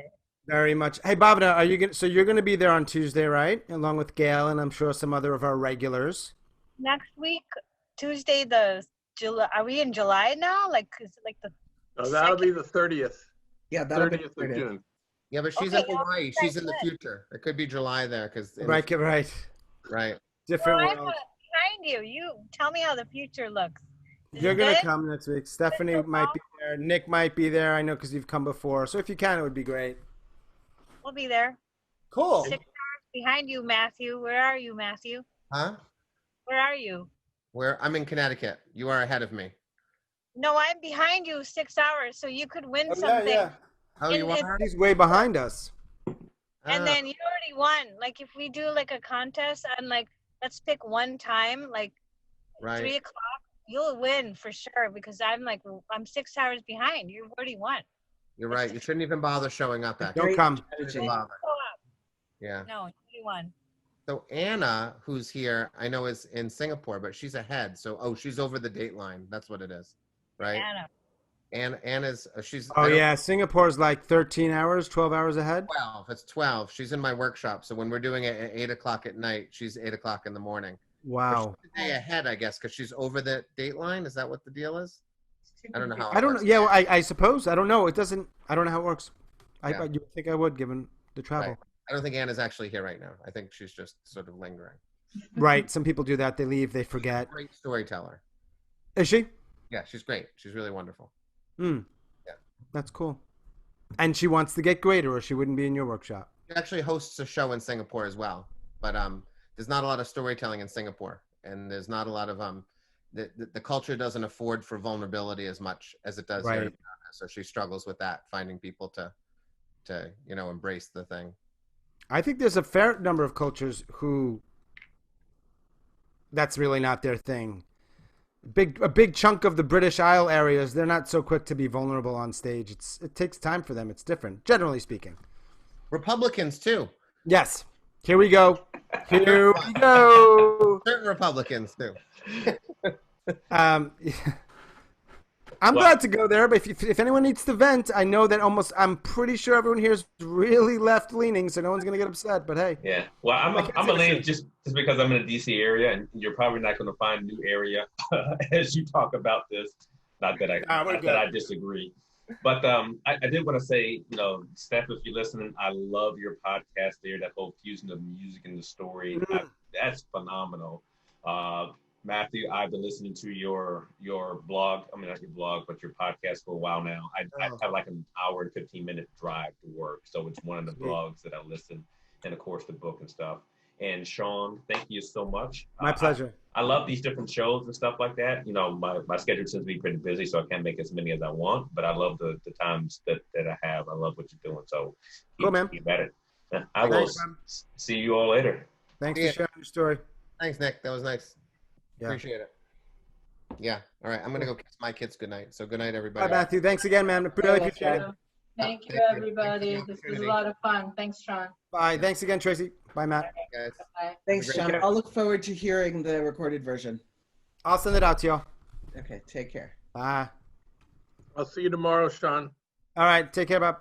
Very much. Hey, Bhavana, are you so you're going to be there on Tuesday, right? Along with Gail and I'm sure some other of our regulars. Next week, Tuesday, are we in July now? Like, is it like the? No, that'll be the 30th. Yeah, that'll be 30th of June. Yeah, but she's in Hawaii. She's in the future. It could be July there, because right. Different I'm world. behind you. You tell me how the future looks. You're going to come next week. Stephanie might be there. Nick might be there. I know because you've come before. So if you can, it would be great. We'll be there. Cool. 6 hours behind you, Matthew. Where are you, Matthew? Huh? Where are you? I'm in Connecticut. You are ahead of me. No, I'm behind you 6 hours, so you could win something. Yeah. Oh, you are? He's way behind us. And then you already won. Like if we do like a contest and like let's pick one time, like 3 o'clock, you'll win for sure because I'm 6 hours behind. You've already won. You're right. You shouldn't even bother showing up. Actually. Don't come. Yeah. No, you won. So Anna, who's here, I know is in Singapore, but she's ahead. So she's over the date line. That's what it is, right? Anna's she's. Oh yeah, Singapore's like 13 hours, 12 hours ahead. 12. It's 12. She's in my workshop. So when we're doing it at 8 o'clock at night, she's 8 o'clock in the morning. Wow. She's a day ahead, I guess, because she's over the date line. Is that what the deal is? I don't know how. I don't know. Yeah, well, I suppose. I don't know. It doesn't. I don't know how it works. You would think I would, given the travel. Right. I don't think Anna's actually here right now. I think she's just sort of lingering. Right. Some people do that. They leave. They forget. Great storyteller. Is she? Yeah, she's great. She's really wonderful. Hmm. Yeah. That's cool. And she wants to get greater, or she wouldn't be in your workshop. She actually hosts a show in Singapore as well. But there's not a lot of storytelling in Singapore, and there's not a lot of the culture doesn't afford for vulnerability as much as it does here in America. So she struggles with that, finding people to embrace the thing. I think there's a fair number of cultures who that's really not their thing. A big chunk of the British Isle areas, they're not so quick to be vulnerable on stage. It takes time for them. It's different, generally speaking. Republicans too. Yes. Here we go. Here we go. Certain Republicans too. I'm glad to go there, but if anyone needs to vent, I know that I'm pretty sure everyone here is really left leaning, so no one's gonna get upset. But hey, yeah. Well, I'm a lean just because I'm in the DC area, and you're probably not going to find a new area as you talk about this. Not that I disagree, but I did want to say, Steph, if you're listening, I love your podcast there. That whole fusion of music and the story, that's phenomenal. Matthew, I've been listening to your blog. I mean, not your blog, but your podcast for a while now. I have like an hour and 15-minute drive to work. So it's one of the blogs that I listen, and of course the book and stuff. And Sean, thank you so much. My pleasure. I love these different shows and stuff like that. My schedule tends to be pretty busy, so I can't make as many as I want, but I love the times that I have. I love what you're doing. So cool, man. Keep at it. I will see you all later. Thanks for sharing your story. Thanks, Nick. That was nice. Yeah. Appreciate it. Yeah. All right. I'm going to go kiss my kids goodnight. So good night, everybody. Bye, Matthew. Thanks again, man. Really appreciate it. Thank you, everybody. This was a lot of fun. Thanks, Sean. Bye. Thanks again, Tracy. Bye, Matt. Guys. Bye. Thanks, Sean. I'll look forward to hearing the recorded version. I'll send it out to y'all. Okay. Take care. Bye. I'll see you tomorrow, Sean. All right. Take care, Bob.